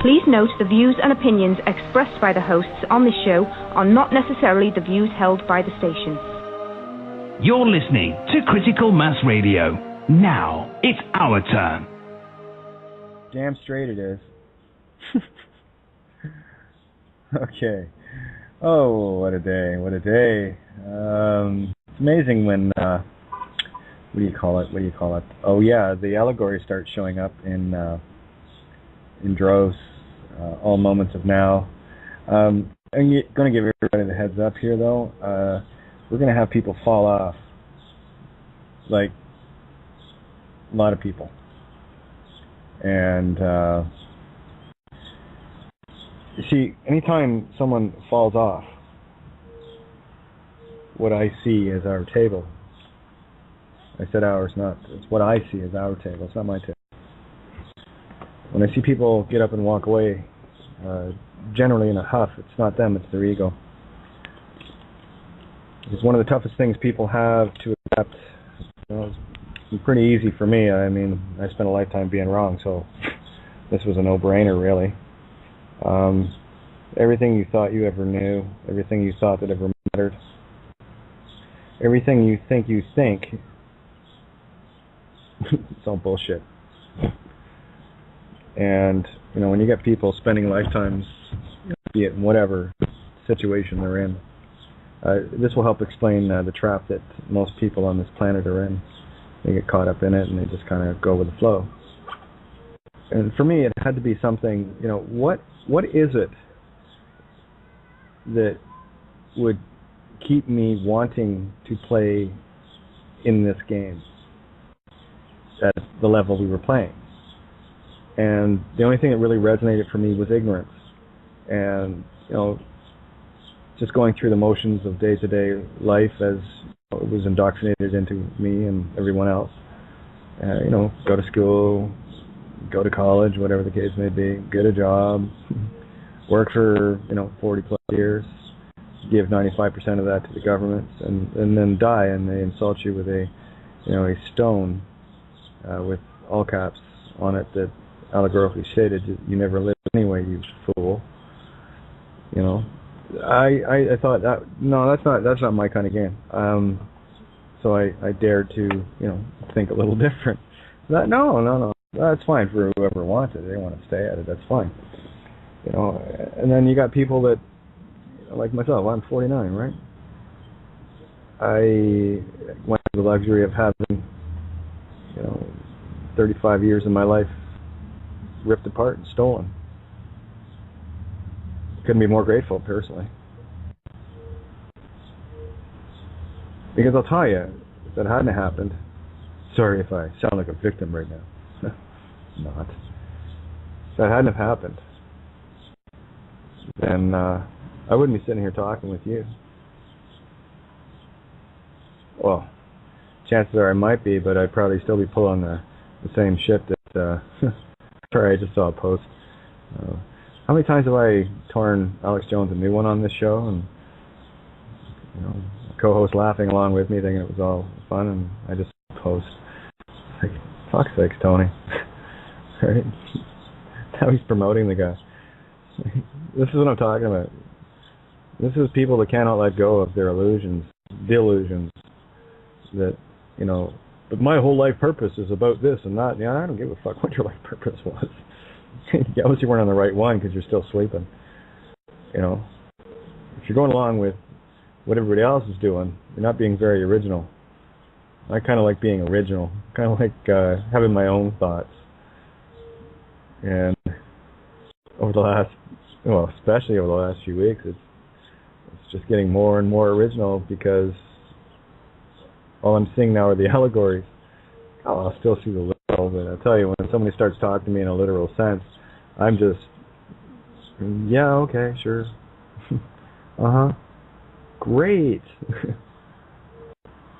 Please note the views and opinions expressed by the hosts on this show are not necessarily the views held by the station. You're listening to Critical Mass Radio. Now it's our turn. Damn straight it is. Okay. Oh, what a day, what a day. It's amazing when, what do you call it? Oh yeah, the allegories start showing up in droves, all moments of now. I'm going to give everybody the heads up here though. We're going to have people fall off. Like, a lot of people. And, you see, anytime someone falls off, what I see is our table. I said ours, it's what I see is our table. It's not my table. When I see people get up and walk away, generally in a huff, it's not them, it's their ego. It's one of the toughest things people have to accept. It's pretty easy for me. I mean, I spent a lifetime being wrong, so this was a no-brainer, really. Everything you thought you ever knew, everything you thought that ever mattered, everything you think, it's all bullshit. And, when you get people spending lifetimes, be it in whatever situation they're in, this will help explain the trap that most people on this planet are in. They get caught up in it and they just kind of go with the flow. And for me, it had to be something, what is it that would keep me wanting to play in this game at the level we were playing? And the only thing that really resonated for me was ignorance. And, just going through the motions of day-to-day life as it was indoctrinated into me and everyone else. Go to school, go to college, whatever the case may be, get a job, work for, 40 plus years, give 95% of that to the government, and then die, and they insult you with a stone with all caps on it that allegorically stated, "You never lived anyway, you fool." I thought that that's not my kind of game. So I dared to think a little different. No, that's fine for whoever wants it. They want to stay at it. That's fine. And then you got people that, like myself. I'm 49, right? I went through the luxury of having 35 years of my life ripped apart and stolen. Couldn't be more grateful, personally. Because I'll tell you, if that hadn't happened, sorry if I sound like a victim right now. Not. If that hadn't have happened, then I wouldn't be sitting here talking with you. Well, chances are I might be, but I'd probably still be pulling the same shit that... Sorry, I just saw a post. How many times have I torn Alex Jones a new one on this show, and co-host laughing along with me, thinking it was all fun, and I just post. Like, fuck's sakes, Tony. Right? Now he's promoting the guy. This is what I'm talking about. This is people that cannot let go of their illusions, delusions. That, but my whole life purpose is about this and that. I don't give a fuck what your life purpose was. You obviously weren't on the right one because you're still sleeping. If you're going along with what everybody else is doing, you're not being very original. I kind of like being original. Kind of like having my own thoughts. And over the last, especially over the last few weeks, it's just getting more and more original because all I'm seeing now are the allegories. Oh, I'll still see the literal, but I tell you, when somebody starts talking to me in a literal sense, I'm just, yeah, okay, sure. Uh-huh. Great.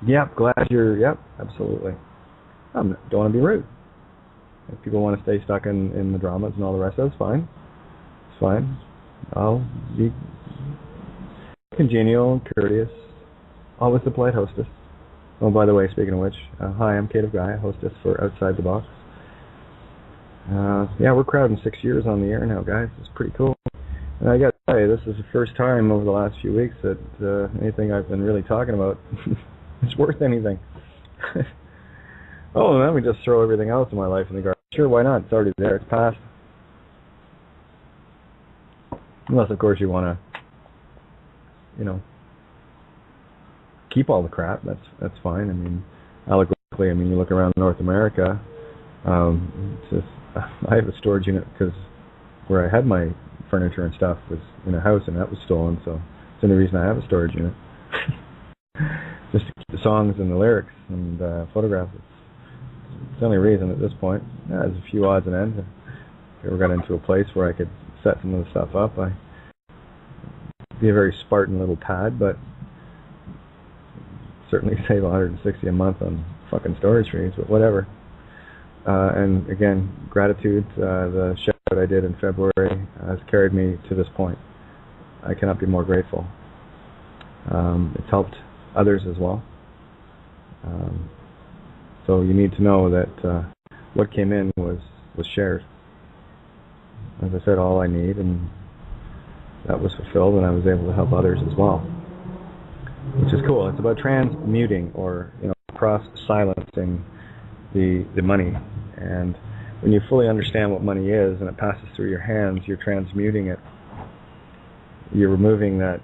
Yep, yep, absolutely. I don't want to be rude. If people want to stay stuck in the dramas and all the rest of it, it's fine. It's fine. I'll be congenial and courteous. Always the polite hostess. Oh, by the way, speaking of which, hi, I'm Kate of Gaia, hostess for Outside the Box. Yeah, we're crowding 6 years on the air now, guys. It's pretty cool. And I got to tell you, this is the first time over the last few weeks that anything I've been really talking about is worth anything. Oh, and then we just throw everything else in my life in the garbage. Sure, why not? It's already there. It's past. Unless, of course, you want to, keep all the crap. That's fine. I mean, allegorically, you look around North America. It's just, I have a storage unit because where I had my furniture and stuff was in a house, and that was stolen. So it's the only reason I have a storage unit. Just to keep the songs and the lyrics and photographs. It's the only reason at this point. Yeah, there's a few odds and ends. If I ever got into a place where I could set some of the stuff up, I'd be a very Spartan little pad, but certainly save $160 a month on fucking storage fees, but whatever. And again, gratitude. The show that I did in February has carried me to this point. I cannot be more grateful. It's helped others as well. So you need to know that what came in was shared. As I said, all I need, and that was fulfilled, and I was able to help others as well, which is cool. It's about transmuting, or cross-silencing the money. And when you fully understand what money is and it passes through your hands, you're transmuting it. You're removing that,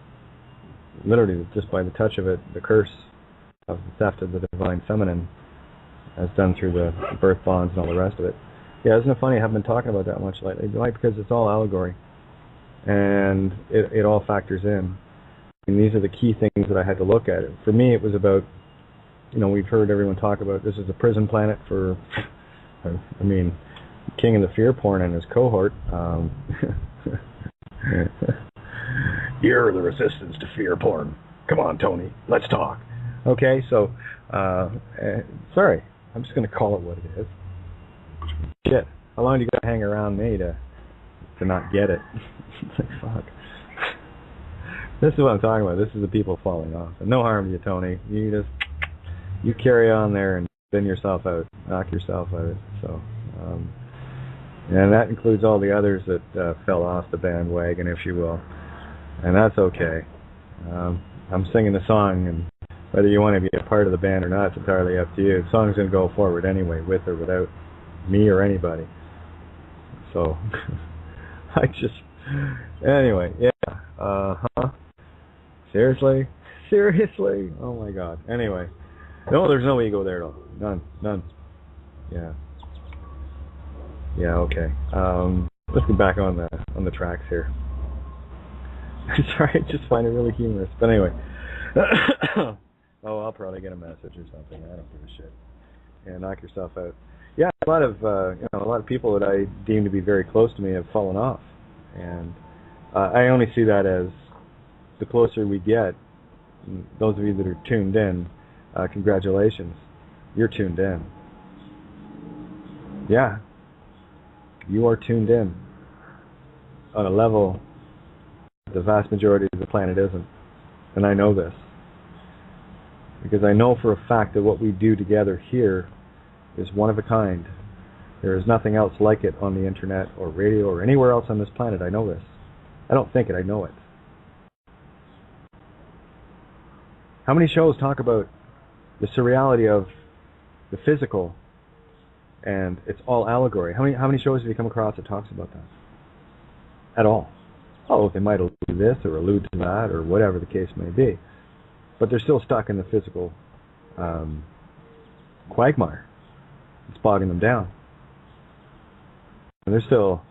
literally just by the touch of it, the curse of the theft of the divine feminine, as done through the birth bonds and all the rest of it. Yeah, isn't it funny? I haven't been talking about that much lately. Why? Because it's all allegory, and it all factors in. And these are the key things that I had to look at. For me, it was about, we've heard everyone talk about this is a prison planet for, King of the Fear Porn and his cohort. You're the resistance to fear porn. Come on, Tony, let's talk. Okay, so, sorry, I'm just going to call it what it is. Shit, how long do you got to hang around me to not get it? Fuck. This is what I'm talking about. This is the people falling off. And no harm to you, Tony. You carry on there and spin yourself out, knock yourself out. So, and that includes all the others that fell off the bandwagon, if you will. And that's okay. I'm singing the song, and whether you want to be a part of the band or not, it's entirely up to you. The song's going to go forward anyway, with or without me or anybody. So, anyway, yeah. Seriously? Oh my God. Anyway. No, there's no ego there at all. None. Yeah. Yeah, okay. Let's get back on the tracks here. Sorry, I just find it really humorous. But anyway. Oh, I'll probably get a message or something. I don't give a shit. Yeah, knock yourself out. Yeah, a lot of people that I deem to be very close to me have fallen off, and I only see that as the closer we get. Those of you that are tuned in, congratulations, you're tuned in. Yeah, you are tuned in on a level the vast majority of the planet isn't, and I know this because I know for a fact that what we do together here is one of a kind. There is nothing else like it on the internet or radio or anywhere else on this planet. I know this. I don't think it, I know it. How many shows talk about the surreality of the physical and it's all allegory? How many shows have you come across that talks about that? At all. Oh, they might allude to this or allude to that or whatever the case may be. But they're still stuck in the physical quagmire. It's bogging them down. And they're still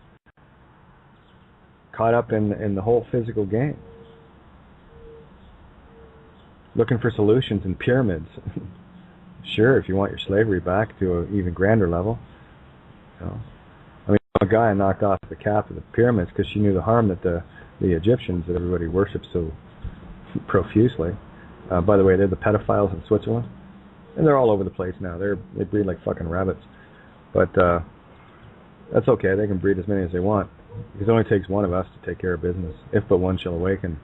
caught up in the whole physical game. Looking for solutions in pyramids. Sure, if you want your slavery back to an even grander level. Gaia knocked off the cap of the pyramids because she knew the harm that the Egyptians that everybody worships so profusely. By the way, they're the pedophiles in Switzerland. And they're all over the place now. They breed like fucking rabbits. But that's okay. They can breed as many as they want. Because it only takes one of us to take care of business. If but one shall awaken.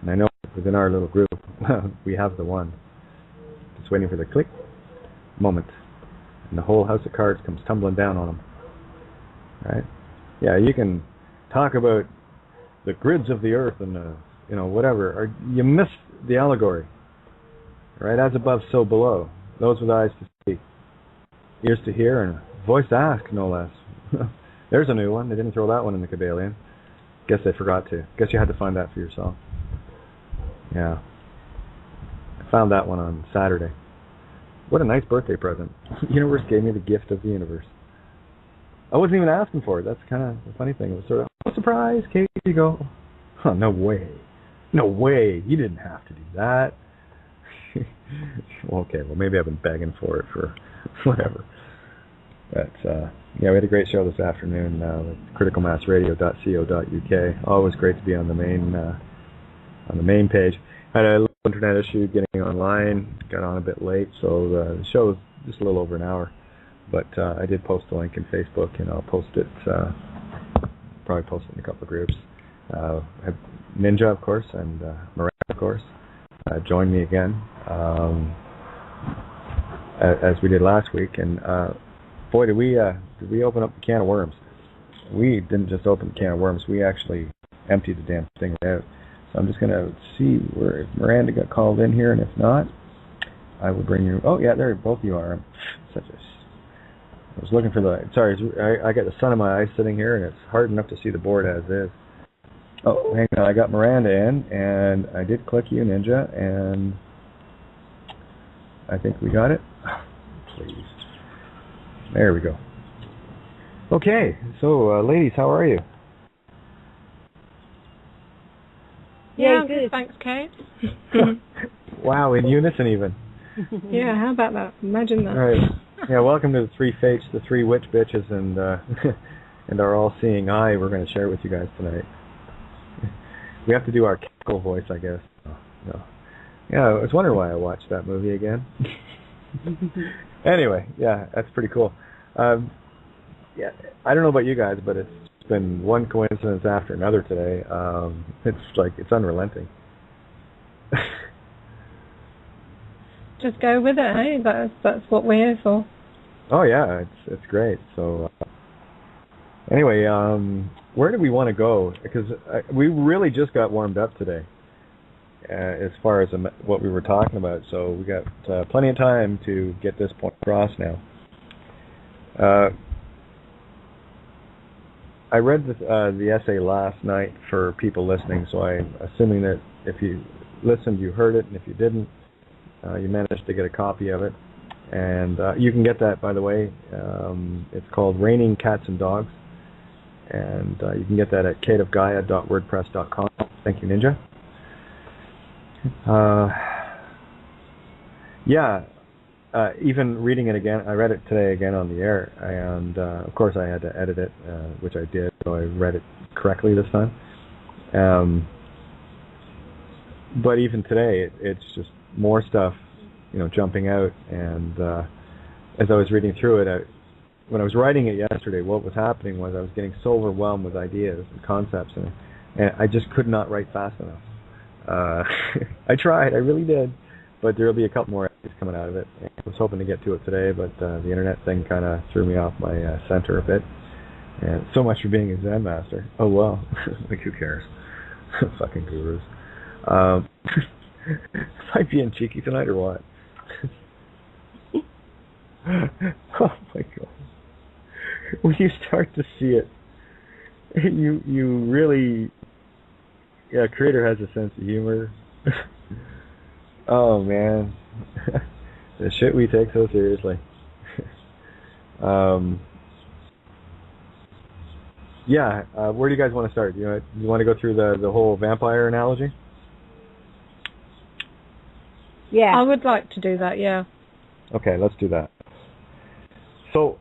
And I know within our little group, we have the one. Just waiting for the click moment. And the whole house of cards comes tumbling down on them. right? Yeah, you can talk about the grids of the earth and whatever, or you miss the allegory, right? As above, so below. Those with eyes to see, ears to hear, and voice to ask, no less. There's a new one. They didn't throw that one in the Kabbalion. Guess they forgot to. Guess you had to find that for yourself. Yeah. I found that one on Saturday. What a nice birthday present. The universe gave me the gift of the universe. I wasn't even asking for it. That's kind of the funny thing. It was sort of, oh, surprise, Kate. You go, oh, no way. No way. You didn't have to do that. Okay, well, maybe I've been begging for it for whatever. But, yeah, we had a great show this afternoon with criticalmassradio.co.uk. Always great to be on the main page. Had a little internet issue getting online. Got on a bit late, so the show was just a little over an hour. But I did post a link in Facebook, and I'll post it, probably post it in a couple of groups. I have Ninja, of course, and Miranda, of course, joined me again, as we did last week. And boy, did we open up the can of worms. We didn't just open the can of worms, we actually emptied the damn thing out. So I'm just going to see if Miranda got called in here, and if not, I will bring you. Oh, yeah, there both of you are. I was looking for the. Sorry, I got the sun in my eyes sitting here, and it's hard enough to see the board as is. Oh, hang on. I got Miranda in, and I did click you, Ninja, and I think we got it. Please. There we go. Okay, so ladies, how are you? Yeah, good. Thanks, Kate. Wow, in unison even. Yeah, how about that? Imagine that. All right. Yeah, welcome to the three fates, the three witch bitches, and and our all-seeing eye. We're going to share with you guys tonight. We have to do our cackle voice, I guess. No. Yeah, I was wondering why I watched that movie again. Anyway, yeah, that's pretty cool. Yeah, I don't know about you guys, but it's been one coincidence after another today. It's unrelenting. Just go with it, hey? That's what we're here for. Oh yeah, it's great. So anyway, where do we want to go? Because we really just got warmed up today, as far as what we were talking about. So we got plenty of time to get this point across now. I read the essay last night for people listening, so I'm assuming that if you listened, you heard it, and if you didn't, you managed to get a copy of it. And you can get that, by the way. It's called Raining Cats and Dogs, and you can get that at kateofgaia.wordpress.com. Thank you, Ninja. Even reading it again, I read it today again on the air, and of course I had to edit it, which I did, so I read it correctly this time. But even today, it's just more stuff, jumping out. And as I was reading through it, when I was writing it yesterday, what was happening was I was getting so overwhelmed with ideas and concepts, and I just could not write fast enough. I tried, I really did, but there will be a couple more essays coming out of it. I was hoping to get to it today, but the internet thing kind of threw me off my center a bit. And so much for being a Zen master. Oh well, like who cares? Fucking gurus. Am I being cheeky tonight or what? Oh my god! When you start to see it, you really, yeah. Creator has a sense of humor. Oh man, the shit we take so seriously. Yeah, where do you guys want to start? You want to go through the whole vampire analogy? Yeah, I would like to do that. Yeah. Okay, let's do that. So,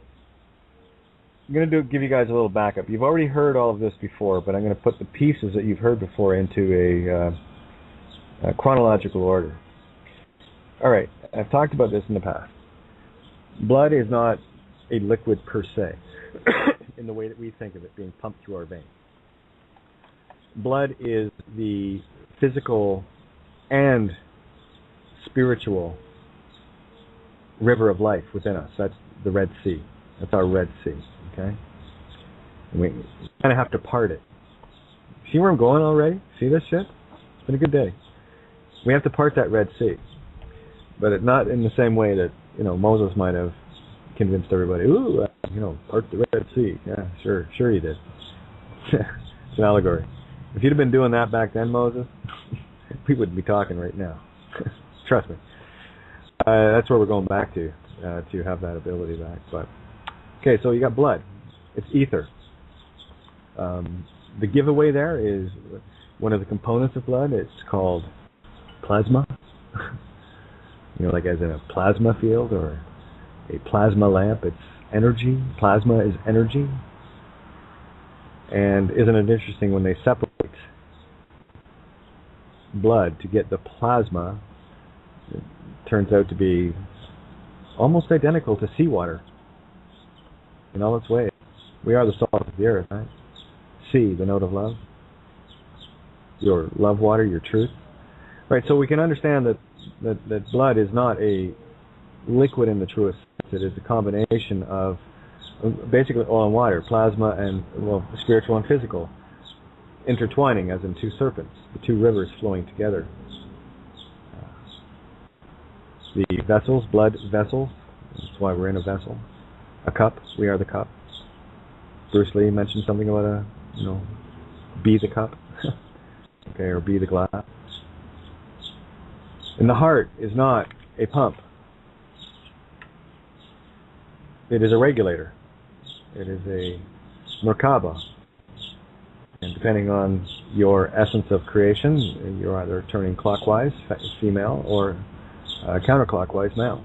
I'm going to give you guys a little backup. You've already heard all of this before, but I'm going to put the pieces that you've heard before into a chronological order. All right, I've talked about this in the past. Blood is not a liquid per se, in the way that we think of it being pumped through our veins. Blood is the physical and spiritual river of life within us. That's the Red Sea. That's our Red Sea, okay? And we kind of have to part it. See where I'm going already? See this shit? It's been a good day. We have to part that Red Sea. But not in the same way that, Moses might have convinced everybody, part the Red Sea. Yeah, sure you did. It's an allegory. If you'd have been doing that back then, Moses, we wouldn't be talking right now. Trust me. That's where we're going back to have that ability back. But okay, so you got blood. It's ether. The giveaway there is one of the components of blood. It's called plasma. Like as in a plasma field or a plasma lamp. It's energy. Plasma is energy. And isn't it interesting when they separate blood to get the plasma, it turns out to be almost identical to seawater in all its ways. We are the salt of the earth, right? Sea, the note of love. Your love water, your truth. Right, so we can understand that blood is not a liquid in the truest sense. It is a combination of basically oil and water, plasma and, spiritual and physical, intertwining as in two serpents, the two rivers flowing together. The vessels, blood vessels, that's why we're in a vessel. A cup, we are the cup. Bruce Lee mentioned something about be the cup, okay, or be the glass. And the heart is not a pump. It is a regulator. It is a Merkaba. And depending on your essence of creation, you're either turning clockwise, female, or counterclockwise, male.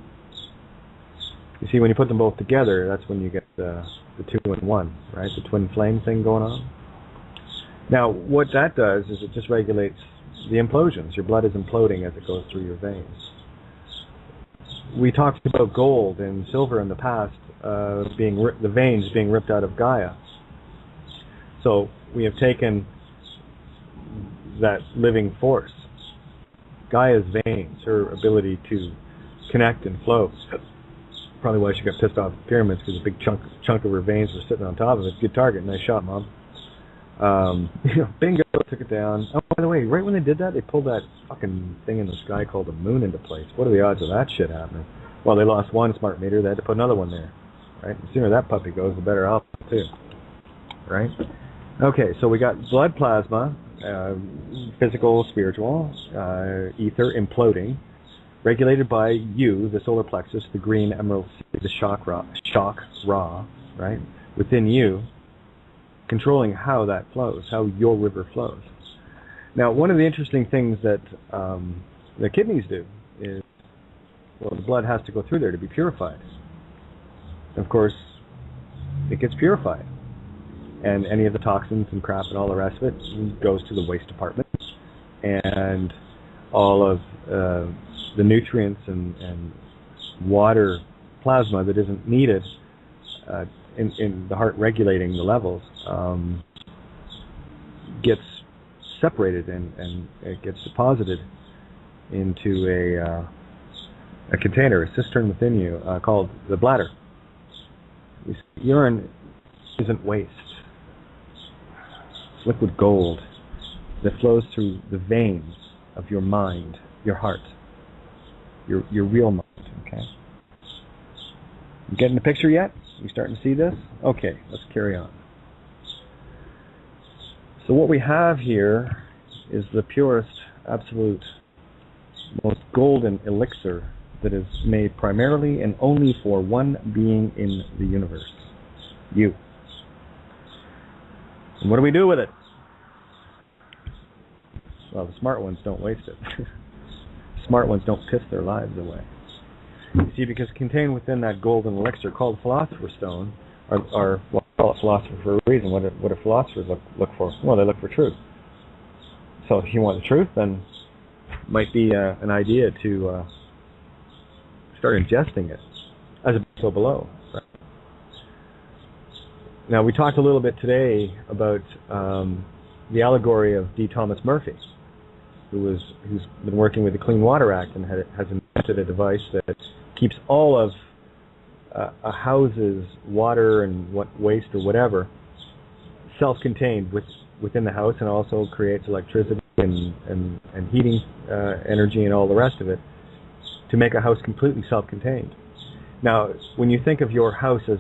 You see, when you put them both together, that's when you get the two in one, right? The twin flame thing going on. Now, what that does is it just regulates the implosions. Your blood is imploding as it goes through your veins. We talked about gold and silver in the past, the veins being ripped out of Gaia. So we have taken that living force, Gaia's veins, her ability to connect and flow. Probably why she got pissed off at the pyramids, because a big chunk of her veins was sitting on top of it. Good target, nice shot, Mom. Bingo, took it down. Oh, by the way, right when they did that, they pulled that fucking thing in the sky called the moon into place. What are the odds of that shit happening? Well, they lost one smart meter, they had to put another one there. Right? The sooner that puppy goes, the better off, too. Right? Okay, so we got blood plasma, physical, spiritual, ether imploding, regulated by you, the solar plexus, the green emerald, the chakra, right? Within you, controlling how that flows, how your river flows. Now, one of the interesting things that the kidneys do is, the blood has to go through there to be purified. Of course, it gets purified. And any of the toxins and crap and all the rest of it goes to the waste department. And all of the nutrients and water plasma that isn't needed in the heart regulating the levels gets separated and it gets deposited into a container, a cistern within you called the bladder. Urine isn't waste. It's liquid gold that flows through the veins of your mind, your heart, your real mind, okay? You getting the picture yet? You starting to see this? Okay, let's carry on. So what we have here is the purest, absolute, most golden elixir that is made primarily and only for one being in the universe. You. And what do we do with it? Well, the smart ones don't waste it. Smart ones don't piss their lives away. You see, because contained within that golden elixir called Philosopher's Stone, or well, I call it philosopher for a reason. What do philosophers look for? Well, they look for truth. So if you want the truth, then it might be an idea to start ingesting it as a so below. Right? Now, we talked a little bit today about the allegory of D. Thomas Murphy, who's been working with the Clean Water Act and has invented a device that keeps all of a house's water and what waste or whatever self-contained within the house, and also creates electricity and heating energy and all the rest of it to make a house completely self-contained. Now, when you think of your house as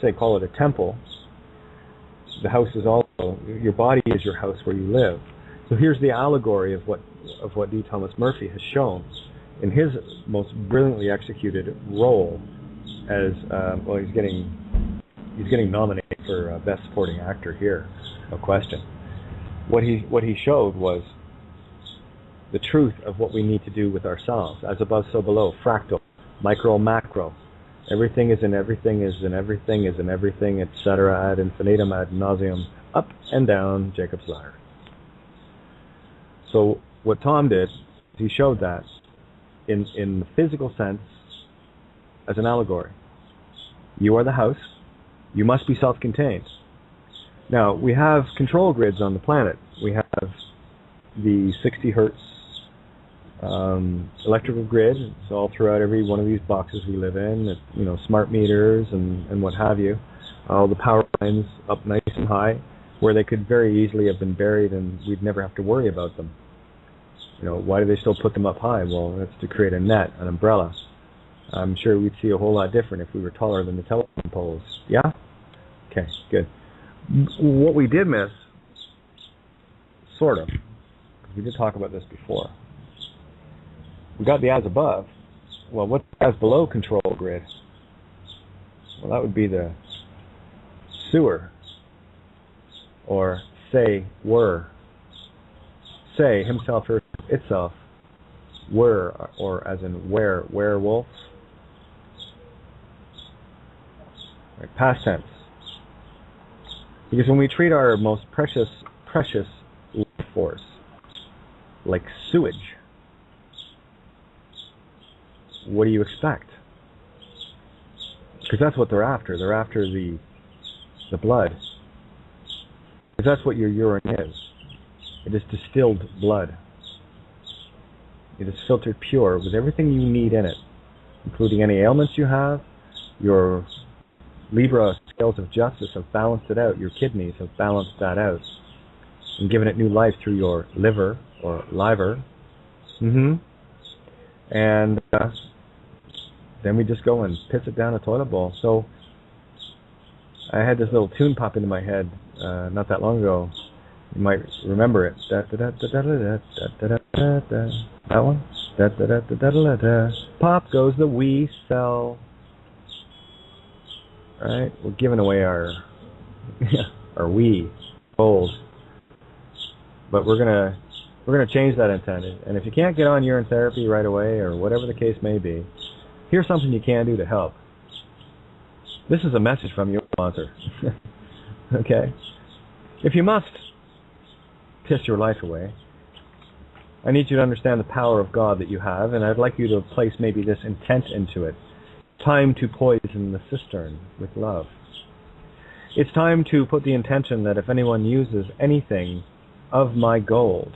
say, call it a temple, the house is also, your body is your house where you live. So here's the allegory of what D. Thomas Murphy has shown in his most brilliantly executed role as he's getting nominated for Best Supporting Actor here, no question. What he showed was the truth of what we need to do with ourselves, as above, so below, fractal, micro, macro. Everything is in everything is in everything is in everything, etc. ad infinitum, ad nauseum, up and down Jacob's ladder. So what Tom did, he showed that in the physical sense as an allegory. You are the house. You must be self-contained. Now, we have control grids on the planet. We have the 60 hertz electrical grid. It's all throughout every one of these boxes we live in. Smart meters and what have you. All the power lines up nice and high, where they could very easily have been buried and we'd never have to worry about them. Why do they still put them up high? Well, that's to create a net, an umbrella. I'm sure we'd see a whole lot different if we were taller than the telephone poles. Yeah? Okay, good. What we did miss, sort of, because we did talk about this before, we got the as above. Well, what's as below control grid? Well, that would be the sewer, or say, were. Say, himself, her, itself, were, or as in were, werewolf. Right, past tense. Because when we treat our most precious life force like sewage, what do you expect? Because that's what they're after. They're after the blood. Because that's what your urine is. It is distilled blood. It is filtered pure with everything you need in it, including any ailments you have. Your Libra scales of justice have balanced it out. Your kidneys have balanced that out and given it new life through your liver or liver. And then we just go and piss it down a toilet bowl. So I had this little tune pop into my head not that long ago. You might remember it. That one. Pop goes the wee cell. Right? We're giving away our wee gold. But we're gonna change that intent. And if you can't get on urine therapy right away, or whatever the case may be, here's something you can do to help. This is a message from your sponsor. Okay? If you must piss your life away, I need you to understand the power of God that you have, and I'd like you to place maybe this intent into it. Time to poison the cistern with love. It's time to put the intention that if anyone uses anything of my gold,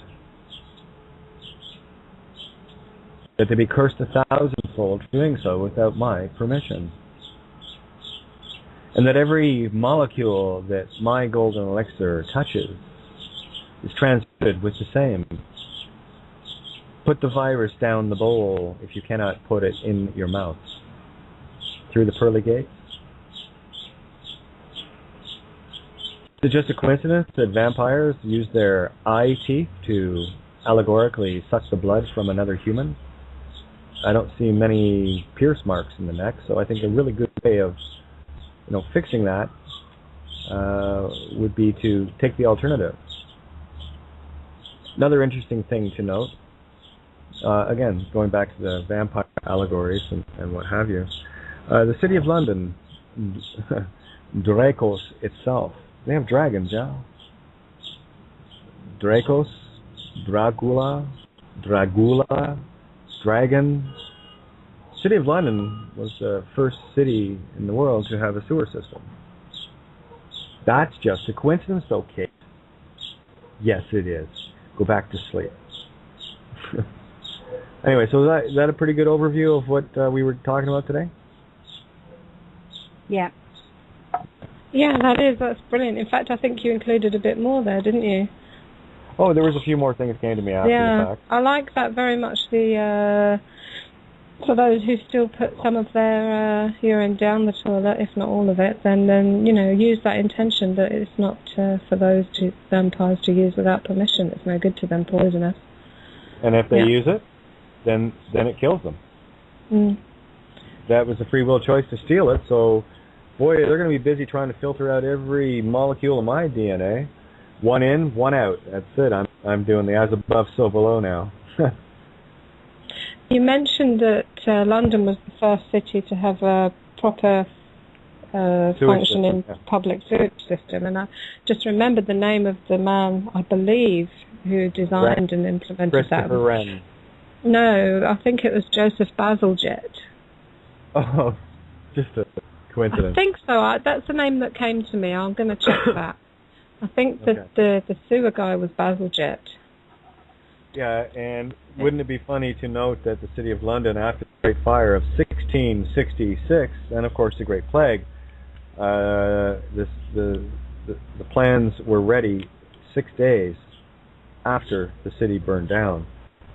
that they be cursed 1,000-fold for doing so without my permission. And that every molecule that my golden elixir touches is transmitted with the same. Put the virus down the bowl if you cannot put it in your mouth. Through the pearly gates. Is it just a coincidence that vampires use their eye teeth to allegorically suck the blood from another human? I don't see many pierce marks in the neck, so I think a really good way of fixing that would be to take the alternative. Another interesting thing to note, again, going back to the vampire allegories and what have you, the city of London, Dracos itself, they have dragons, yeah? Dracos, Dracula, dragon. City of London was the first city in the world to have a sewer system. That's just a coincidence, though, Kate. Yes, it is. Go back to sleep. Anyway, so is that a pretty good overview of what we were talking about today? Yeah. Yeah, that's brilliant. In fact, I think you included a bit more there, didn't you? Oh, there was a few more things that came to me after the fact. I like that very much. For those who still put some of their urine down the toilet, if not all of it, then use that intention that it's not for those vampires to use without permission. It's no good to them, poisonous. And if they use it, then it kills them. Mm. That was a free will choice to steal it, so boy, they're going to be busy trying to filter out every molecule of my DNA. One in, one out. That's it. I'm doing the as above, so below now. You mentioned that London was the first city to have a proper functioning public sewage system, and I just remembered the name of the man, I believe, who designed and implemented that. Christopher Wren. No, I think it was Joseph Bazalgette. Oh, just a coincidence. I think so. That's the name that came to me. I'm going to check that. I think that the sewer guy was Bazalgette. Yeah, and wouldn't it be funny to note that the City of London, after the Great Fire of 1666, and of course the Great Plague, the plans were ready 6 days after the city burned down.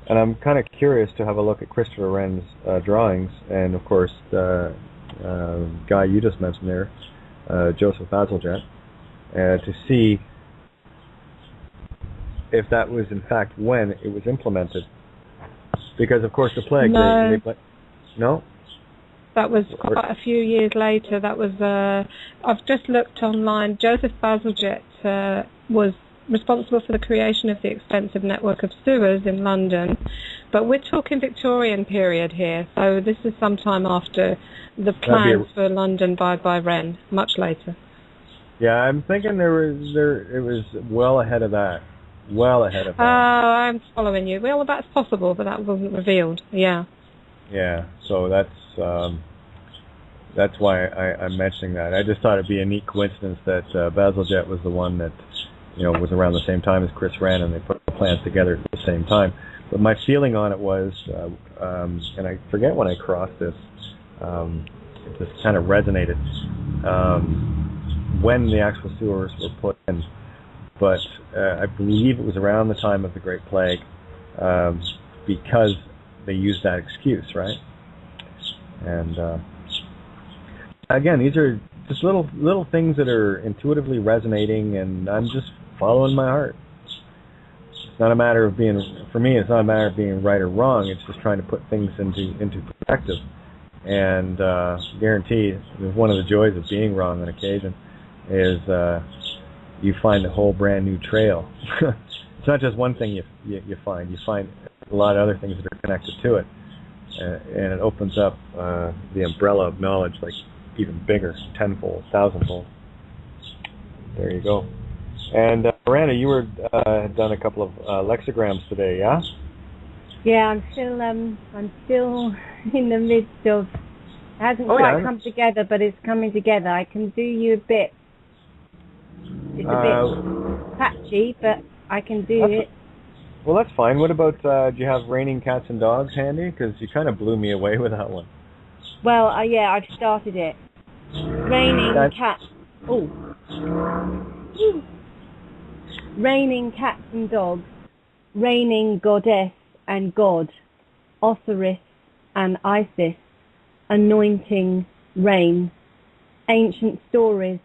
And I'm kind of curious to have a look at Christopher Wren's drawings, and of course the guy you just mentioned there, Joseph Bazalgette, to see if that was in fact when it was implemented. Because of course the plague... No? That was quite a few years later. That was... I've just looked online. Joseph Bazalgette was responsible for the creation of the extensive network of sewers in London. But we're talking Victorian period here, so this is sometime after the plans for London by Wren, much later. Yeah, I'm thinking it was well ahead of that. Well ahead of that. I'm following you. Well, that's possible, but that wasn't revealed. Yeah. Yeah, so that's why I'm mentioning that. I just thought it'd be a neat coincidence that Bazalgette was the one that was around the same time as Chris Wren, and they put the plans together at the same time. But my feeling on it was, and I forget when I crossed this, it just kind of resonated when the actual sewers were put in. But I believe it was around the time of the Great Plague, because they used that excuse, right? And again, these are just little things that are intuitively resonating, and I'm just following my heart. It's not a matter of being, for me, it's not a matter of being right or wrong. It's just trying to put things into perspective. And guaranteed, one of the joys of being wrong on occasion is you find a whole brand new trail. It's not just one thing you find. You find a lot of other things that are connected to it, and it opens up the umbrella of knowledge like even bigger, tenfold, thousandfold. There you go. And Miranda, you had done a couple of lexicograms today, yeah? Yeah, I'm still in the midst of. It hasn't quite come together, but it's coming together. I can do you a bit. It's a bit patchy, but I can do it. Well, that's fine. What about, do you have Raining Cats and Dogs handy? Because you kind of blew me away with that one. Well, yeah, I've started it. Raining cats. Oh. Raining cats and dogs. Raining goddess and god. Osiris and Isis. Anointing rain. Ancient stories.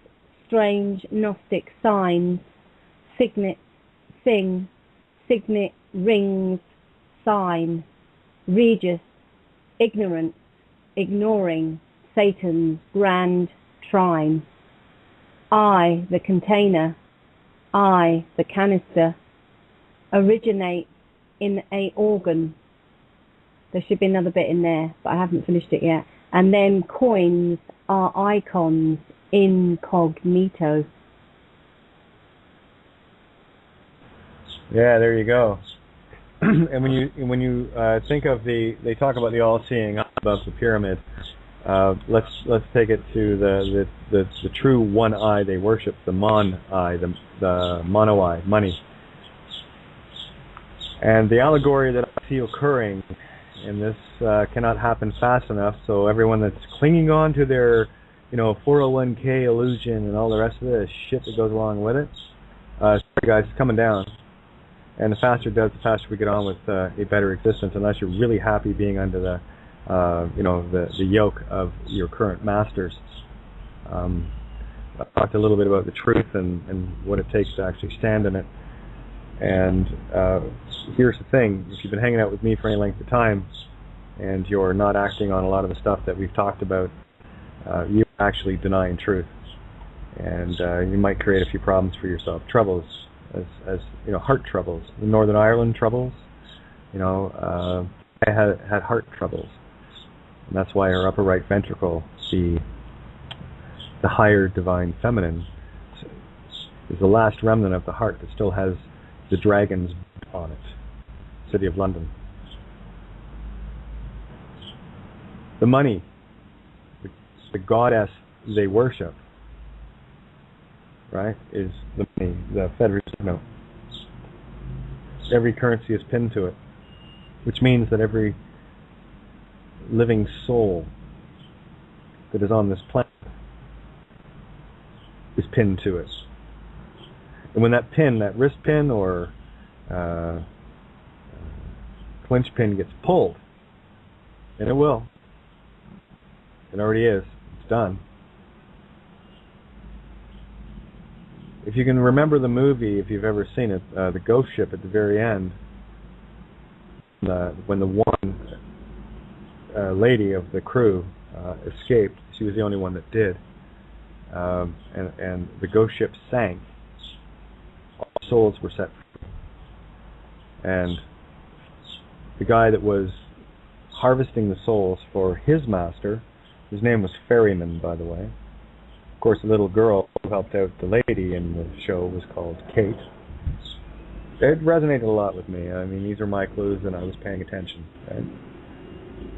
Strange Gnostic signs. Signet sing. Signet rings. Sign. Regis. Ignorance. Ignoring. Satan's grand trine. I, the container. I, the canister. Originate in a organ. There should be another bit in there, but I haven't finished it yet. And then coins are icons incognito. Yeah, there you go. And when you think of they talk about the all-seeing above the pyramid. Let's take it to the true one eye they worship, the mon eye, the mono eye, money. And the allegory that I see occurring in this cannot happen fast enough. So everyone that's clinging on to their 401k illusion and all the rest of the shit that goes along with it. Sorry guys, it's coming down. And the faster it does, the faster we get on with a better existence, unless you're really happy being under the yoke of your current masters. I talked a little bit about the truth and what it takes to actually stand in it. And here's the thing, if you've been hanging out with me for any length of time and you're not acting on a lot of the stuff that we've talked about, you're actually denying truth. And you might create a few problems for yourself. Troubles, as heart troubles. The Northern Ireland troubles, I had heart troubles. And that's why our upper right ventricle, the higher divine feminine, is the last remnant of the heart that still has the dragon's on it. City of London. The money, the goddess they worship, right, is the money, the Federal Reserve note. Every currency is pinned to it, which means that every living soul that is on this planet is pinned to it. And when that pin, that wrist pin or clinch pin gets pulled, and it will, it already is, it's done. If you can remember the movie, if you've ever seen it, the ghost ship at the very end, when the one lady of the crew escaped, she was the only one that did, and the ghost ship sank, all souls were set free. And the guy that was harvesting the souls for his master, his name was Ferryman, by the way. Of course, the little girl who helped out the lady in the show was called Kate. It resonated a lot with me. I mean, these are my clues, and I was paying attention. Right?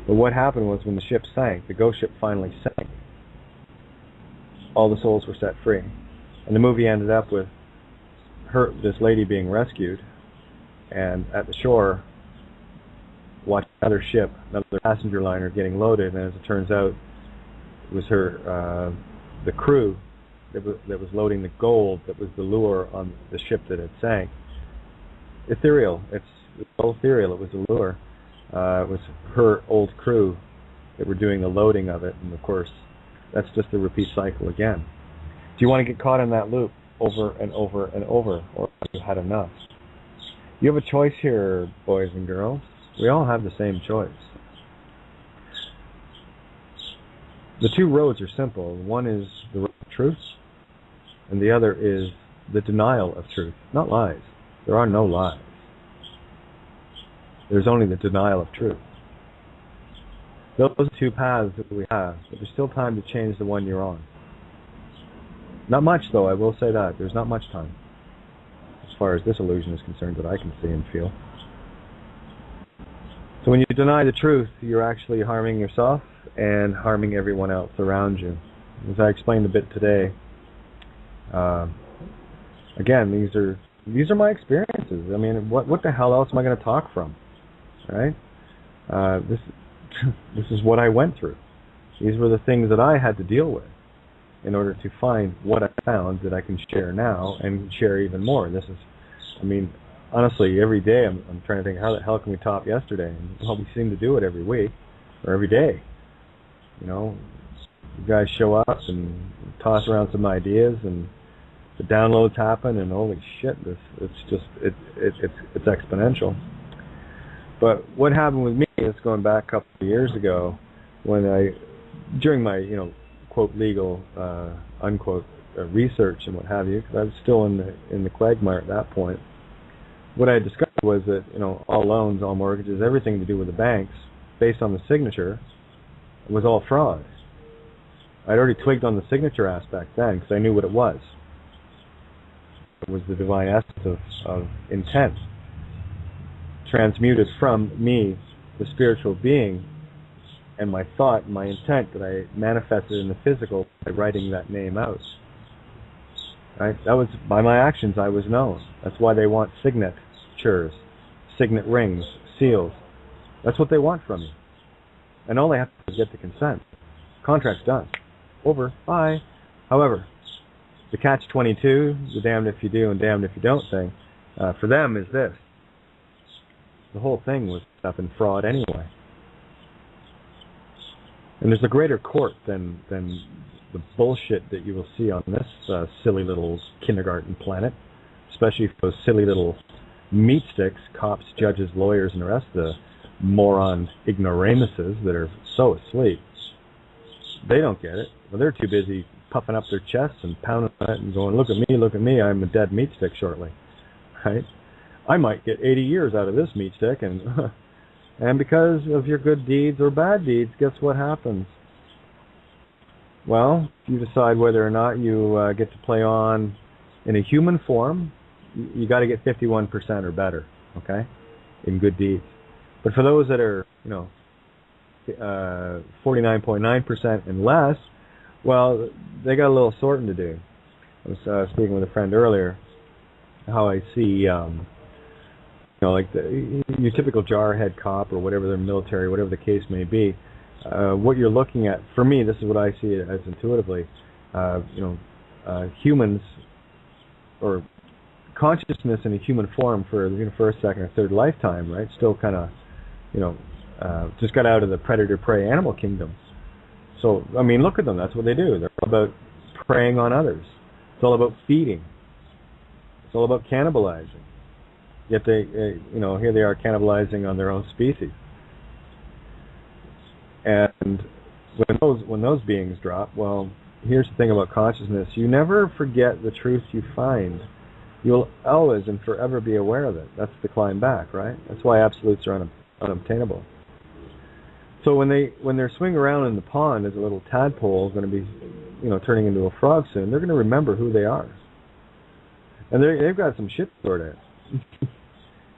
But what happened was when the ship sank, the ghost ship finally sank, all the souls were set free. And the movie ended up with this lady being rescued, and at the shore, watching another ship, another passenger liner getting loaded, and as it turns out, it was her, the crew that was loading the gold that was the lure on the ship that had sank. Ethereal. It's all ethereal. It was the lure. It was her old crew that were doing the loading of it, and of course, that's just a repeat cycle again. Do you want to get caught in that loop over and over and over, or have you had enough? You have a choice here, boys and girls. We all have the same choice. The two roads are simple. One is the road of truth, and the other is the denial of truth, not lies. There are no lies. There's only the denial of truth. Those are two paths that we have, but there's still time to change the one you're on. Not much, though, I will say that. There's not much time, as far as this illusion is concerned, that I can see and feel. So when you deny the truth, you're actually harming yourself and harming everyone else around you. As I explained a bit today, again, these are my experiences. I mean, what the hell else am I going to talk from, right? This is what I went through. These were the things that I had to deal with in order to find what I found that I can share now and share even more. This is, I mean, honestly, every day I'm trying to think, how the hell can we top yesterday? And, well, we seem to do it every week or every day. You know, you guys show up and toss around some ideas, and the downloads happen, and holy shit, it's exponential. But what happened with me is going back a couple of years ago, when during my quote legal unquote research and what have you, because I was still in the quagmire at that point. What I discovered was that all loans, all mortgages, everything to do with the banks, based on the signature, was all fraud. I'd already twigged on the signature aspect then, because I knew what it was. It was the divine essence of intent, transmuted from me, the spiritual being, and my thought, my intent that I manifested in the physical by writing that name out. Right? That was, by my actions, I was known. That's why they want signatures, signet rings, seals. That's what they want from you. And all they have to do is get the consent. Contract's done. Over. Bye. However, the catch-22, the damned if you do and damned if you don't thing, for them is this. The whole thing was up in fraud anyway. And there's a greater court than the bullshit that you will see on this silly little kindergarten planet, especially for those silly little meat sticks, cops, judges, lawyers, and the rest of the moron ignoramuses that are so asleep. They don't get it. Well, they're too busy puffing up their chests and pounding on it and going, look at me, I'm a dead meat stick shortly. Right? I might get 80 years out of this meat stick, and because of your good deeds or bad deeds, guess what happens? Well, you decide whether or not you get to play on in a human form. You got to get 51% or better, okay, in good deeds. But for those that are, 49.9% and less, well, they got a little sorting to do. I was speaking with a friend earlier how I see, like your typical jarhead cop or whatever their military, whatever the case may be. What you're looking at, for me, this is what I see it as intuitively. Humans or consciousness in a human form for the first, second, or third lifetime, right? Still kind of, just got out of the predator-prey animal kingdom. So, I mean, look at them. That's what they do. They're all about preying on others. It's all about feeding. It's all about cannibalizing. Yet they, here they are cannibalizing on their own species. And when those beings drop, well, here's the thing about consciousness. You never forget the truth you find. You'll always and forever be aware of it. That's the climb back, right? That's why absolutes are unobtainable. So when they're swinging around in the pond as a little tadpole going to be, turning into a frog soon, they're going to remember who they are. And they've got some shit sorted out.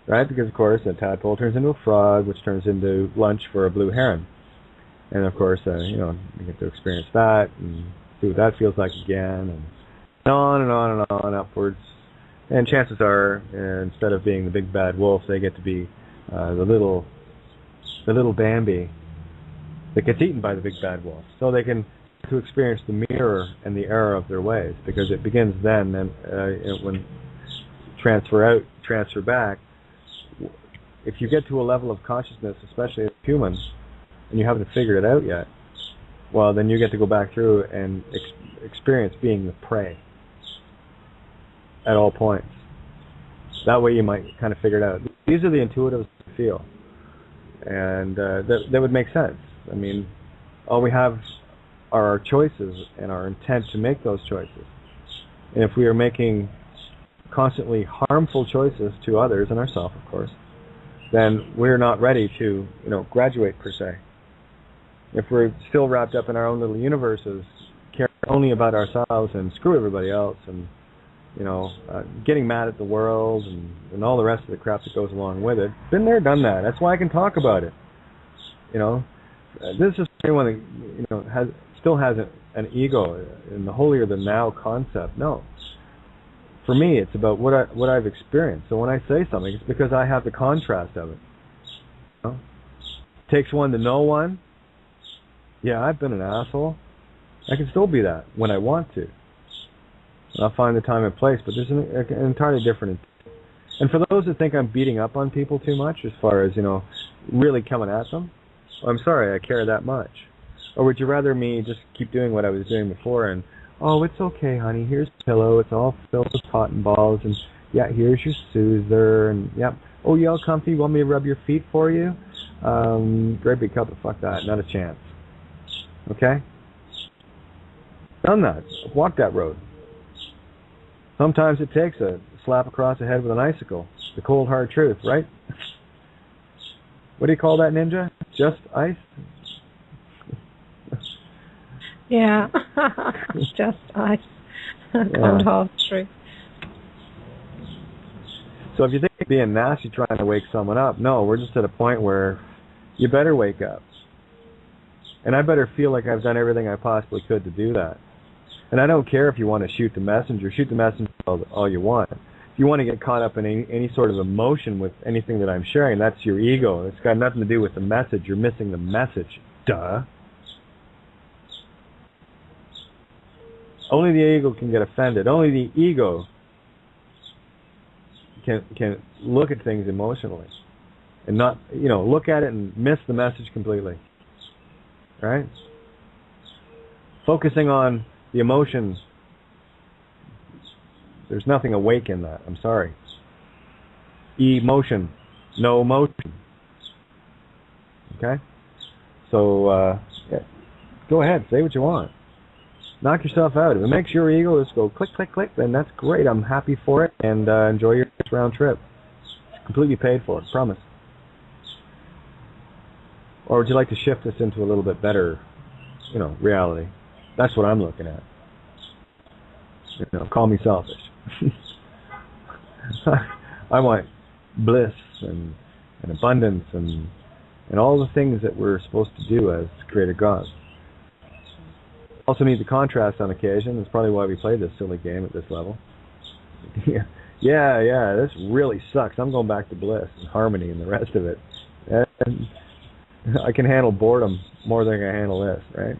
Right? Because, of course, a tadpole turns into a frog, which turns into lunch for a blue heron. And, of course, you get to experience that and see what that feels like again, and on and on and on upwards. And chances are, instead of being the big bad wolf, they get to be the little Bambi that gets eaten by the big bad wolf. So they can to experience the mirror and the error of their ways, because it begins then, and when transfer out, transfer back. If you get to a level of consciousness, especially as humans, and you haven't figured it out yet, well, then you get to go back through and experience being the prey at all points. That way you might kind of figure it out. These are the intuitives to feel. And that would make sense. I mean, all we have are our choices and our intent to make those choices. And if we are making constantly harmful choices to others and ourselves, of course, then we're not ready to, graduate per se. If we're still wrapped up in our own little universes, caring only about ourselves and screw everybody else, and getting mad at the world and all the rest of the crap that goes along with it, been there, done that. That's why I can talk about it. This is anyone that still has an ego in the holier than thou concept. No. For me, it's about what I've experienced. So when I say something, it's because I have the contrast of it. It takes one to know one. Yeah, I've been an asshole. I can still be that when I want to. And I'll find the time and place, but there's an entirely different. And for those that think I'm beating up on people too much, as far as really coming at them, well, I'm sorry I care that much. Or would you rather me just keep doing what I was doing before and, oh, it's okay, honey, here's the pillow, it's all filled with cotton balls, and yeah, here's your soother, and yep. Oh, you all comfy? Want me to rub your feet for you? Great big cup of fuck that, not a chance. Okay? Done that. Walked that road. Sometimes it takes a slap across the head with an icicle. The cold hard truth, right? What do you call that, Ninja? Just ice? Yeah. Just ice. Cold hard truth. So if you think you're being nasty trying to wake someone up, no, we're just at a point where you better wake up. And I better feel like I've done everything I possibly could to do that. And I don't care if you want to shoot the messenger all you want. If you want to get caught up in any sort of emotion with anything that I'm sharing, that's your ego. It's got nothing to do with the message. You're missing the message. Duh. Only the ego can get offended. Only the ego can look at things emotionally and not, look at it and miss the message completely. Right? Focusing on the emotions, there's nothing awake in that. I'm sorry. Emotion, no motion. Okay? So, go ahead, say what you want. Knock yourself out. If it makes your ego just go click, click, click, then that's great. I'm happy for it, and enjoy your next round trip. It's completely paid for, promise. Or would you like to shift this into a little bit better, reality? That's what I'm looking at. Call me selfish. I want bliss and abundance and all the things that we're supposed to do as created gods. Also need the contrast on occasion. That's probably why we play this silly game at this level. yeah, this really sucks. I'm going back to bliss and harmony and the rest of it. And I can handle boredom more than I can handle this, right?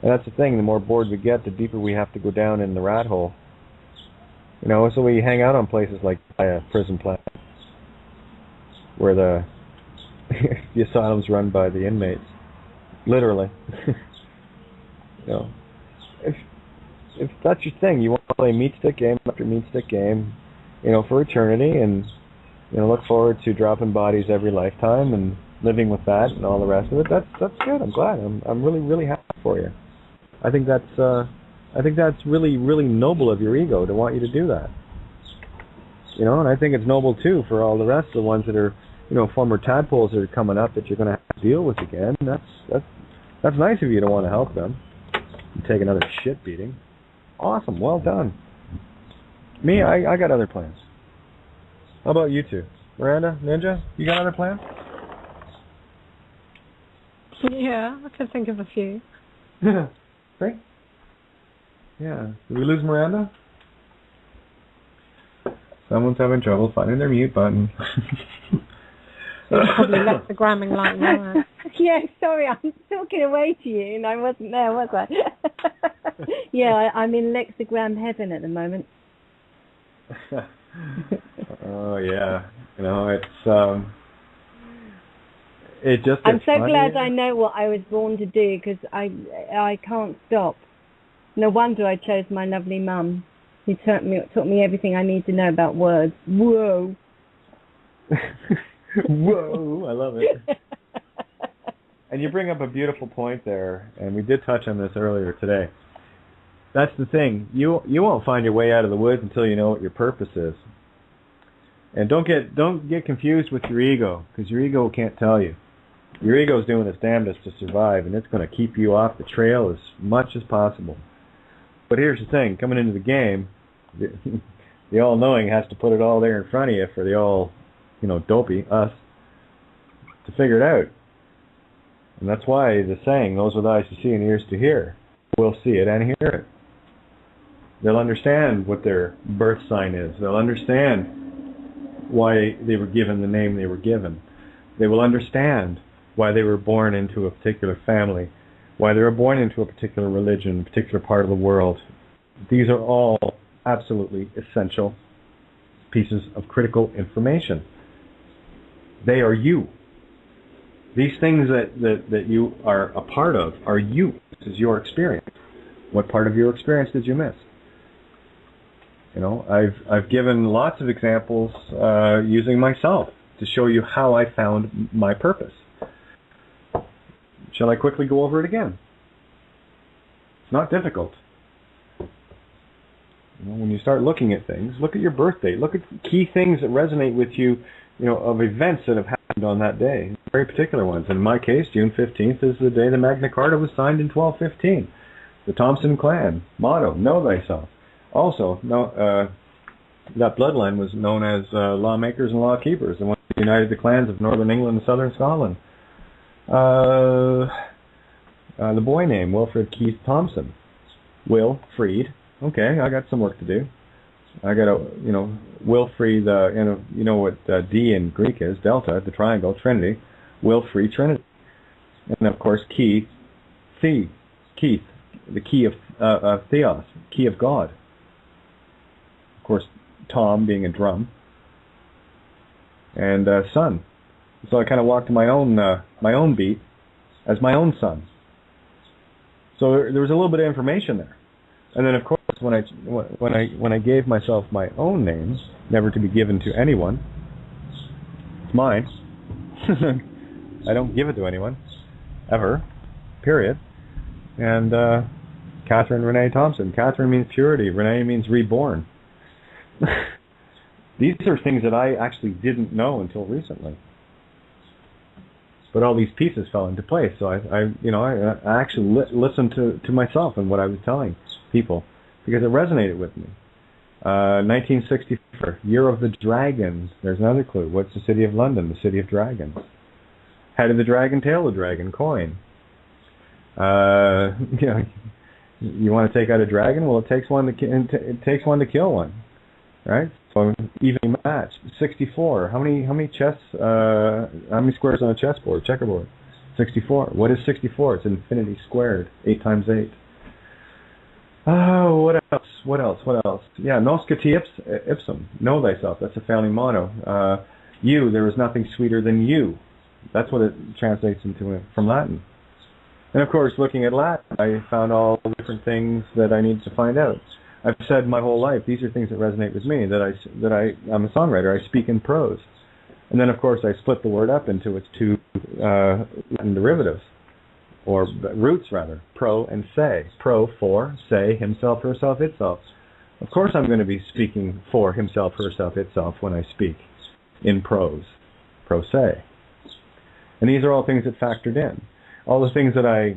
And that's the thing. The more bored we get, the deeper we have to go down in the rat hole. So we hang out on places like Gaia prison planet, where the asylum's run by the inmates, literally. If that's your thing, you want to play meat stick game after meat stick game, for eternity, and look forward to dropping bodies every lifetime and living with that and all the rest of it. That's good. I'm glad. I'm really, really happy for you. I think that's really, really noble of your ego to want you to do that. And I think it's noble too for all the rest of the ones that are, former tadpoles that are coming up that you're going to have to deal with again. That's nice of you to want to help them. And take another shit beating. Awesome. Well done. Me, I got other plans. How about you two? Miranda, Ninja, you got other plans? Yeah, I can think of a few. Great. Yeah. Did we lose Miranda? Someone's having trouble finding their mute button. Probably left the gramming like that. Yeah, sorry, I'm talking away to you, and I wasn't there, was I? Yeah, I'm in lexigram heaven at the moment. Oh yeah, it just. I'm so funny. glad I know what I was born to do, because I can't stop. No wonder I chose my lovely mum, who taught me everything I need to know about words. Whoa. Whoa, I love it. And you bring up a beautiful point there, and we did touch on this earlier today. That's the thing. You won't find your way out of the woods until you know what your purpose is. And don't get confused with your ego, because your ego can't tell you. Your ego is doing its damnedest to survive, and it's going to keep you off the trail as much as possible. But here's the thing: coming into the game, the all-knowing has to put it all there in front of you for the all, dopey, us, to figure it out. And that's why the saying, those with eyes to see and ears to hear, will see it and hear it. They'll understand what their birth sign is. They'll understand why they were given the name they were given. They will understand why they were born into a particular family, why they were born into a particular religion, a particular part of the world. These are all absolutely essential pieces of critical information. They are you. These things that you are a part of are you. This is your experience. What part of your experience did you miss? I've given lots of examples using myself to show you how I found my purpose. Shall I quickly go over it again? It's not difficult. When you start looking at things, look at your birth date. Look at key things that resonate with you, of events that have happened on that day. Very particular ones. In my case, June 15th is the day the Magna Carta was signed in 1215. The Thompson clan motto, know thyself. Also, that bloodline was known as lawmakers and lawkeepers, the ones who united the clans of northern England and southern Scotland. The boy name, Wilfred Keith Thompson. Will Freed. Okay, I got some work to do. I got to, Wilfried, you know what D in Greek is, delta, the triangle, Trinity, Wilfried Trinity. And of course, Keith, the key of Theos, key of God. Of course, Tom being a drum, and son. So I kind of walked my own beat as my own son. So there was a little bit of information there. And then, of course, when I gave myself my own name, never to be given to anyone, it's mine. I don't give it to anyone, ever, period. And Catherine Renee Thompson. Catherine means purity. Renee means reborn. These are things that I actually didn't know until recently. But all these pieces fell into place. So I actually listened to myself and what I was telling people because it resonated with me. 1964, Year of the Dragon. There's another clue. What's the city of London? The city of dragons. Head of the dragon, tail of the dragon, coin. You want to take out a dragon? Well, it takes one to kill one, right? So even match. 64. How many squares on a chessboard? Checkerboard. 64. What is 64? It's infinity squared. 8 times 8. Oh, what else? Yeah, noscati ipsum. Know thyself. That's a founding motto. There is nothing sweeter than you. That's what it translates into from Latin. And of course, looking at Latin, I found all the different things that I needed to find out. I've said my whole life, these are things that resonate with me, I'm a songwriter, I speak in prose. And then, of course, I split the word up into its two Latin derivatives, or roots, rather, pro and se. Pro, for, se, himself, herself, itself. Of course I'm going to be speaking for himself, herself, itself when I speak in prose, pro se. And these are all things that factored in. All the things that I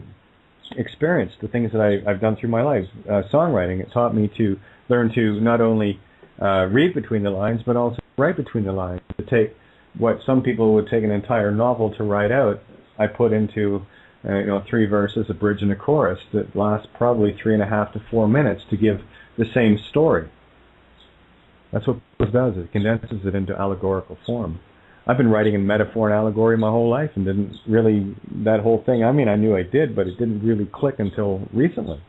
experienced, the things that I've done through my life. Songwriting, it taught me to learn to not only read between the lines, but also write between the lines. To take what some people would take an entire novel to write out, I put into 3 verses, a bridge and a chorus that lasts probably 3.5 to 4 minutes to give the same story. That's what prose does. It condenses it into allegorical form. I've been writing in metaphor and allegory my whole life and didn't really, that whole thing, I mean, I knew I did, but it didn't really click until recently.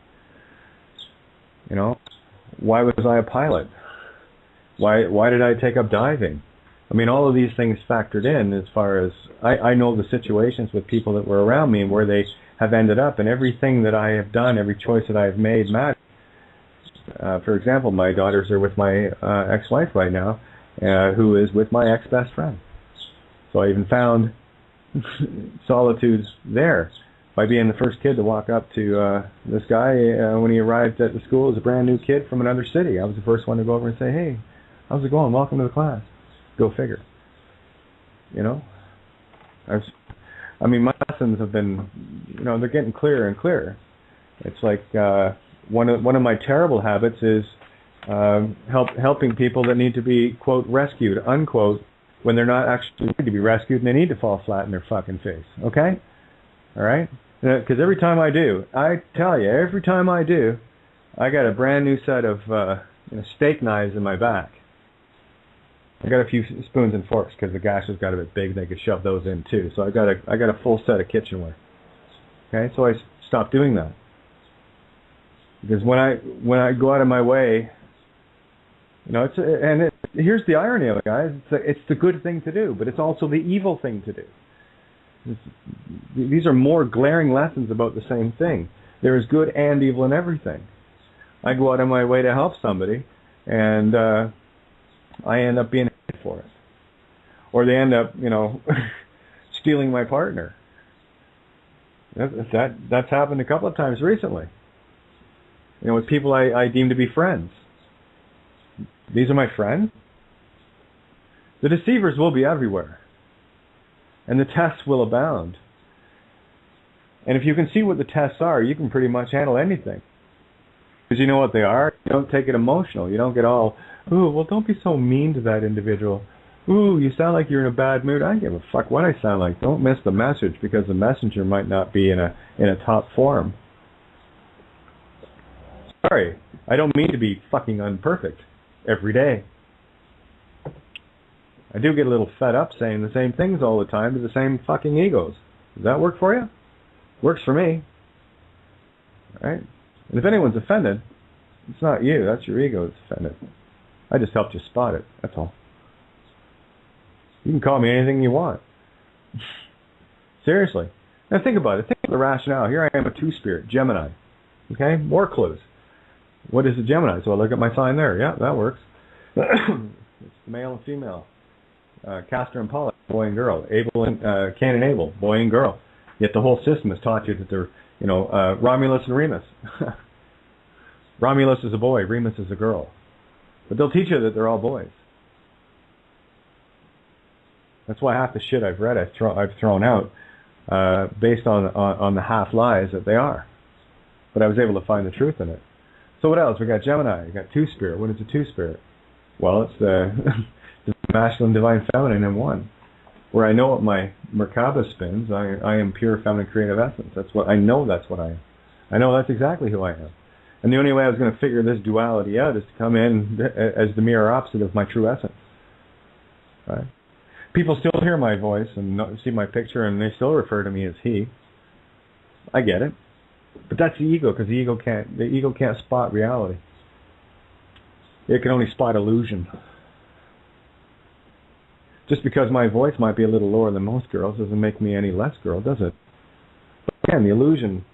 Why was I a pilot? Why did I take up diving? I mean, all of these things factored in as far as, I know the situations with people that were around me and where they have ended up, and everything that I have done, every choice that I have made matters. For example, my daughters are with my ex-wife right now, who is with my ex-best friend. So I even found solitude there by being the first kid to walk up to this guy when he arrived at the school as a brand new kid from another city. I was the first one to go over and say, "Hey, how's it going? Welcome to the class." Go figure. My lessons have been, they're getting clearer and clearer. It's like one of my terrible habits is helping people that need to be, quote, rescued, unquote, when they're not actually need to be rescued and they need to fall flat in their fucking face. Okay? All right? Because every time I do, I tell you, every time I do, I got a brand new set of steak knives in my back. I got a few spoons and forks because the gash has got a bit big. They could shove those in too. So I got a full set of kitchenware. Okay? So I stopped doing that. Because when I go out of my way, here's the irony of it, guys. It's the good thing to do, but it's also the evil thing to do. These are more glaring lessons about the same thing. There is good and evil in everything. I go out of my way to help somebody, and I end up being hit for it. Or they end up, stealing my partner. That's happened a couple of times recently. With people I deem to be friends. These are my friends. The deceivers will be everywhere. And the tests will abound. And if you can see what the tests are, you can pretty much handle anything. Because you know what they are. You don't take it emotional. You don't get all, ooh, well, don't be so mean to that individual. Ooh, you sound like you're in a bad mood. I don't give a fuck what I sound like. Don't miss the message because the messenger might not be in a top form. Sorry, I don't mean to be fucking unperfect every day. I do get a little fed up saying the same things all the time to the same fucking egos. Does that work for you? Works for me. All right? And if anyone's offended, it's not you. That's your ego that's offended. I just helped you spot it. That's all. You can call me anything you want. Seriously. Now think about it. Think of the rationale. Here I am, a two-spirit, Gemini. Okay? More clues. What is a Gemini? So I look at my sign there. Yeah, that works. It's male and female. Castor and Pollux, boy and girl. Abel and Cain and Abel, boy and girl. Yet the whole system has taught you that they're, Romulus and Remus. Romulus is a boy, Remus is a girl. But they'll teach you that they're all boys. That's why half the shit I've read I've thrown out based on the half lies that they are. But I was able to find the truth in it. So what else? We got Gemini. We got two-spirit. What is a two-spirit? Well, it's the masculine, divine, feminine in one. Where I know what my Merkaba spins, I am pure feminine creative essence. That's what I know. That's what I am. I know that's exactly who I am. And the only way I was going to figure this duality out is to come in as the mirror opposite of my true essence. Right? People still hear my voice and see my picture, and they still refer to me as he. I get it, but that's the ego, because the ego can't spot reality. It can only spot illusion. Just because my voice might be a little lower than most girls doesn't make me any less girl, does it? But again, the illusion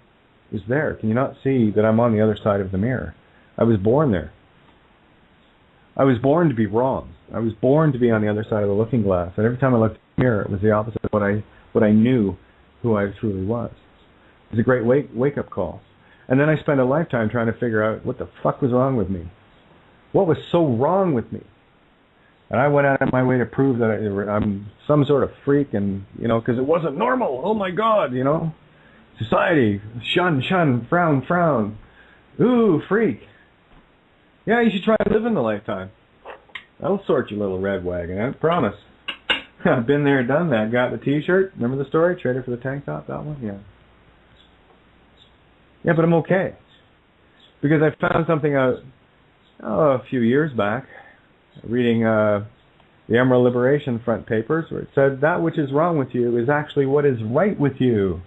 is there. Can you not see that I'm on the other side of the mirror? I was born there. I was born to be wrong. I was born to be on the other side of the looking glass. And every time I looked in the mirror, it was the opposite of what I knew who I truly was. It was a great wake-up call. And then I spent a lifetime trying to figure out what the fuck was wrong with me. What was so wrong with me? And I went out of my way to prove that I'm some sort of freak, and, because it wasn't normal. Oh my God, Society, shun, frown, frown. Ooh, freak. Yeah, you should try living the lifetime. That'll sort your little red wagon, I promise. I've been there, done that. Got the t-shirt. Remember the story? Traded for the tank top, that one? Yeah. Yeah, but I'm okay. Because I found something out a few years back, reading the Emerald Liberation front papers, where it said that which is wrong with you is actually what is right with you.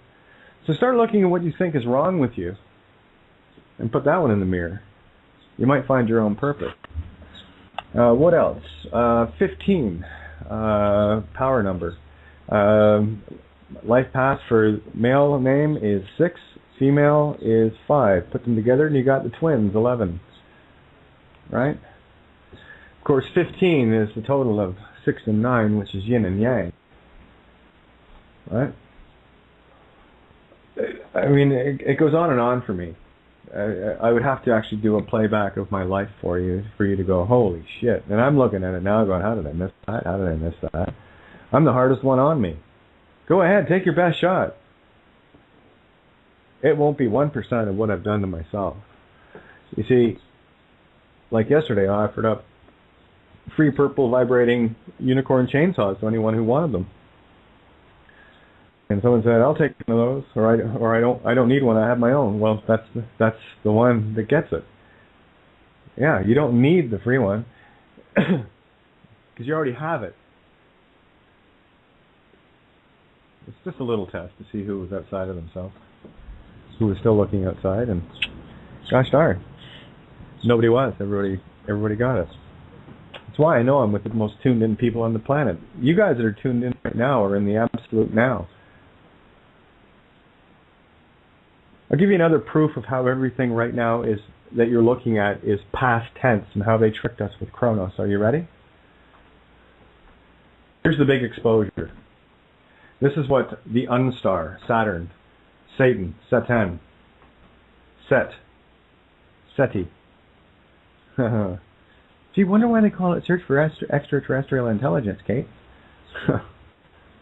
So start looking at what you think is wrong with you and put that one in the mirror. You might find your own purpose. What else? 15, power number. Life path for male name is 6, female is 5. Put them together and you got the twins, 11. Right? Of course, 15 is the total of 6 and 9, which is yin and yang. Right? I mean, it goes on and on for me. I would have to actually do a playback of my life for you to go, holy shit. And I'm looking at it now going, how did I miss that? How did I miss that? I'm the hardest one on me. Go ahead, take your best shot. It won't be 1% of what I've done to myself. You see, like yesterday, I offered up free purple vibrating unicorn chainsaws to anyone who wanted them. And someone said, "I'll take one of those," or I don't need one. I have my own. Well, that's the one that gets it. Yeah, you don't need the free one because you already have it. It's just a little test to see who was outside of themselves, who was still looking outside, and gosh darn, nobody was. Everybody got it. That's why I know I'm with the most tuned in people on the planet. You guys that are tuned in right now are in the absolute now. I'll give you another proof of how everything right now is that you're looking at is past tense and how they tricked us with Chronos. Are you ready? Here's the big exposure. This is what the unstar, Saturn, Satan, Satan, Seti. Gee, wonder why they call it Search for Extraterrestrial Intelligence, Kate. Well,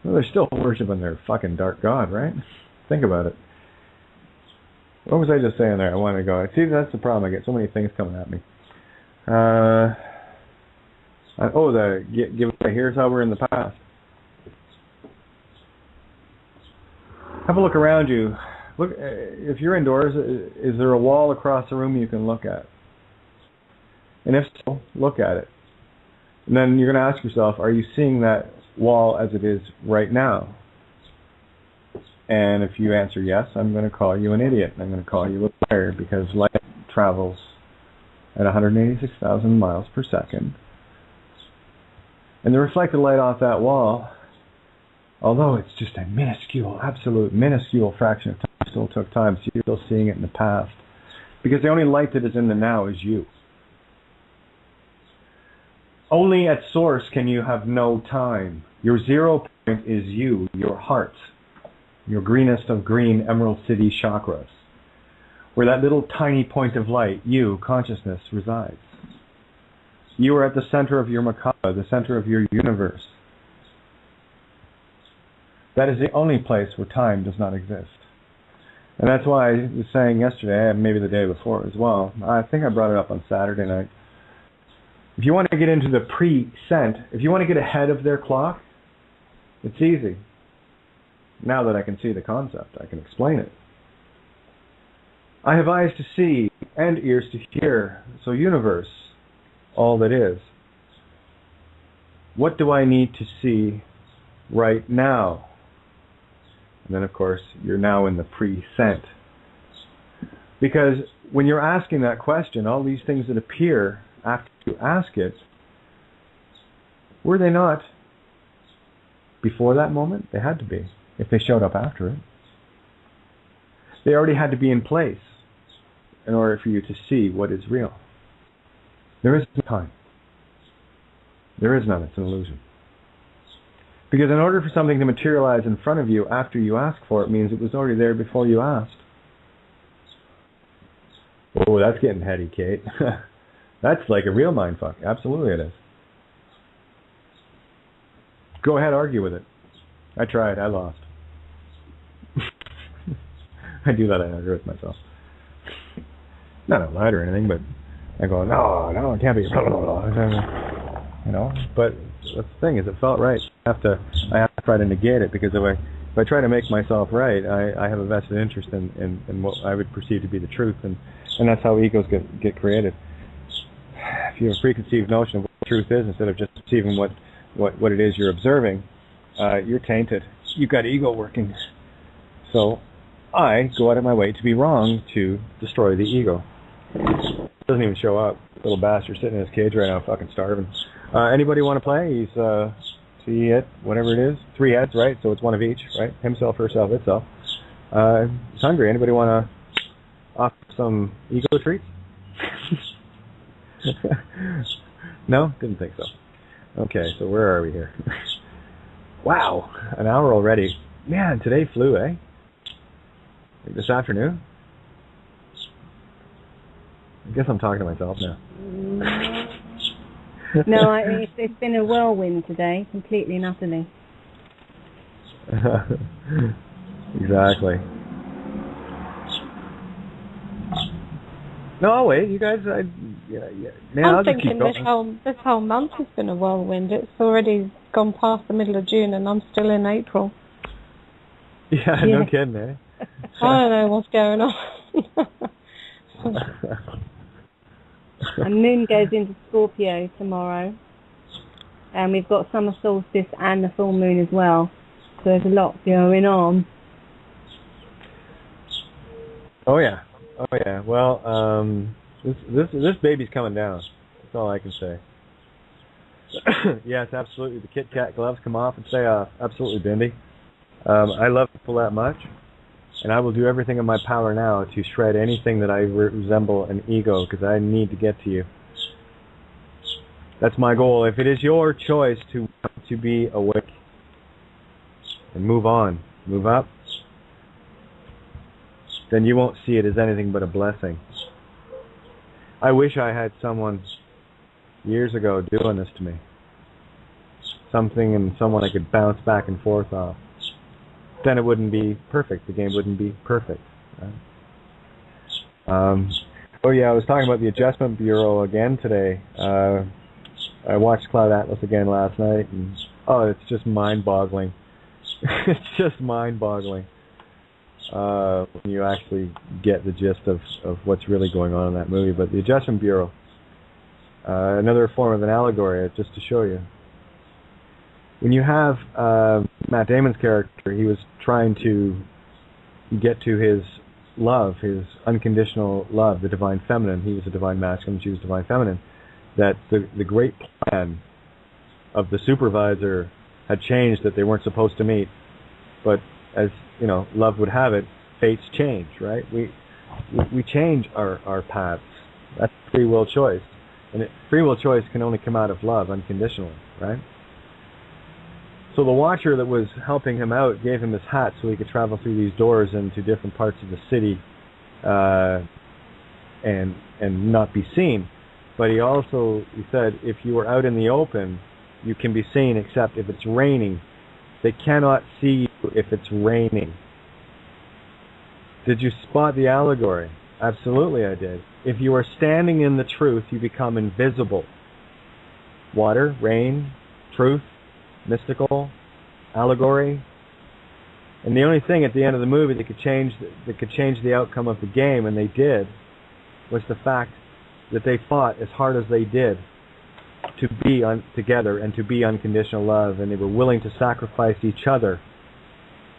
they're still worshiping their fucking dark god, right? Think about it. What was I just saying there? I want to go. See, that's the problem. I get so many things coming at me. Here's how we're in the past. Have a look around you. Look, if you're indoors, is there a wall across the room you can look at? And if so, look at it. And then you're going to ask yourself, are you seeing that wall as it is right now? And if you answer yes, I'm going to call you an idiot. I'm going to call you a liar, because light travels at 186,000 miles per second. And the reflected light off that wall, although it's just a minuscule, absolute minuscule fraction of time, still took time, so you're still seeing it in the past. Because the only light that is in the now is you. Only at source can you have no time. Your 0 point is you, your heart, your greenest of green Emerald City chakras, where that little tiny point of light, you, consciousness, resides. You are at the center of your Makaba, the center of your universe. That is the only place where time does not exist. And that's why I was saying yesterday, and maybe the day before as well, I think I brought it up on Saturday night. If you want to get into the pre-sent, if you want to get ahead of their clock, it's easy. Now that I can see the concept, I can explain it. I have eyes to see and ears to hear. So universe, all that is. What do I need to see right now? And then, of course, you're now in the pre-sent. Because when you're asking that question, all these things that appear after you ask it, were they not before that moment? They had to be, if they showed up after it. They already had to be in place in order for you to see what is real. There is no time. There is none. It's an illusion. Because in order for something to materialize in front of you after you ask for it, means it was already there before you asked. Oh, that's getting heady, Kate. That's like a real mindfuck. Absolutely it is. Go ahead, argue with it. I tried. I lost. I do that. I argue with myself. Not out loud or anything, but I go, no, it can't be. You know, but the thing is, it felt right. I have to try to negate it, because if I try to make myself right, I have a vested interest in what I would perceive to be the truth, and that's how egos get created. If you have a preconceived notion of what the truth is, instead of just perceiving what it is you're observing, you're tainted. You've got ego working. So I go out of my way to be wrong to destroy the ego. It doesn't even show up. Little bastard sitting in his cage right now, fucking starving. Anybody want to play? He's see it, whatever it is. 3 heads, right? So it's one of each, right? Himself, herself, itself. He's hungry. Anybody want to offer some ego treats? No? Didn't think so. Okay, so where are we here? Wow, an hour already. Man, today flew, eh? Like this afternoon? I guess I'm talking to myself now. No, it's been a whirlwind today, completely and utterly. Exactly. No, I'll wait. You guys, man, I'm I'll just thinking keep going. this whole month has been a whirlwind. It's already gone past the middle of June, and I'm still in April. Yeah, no kidding, eh? I don't know what's going on. And moon goes into Scorpio tomorrow, and we've got summer solstice and the full moon as well. So there's a lot going on. Oh yeah. Well, this baby's coming down. That's all I can say. Yes, absolutely. The Kit Kat gloves come off and stay off. Absolutely, Bindi. I love people that much, and I will do everything in my power now to shred anything that I resemble an ego, because I need to get to you. That's my goal. If it is your choice to be awake and move on, move up, then you won't see it as anything but a blessing. I wish I had someone years ago doing this to me. Something and someone I could bounce back and forth off. Then it wouldn't be perfect. The game wouldn't be perfect. Right? Oh yeah, I was talking about the Adjustment Bureau again today. I watched Cloud Atlas again last night, and it's just mind-boggling. It's just mind-boggling when you actually get the gist of what's really going on in that movie. But the Adjustment Bureau, another form of an allegory, just to show you. when you have Matt Damon's character, he was trying to get to his love, his unconditional love, the divine feminine. He was a divine masculine, she was divine feminine. That the great plan of the supervisor had changed, that they weren't supposed to meet. But as you know, love would have it, fates change, right? We change our paths. That's free will choice. And free will choice can only come out of love unconditionally, right? So the watcher that was helping him out gave him this hat so he could travel through these doors into different parts of the city and not be seen. But he said, if you are out in the open, you can be seen, except if it's raining. They cannot see you if it's raining. Did you spot the allegory? Absolutely I did. If you are standing in the truth, you become invisible. Water, rain, truth, mystical, allegory. And the only thing at the end of the movie that could change the outcome of the game, and they did, was the fact that they fought as hard as they did to be together and to be unconditional love, and they were willing to sacrifice each other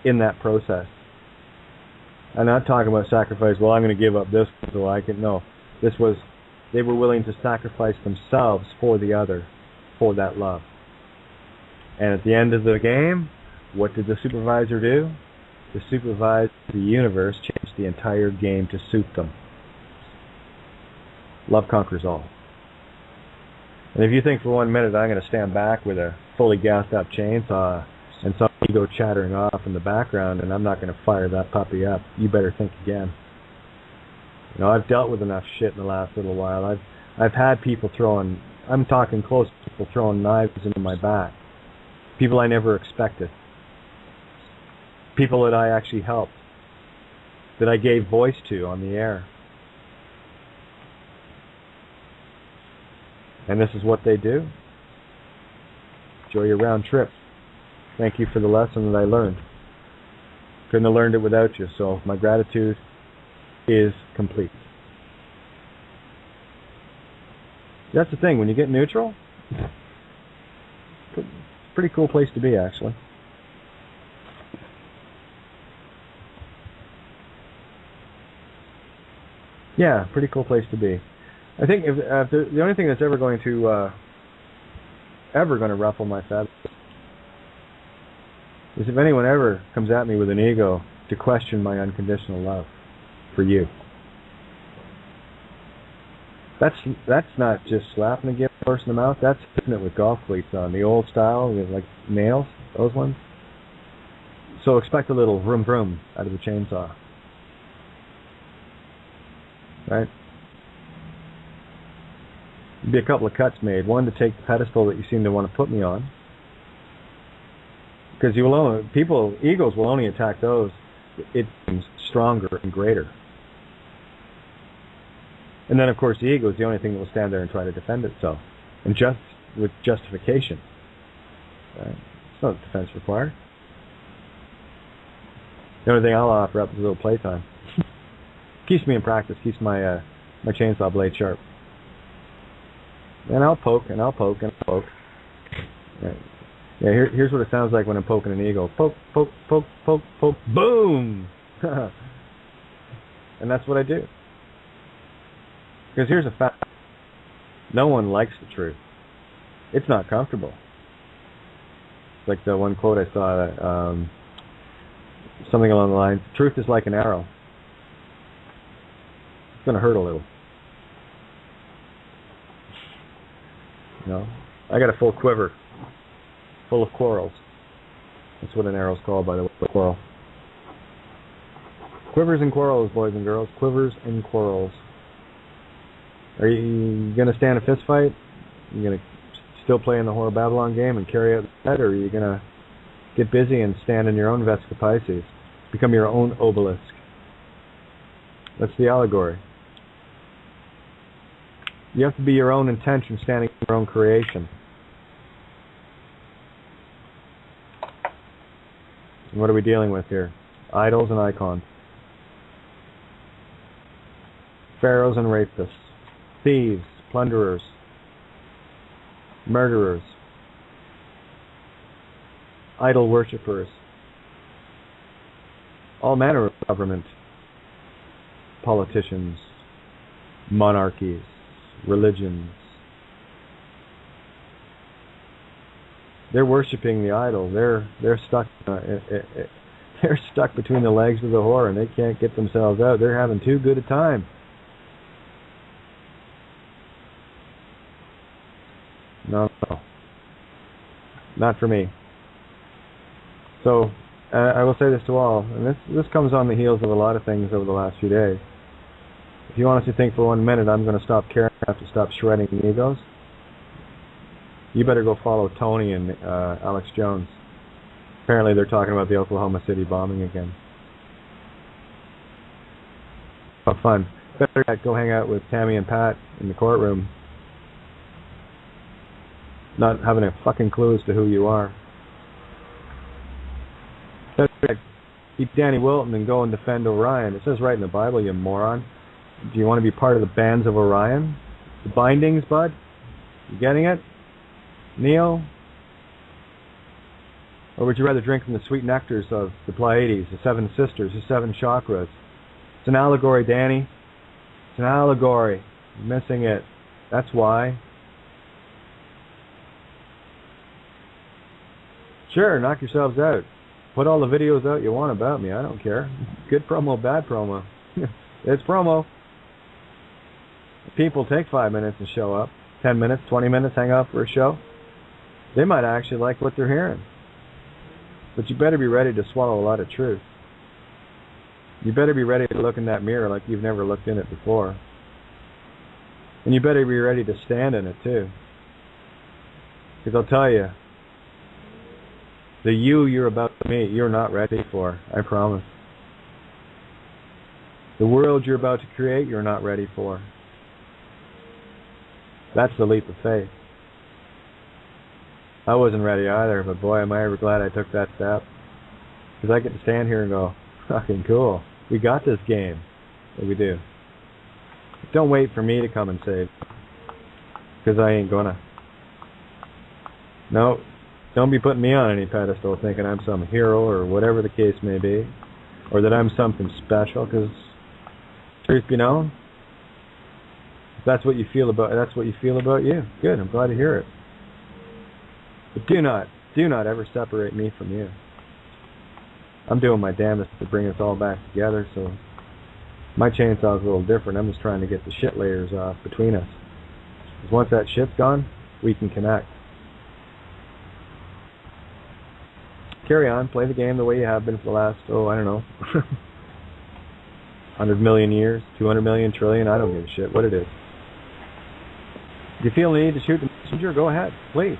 in that process. I'm not talking about sacrifice, well, I'm going to give up this so I can, no. They were willing to sacrifice themselves for the other, for that love. And at the end of the game, what did the supervisor do? The supervisor of the universe changed the entire game to suit them. Love conquers all. And if you think for 1 minute I'm going to stand back with a fully gassed up chainsaw and some ego chattering off in the background and I'm not going to fire that puppy up, you better think again. You know, I've dealt with enough shit in the last little while. I've had people I'm talking close, people throwing knives into my back. People I never expected. People that I actually helped. That I gave voice to on the air. And this is what they do. Enjoy your round trip. Thank you for the lesson that I learned. Couldn't have learned it without you, so my gratitude is complete. That's the thing, when you get neutral, pretty cool place to be, actually. Yeah, pretty cool place to be. I think if the only thing that's ever going to ruffle my feathers is if anyone ever comes at me with an ego to question my unconditional love for you. That's not just slapping a gift horse in the mouth. That's hitting it with golf cleats on, the old style with like nails, those ones. So expect a little vroom vroom out of the chainsaw, right? Be a couple of cuts made. One to take the pedestal that you seem to want to put me on, because egos will only attack those it seems stronger and greater. And then, of course, the ego is the only thing that will stand there and try to defend itself, and just with justification. Right? It's no defense required. The only thing I'll offer up is a little playtime. Keeps me in practice. Keeps my chainsaw blade sharp. And I'll poke, and I'll poke, and I'll poke. Right. Yeah, here's what it sounds like when I'm poking an ego. Poke, poke, poke, poke, poke, boom! And that's what I do. Because here's a fact. No one likes the truth. It's not comfortable. Like the one quote I saw, something along the lines, truth is like an arrow. It's going to hurt a little. You know, I got a full quiver, full of quarrels. That's what an arrow's called, by the way, a quarrel. Quivers and quarrels, boys and girls. Quivers and quarrels. Are you going to stand a fist fight? Are you going to still play in the Whore of Babylon game and carry out the head, or are you going to get busy and stand in your own Vesca Pisces? Become your own obelisk. That's the allegory. You have to be your own intention, standing in your own creation. And what are we dealing with here? Idols and icons. Pharaohs and rapists. Thieves, plunderers, murderers. idol worshippers, all manner of government, politicians, monarchies, religions. They're worshipping the idol. They're stuck. They're stuck between the legs of the whore, and they can't get themselves out. They're having too good a time. No, not for me. So I will say this to all, and this comes on the heels of a lot of things over the last few days. If you want us to think for 1 minute, I'm going to stop caring. I have to stop shredding egos. You better go follow Tony and Alex Jones. Apparently they're talking about the Oklahoma City bombing again. Oh, fun. Better go hang out with Tammy and Pat in the courtroom, not having a fucking clue as to who you are. Better keep Danny Wilton and go and defend Orion. It says right in the Bible, you moron. Do you want to be part of the bands of Orion? The bindings, bud? You getting it? Neo? Or would you rather drink from the sweet nectars of the Pleiades, the seven sisters, the seven chakras? It's an allegory, Danny. It's an allegory. You're missing it. That's why. Sure, knock yourselves out. Put all the videos out you want about me. I don't care. Good promo, bad promo. It's promo. People take 5 minutes and show up. 10 minutes, 20 minutes, hang out for a show. They might actually like what they're hearing. But you better be ready to swallow a lot of truth. You better be ready to look in that mirror like you've never looked in it before. And you better be ready to stand in it too. Because I'll tell you, the you you're about to meet, you're not ready for. I promise. The world you're about to create, you're not ready for. That's the leap of faith. I wasn't ready either, but boy, am I ever glad I took that step. Because I get to stand here and go, fucking cool. We got this game. What we do. Don't wait for me to come and save. Because I ain't gonna. No, don't be putting me on any pedestal thinking I'm some hero or whatever the case may be. Or that I'm something special, because truth be known, if that's what you feel about you. Good, I'm glad to hear it. But do not ever separate me from you. I'm doing my damnedest to bring us all back together, so my chainsaw's a little different. I'm just trying to get the shit layers off between us. Because once that shit's gone, we can connect. Carry on, play the game the way you have been for the last, 100 million years, 200 million, trillion, I don't give a shit what it is. If you feel the need to shoot the messenger, go ahead, please.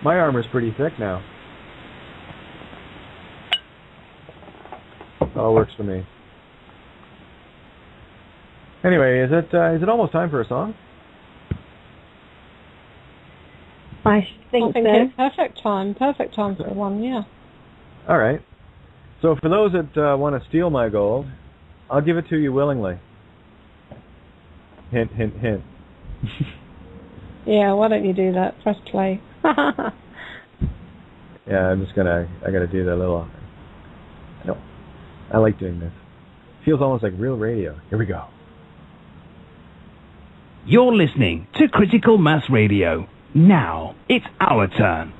My armor's pretty thick now. All works for me. Anyway, is it almost time for a song? I think so. It's perfect time for one, yeah. All right. So for those that want to steal my gold, I'll give it to you willingly. Hint, hint, hint. Yeah, why don't you do that? Press play. Yeah, I gotta do that little. I like doing this. Feels almost like real radio. Here we go. You're listening to Critical Mass Radio. Now it's our turn.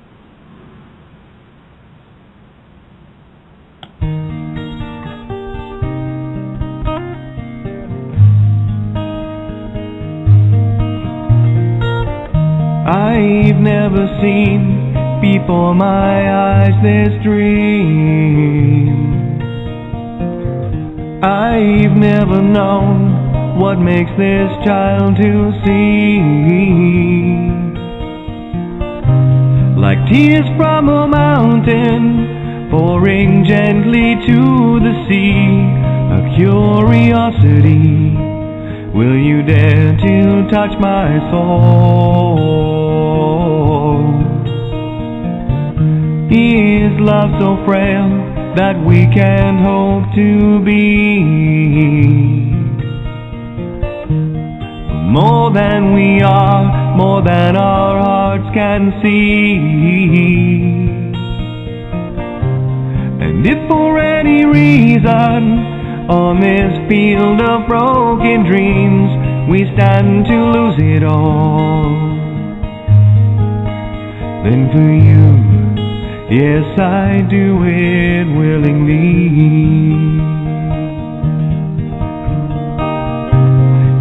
I've never seen before my eyes this dream. I've never known what makes this child to see. Like tears from a mountain pouring gently to the sea, a curiosity. Will you dare to touch my soul? Is love so frail that we can't hope to be more than we are, more than our hearts hearts can see. And if for any reason on this field of broken dreams we stand to lose it all, then for you, yes, I do it willingly.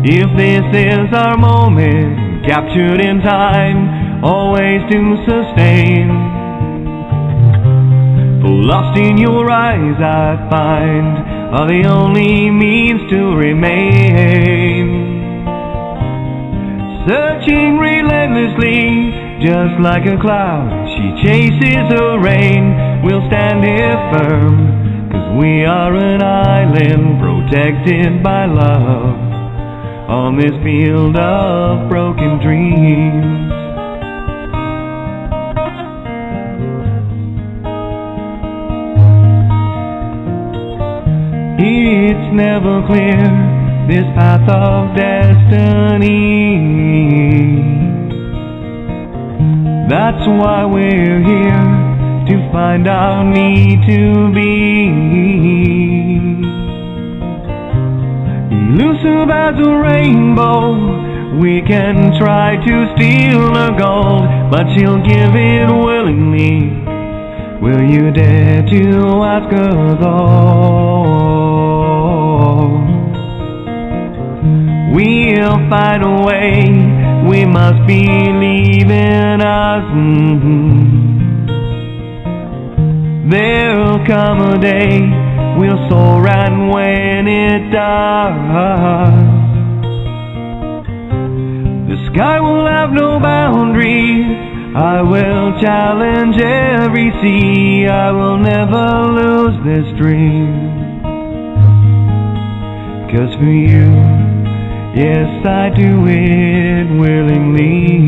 If this is our moment, captured in time, always to sustain, for lost in your eyes I find are the only means to remain. Searching relentlessly, just like a cloud, she chases the rain. We'll stand here firm, 'cause we are an island protected by love on this field of broken dreams. It's never clear, this path of destiny. That's why we're here, to find our need to be. Elusive as a rainbow, we can try to steal the gold, but she'll give it willingly. Will you dare to ask her all? We'll find a way, we must believe in us. There'll come a day we'll soar, and when it does, the sky will have no boundaries. I will challenge every sea. I will never lose this dream. 'Cause for you, yes, I do it willingly.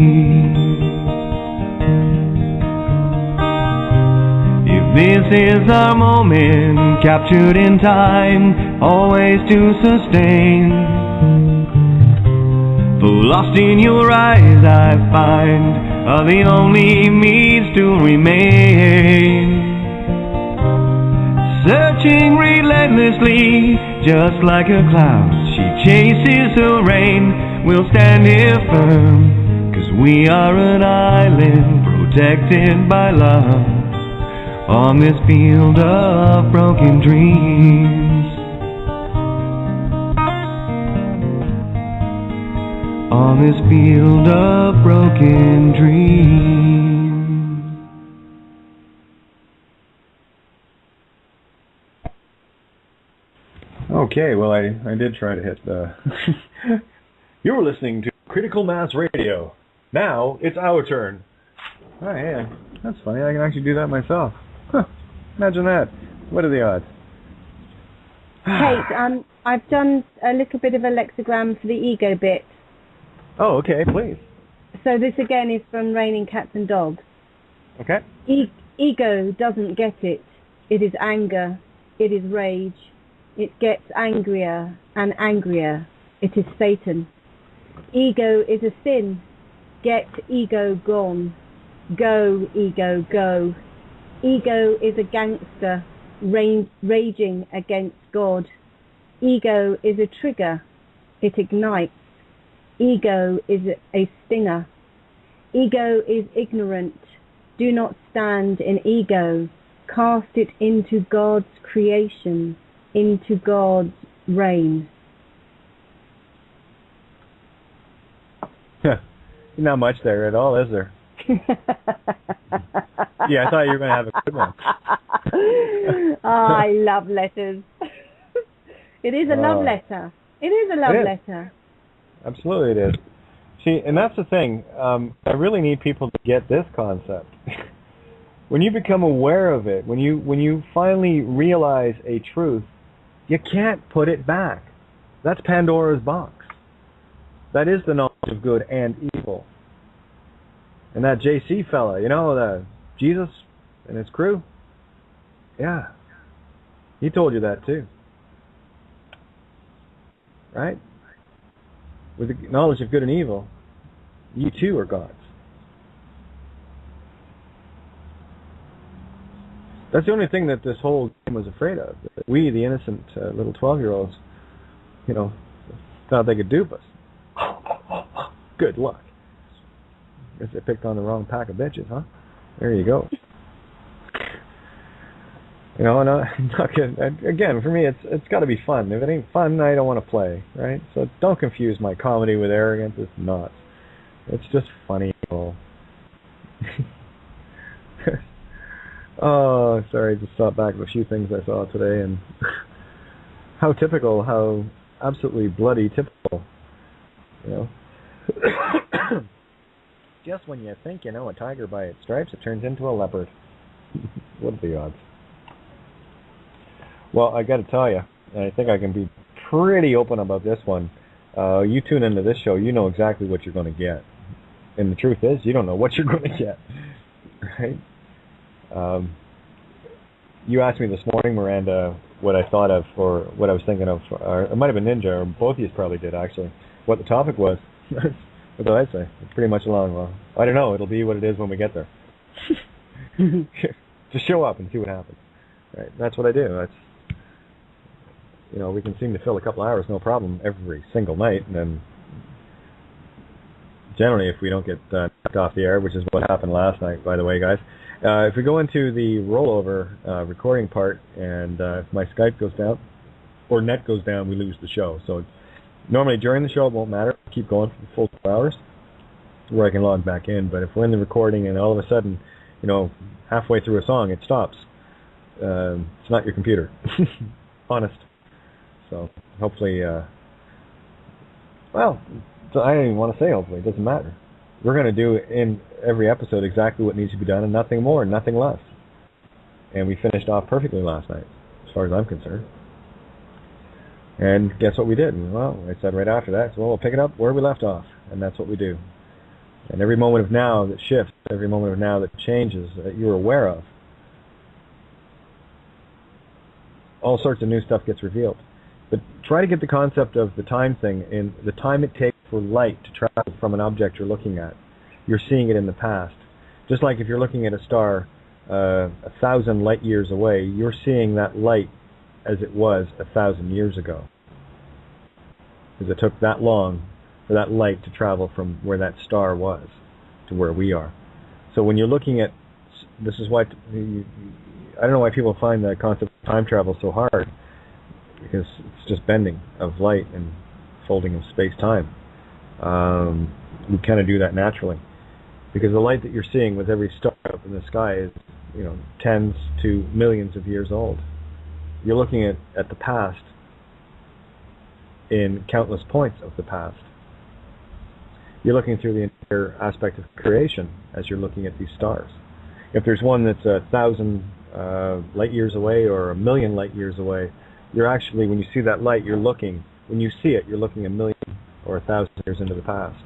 This is our moment, captured in time, always to sustain. For lost in your eyes I find are the only means to remain. Searching relentlessly, just like a cloud, she chases the rain. We'll stand here firm, 'cause we are an island protected by love on this field of broken dreams. On this field of broken dreams. Okay, well, I did try to hit the... You were listening to Critical Mass Radio. Now it's our turn. Oh, yeah, that's funny. I can actually do that myself. Huh, imagine that. What are the odds? Kate, I've done a little bit of a lexigram for the ego bit. Oh, okay, please. So this again is from Raining Cats and Dogs. Okay. Ego doesn't get it. It is anger. It is rage. It gets angrier and angrier. It is Satan. Ego is a sin. Get ego gone. Go, ego, go. Ego is a gangster raging against God. Ego is a trigger. It ignites. Ego is a stinger. Ego is ignorant. Do not stand in ego. Cast it into God's creation, into God's reign. Not much there at all, is there? Yeah, I thought you were going to have a good one. I love letters. It is a love letter. It is a love letter. Absolutely it is. See, and that's the thing. I really need people to get this concept. When you become aware of it, when you finally realize a truth, you can't put it back. That's Pandora's box. That is the knowledge of good and evil. And that JC fella, you know, the Jesus and his crew, yeah, he told you that too. Right? With the knowledge of good and evil, you too are gods. That's the only thing that this whole game was afraid of. We, the innocent little 12-year-olds, thought they could dupe us. Good luck. Guess they picked on the wrong pack of bitches, huh? There you go. And again, for me, it's got to be fun. If it ain't fun, I don't want to play, right? So don't confuse my comedy with arrogance. It's not. It's just funny. Oh, sorry. Just thought back of a few things I saw today, and how typical, how absolutely bloody typical. Just when you think you know a tiger by its stripes, it turns into a leopard. What are the odds? Well, I got to tell you, and I think I can be pretty open about this one. You tune into this show, you know exactly what you're going to get. And the truth is, you don't know what you're going to get. Right? You asked me this morning, Miranda, what I thought of, or what I was thinking of, or it might have been Ninja, or both of you probably did, actually, what the topic was. What did I say? It's pretty much along, well, I don't know, it'll be what it is when we get there. Just show up and see what happens. Right? That's what I do. That's, we can seem to fill a couple hours, no problem, every single night, and then generally if we don't get knocked off the air, which is what happened last night, by the way, guys, if we go into the rollover recording part, and if my Skype goes down, or net goes down, we lose the show. So normally during the show it won't matter, keep going for the full 2 hours, where I can log back in, but if we're in the recording and all of a sudden, halfway through a song it stops, it's not your computer. Honest. So hopefully, I don't even want to say hopefully, it doesn't matter. We're going to do in every episode exactly what needs to be done and nothing more, nothing less. And we finished off perfectly last night, as far as I'm concerned. And guess what we did? Well, I said right after that, so we'll pick it up where we left off, and that's what we do. And every moment of now that shifts, every moment of now that changes, that you're aware of, all sorts of new stuff gets revealed. But try to get the concept of the time thing in the time it takes for light to travel from an object you're looking at. You're seeing it in the past. Just like if you're looking at a star 1,000 light years away, you're seeing that light as it was 1,000 years ago. Because it took that long for that light to travel from where that star was to where we are. So when you're looking at, this is why, I don't know why people find the concept of time travel so hard, because it's just bending of light and folding of space-time. We kind of do that naturally. Because the light that you're seeing with every star up in the sky is, tens to millions of years old. You're looking at the past in countless points of the past. You're looking through the entire aspect of creation as you're looking at these stars. If there's one that's 1,000 light years away or 1,000,000 light years away, you're actually, when you see that light, you're looking 1,000,000 or 1,000 years into the past.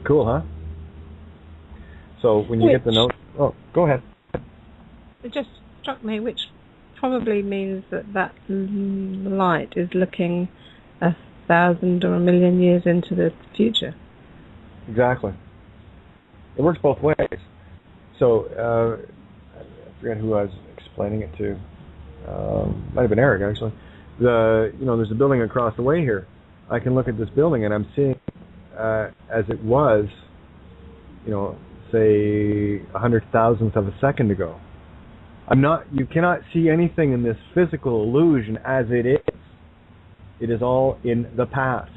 Cool, huh? So when you get the note... Oh, go ahead. It just struck me, which probably means that light is looking 1,000 or 1,000,000 years into the future. Exactly. It works both ways. So, I forget who I was explaining it to. Might have been Eric, actually. There's a building across the way here. I can look at this building and I'm seeing as it was, say 100,000th of a second ago. You cannot see anything in this physical illusion as it is. It is all in the past.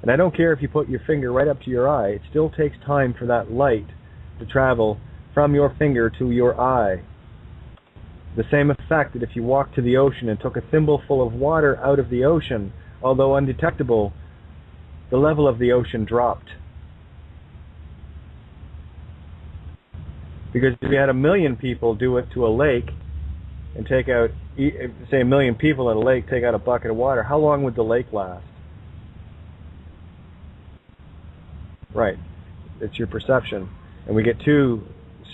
And I don't care if you put your finger right up to your eye, it still takes time for that light to travel from your finger to your eye. The same effect that if you walked to the ocean and took a thimbleful of water out of the ocean, although undetectable, the level of the ocean dropped. Because if you had 1,000,000 people do it to a lake and take out, say 1,000,000 people at a lake, take out a bucket of water, how long would the lake last? Right. It's your perception. And we get too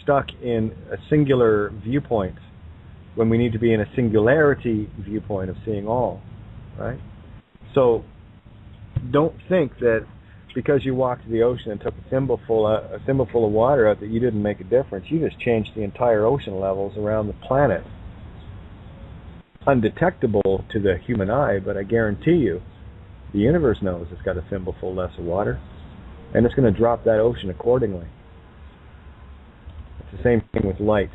stuck in a singular viewpoint when we need to be in a singularity viewpoint of seeing all. Right? So don't think that because you walked to the ocean and took a thimbleful of water out, that you didn't make a difference. You just changed the entire ocean levels around the planet. Undetectable to the human eye, but I guarantee you, the universe knows it's got a thimbleful less of water, and it's going to drop that ocean accordingly. It's the same thing with light.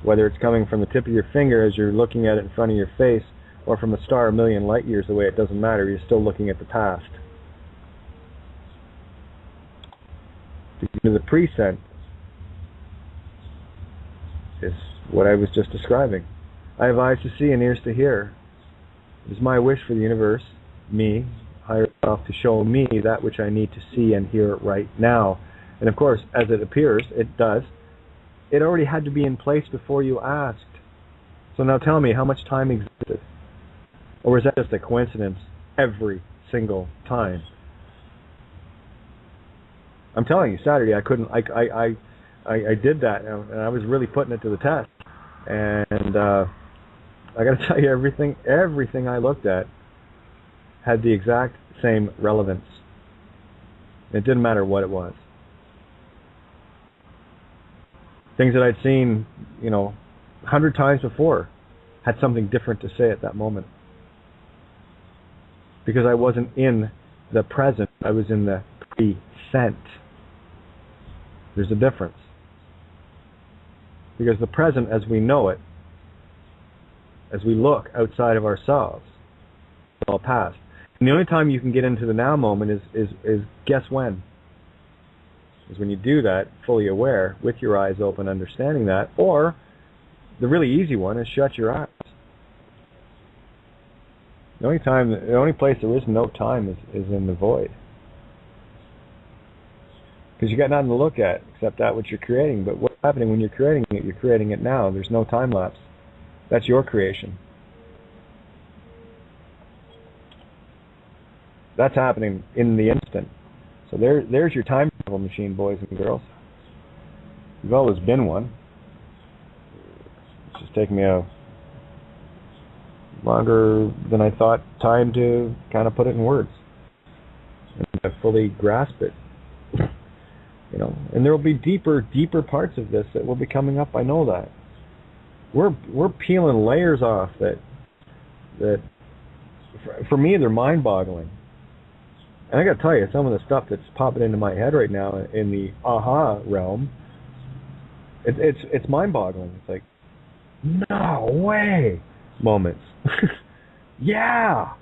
Whether it's coming from the tip of your finger as you're looking at it in front of your face, or from a star a million light years away, it doesn't matter. You're still looking at the past. The present is what I was just describing. I have eyes to see and ears to hear. It is my wish for the universe, me, higher self, to show me that which I need to see and hear right now. And of course, as it appears, it does. It already had to be in place before you asked. So now tell me, how much time existed? Or is that just a coincidence every single time? I'm telling you, Saturday I couldn't. I did that, and I was really putting it to the test. And I got to tell you, everything I looked at had the exact same relevance. It didn't matter what it was. Things that I'd seen, 100 times before, had something different to say at that moment. Because I wasn't in the present, I was in the present. There's a difference. Because the present, as we know it, as we look outside of ourselves, it's all past. And the only time you can get into the now moment is guess when? Is when you do that, fully aware, with your eyes open, understanding that. Or, the really easy one is shut your eyes. The only place there is no time is in the void. Because you got nothing to look at except that which you're creating. But what's happening when you're creating it now. There's no time lapse. That's your creation. That's happening in the instant. So there's your time travel machine, boys and girls. You've always been one. It's just taken me a longer than I thought time to kind of put it in words and fully grasp it. And there will be deeper parts of this that will be coming up. I know that. We're peeling layers off that for me they're mind-boggling. And I got to tell you, some of the stuff that's popping into my head right now in the aha realm, it's mind-boggling. It's like, no way moments. Yeah.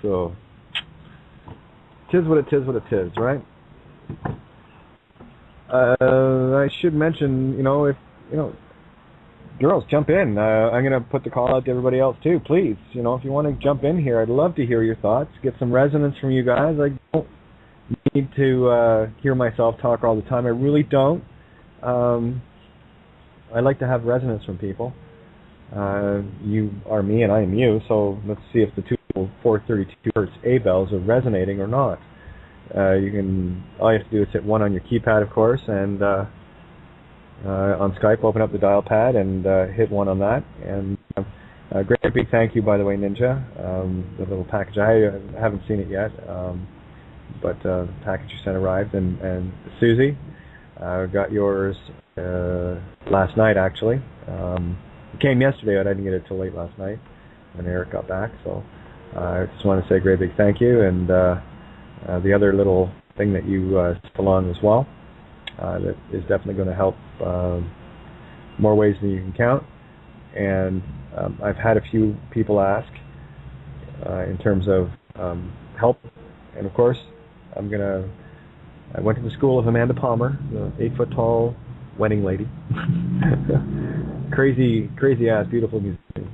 So tis what it is, right? I should mention, if girls, jump in. I'm going to put the call out to everybody else too. Please, if you want to jump in here, I'd love to hear your thoughts, get some resonance from you guys. I don't need to hear myself talk all the time. I really don't. I like to have resonance from people. You are me and I am you, so let's see if the two 432 hertz A bells are resonating or not. All you have to do is hit 1 on your keypad, of course, and on Skype, open up the dial pad and hit 1 on that. And great big thank you, by the way, Ninja. The little package, I haven't seen it yet, but the package you sent arrived. And Susie, got yours last night, actually. It came yesterday, but I didn't get it till late last night when Eric got back. So I just want to say a great big thank you. And the other little thing that you sent along as well, that is definitely going to help more ways than you can count. And I've had a few people ask in terms of help. And of course, I went to the school of Amanda Palmer, the 8-foot-tall wedding lady. crazy ass, beautiful musician.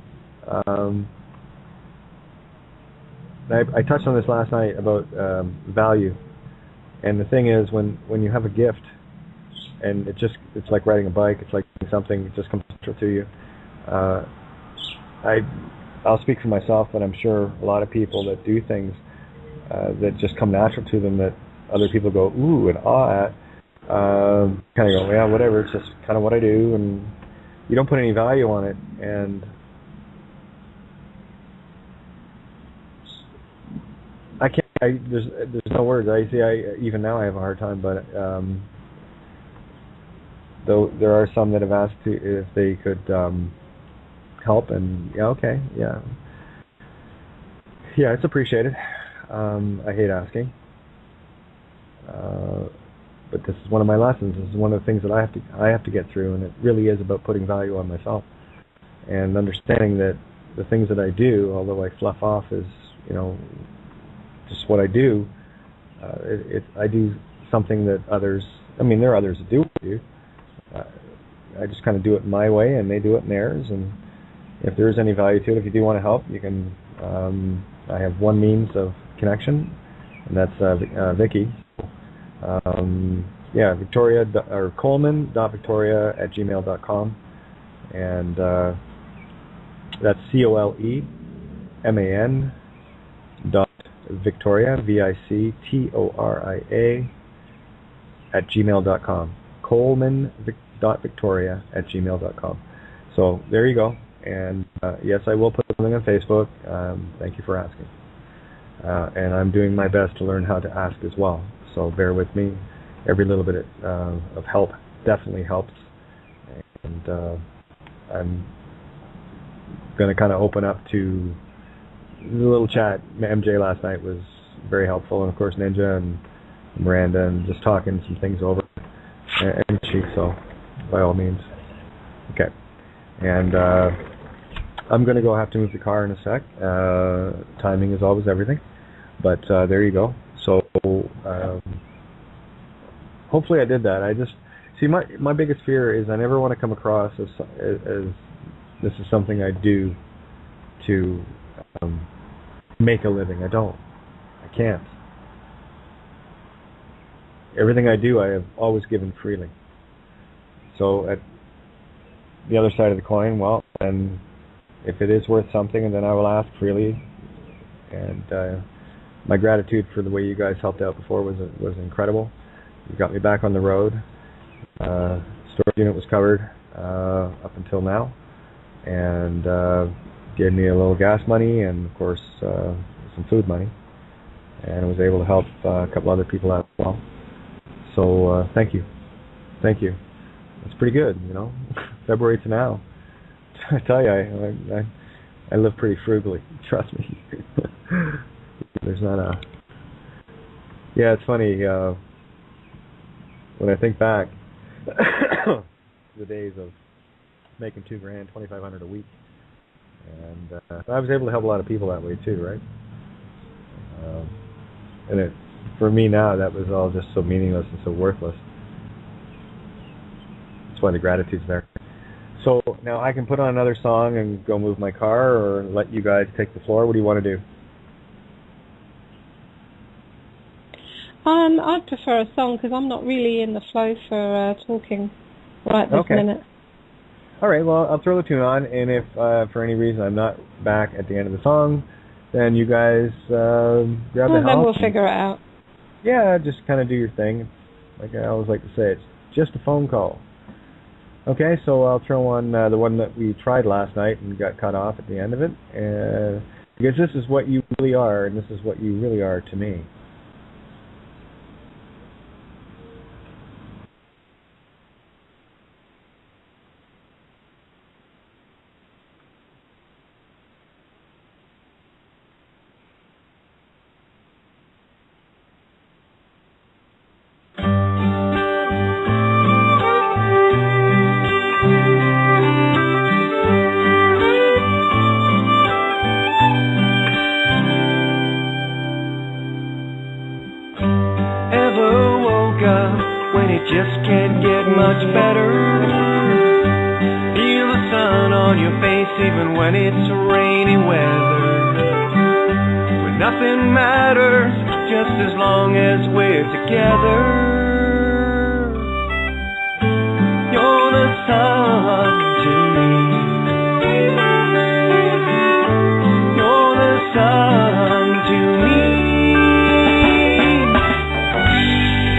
I touched on this last night about value. And the thing is, when you have a gift, and it's like riding a bike, it's like something, it just comes natural to you. I'll speak for myself, but I'm sure a lot of people that do things that just come natural to them, that other people go ooh and ah at, kind of go, yeah, whatever, it's just kind of what I do, and you don't put any value on it. And I can't there's no words. Even now I have a hard time, but though there are some that have asked if they could help, and yeah, it's appreciated. I hate asking, but this is one of my lessons. This is one of the things that I have to get through, and it really is about putting value on myself and understanding that the things that I do, although I fluff off as just what I do, I do something that others. I mean, there are others that do what I do. I just kind of do it my way, and they do it in theirs. And if there is any value to it, if you do want to help, you can. I have one means of connection, and that's Vicky. Victoria or Coleman.Victoria@gmail.com, and that's COLEMAN .Victoria VICTORIA @gmail.com. Coleman.Victoria@gmail.com. So there you go. And yes, I will put something on Facebook. Thank you for asking. And I'm doing my best to learn how to ask as well. So bear with me. Every little bit of help definitely helps. And I'm going to kind of open up to the little chat. MJ last night was very helpful, and of course Ninja and Miranda, and just talking some things over. And she, so by all means. Okay. And I'm going to have to move the car in a sec. Timing is always everything. But there you go. So hopefully I did that. I just see my biggest fear is I never want to come across as this is something I do to make a living. I don't. I can't. Everything I do, I have always given freely. So at the other side of the coin, well, and if it is worth something, then I will ask freely. And my gratitude for the way you guys helped out before was incredible. You got me back on the road. Storage unit was covered up until now, and gave me a little gas money and, of course, some food money. And I was able to help a couple other people out as well. So thank you. Thank you. It's pretty good, February to now. I tell you, I live pretty frugally. Trust me. There's not a... Yeah, it's funny. When I think back to the days of making $2,000, $2,500 a week, and I was able to help a lot of people that way too, right? And for me now, that was all just so meaningless and so worthless. That's why the gratitude's there. So now I can put on another song and go move my car, or let you guys take the floor. What do you want to do? I'd prefer a song because I'm not really in the flow for talking right this minute. All right, well, I'll throw the tune on, and if for any reason I'm not back at the end of the song, then you guys grab the help. Then we'll figure it out. Yeah, just kind of do your thing. Like I always like to say, it's just a phone call. Okay, so I'll throw on the one that we tried last night and got cut off at the end of it, because this is what you really are, and this is what you really are to me. Just can't get much better. Feel the sun on your face even when it's rainy weather. When nothing matters, just as long as we're together. You're the sun to me. You're the sun to me.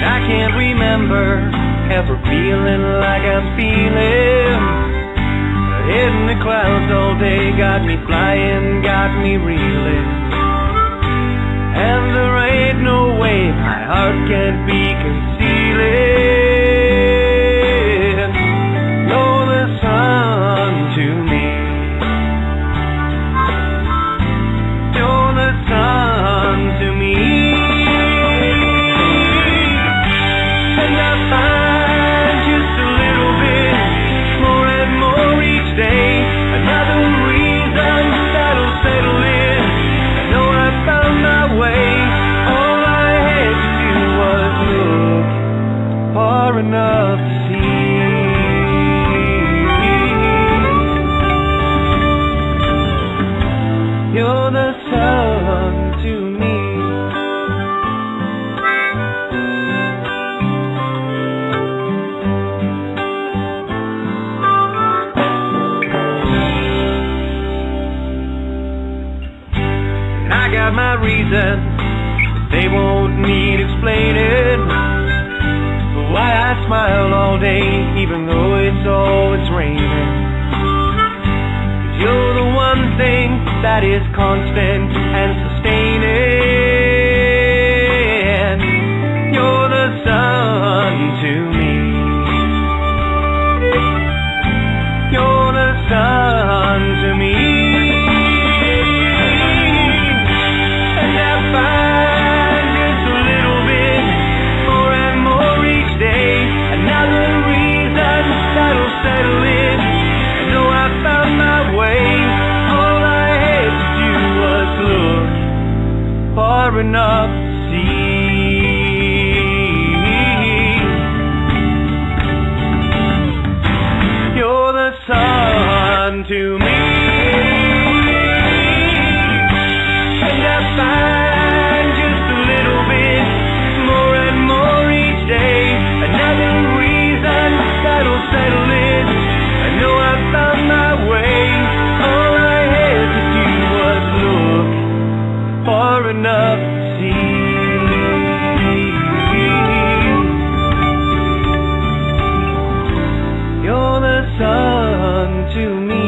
I can't remember ever feeling like I'm feeling. Head in the clouds all day got me flying, got me reeling. and there ain't no way my heart can be concealing. You're the sun to me. You're the sun to me. And I find just a little bit more and more each day. Another reason that'll settle in. I know I found my way. All I had to do was look far enough to see. You're the sun to me. And I got my reasons, but they won't need explaining. Why I smile all day, even though it's always raining. 'Cause you're the one thing that is constant and sustaining. You're the sun to me. You're the sun to me. And I find just a little bit more and more each day. Another reason that'll settle in. I know I found my way. All I had to do was look far enough to see. You're the sun to me. And I find just a little bit more and more each day. Another reason that'll settle in. I know I found my way. All I had to do was look far enough to see. You're the sun to me.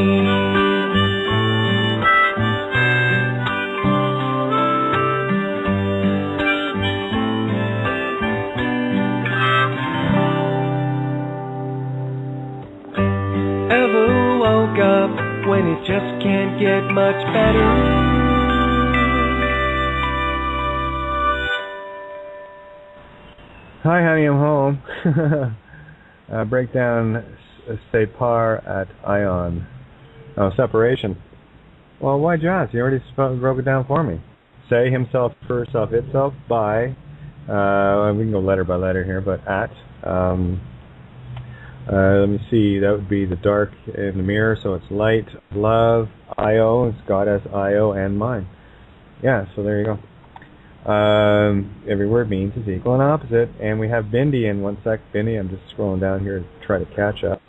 Ever woke up when it just can't get much better? Hi, honey, I'm home. Breakdown Separ at Ion. Oh, separation. Well, why Josh? You already broke it down for me. Say himself, for self, itself, by. We can go letter by letter here, but at. Let me see. That would be the dark in the mirror, so it's light, love, Io. It's goddess Io and mine. Yeah, so there you go. Every word means is equal and opposite. And we have Bindi in one sec. Bindi, I'm just scrolling down here to try to catch up.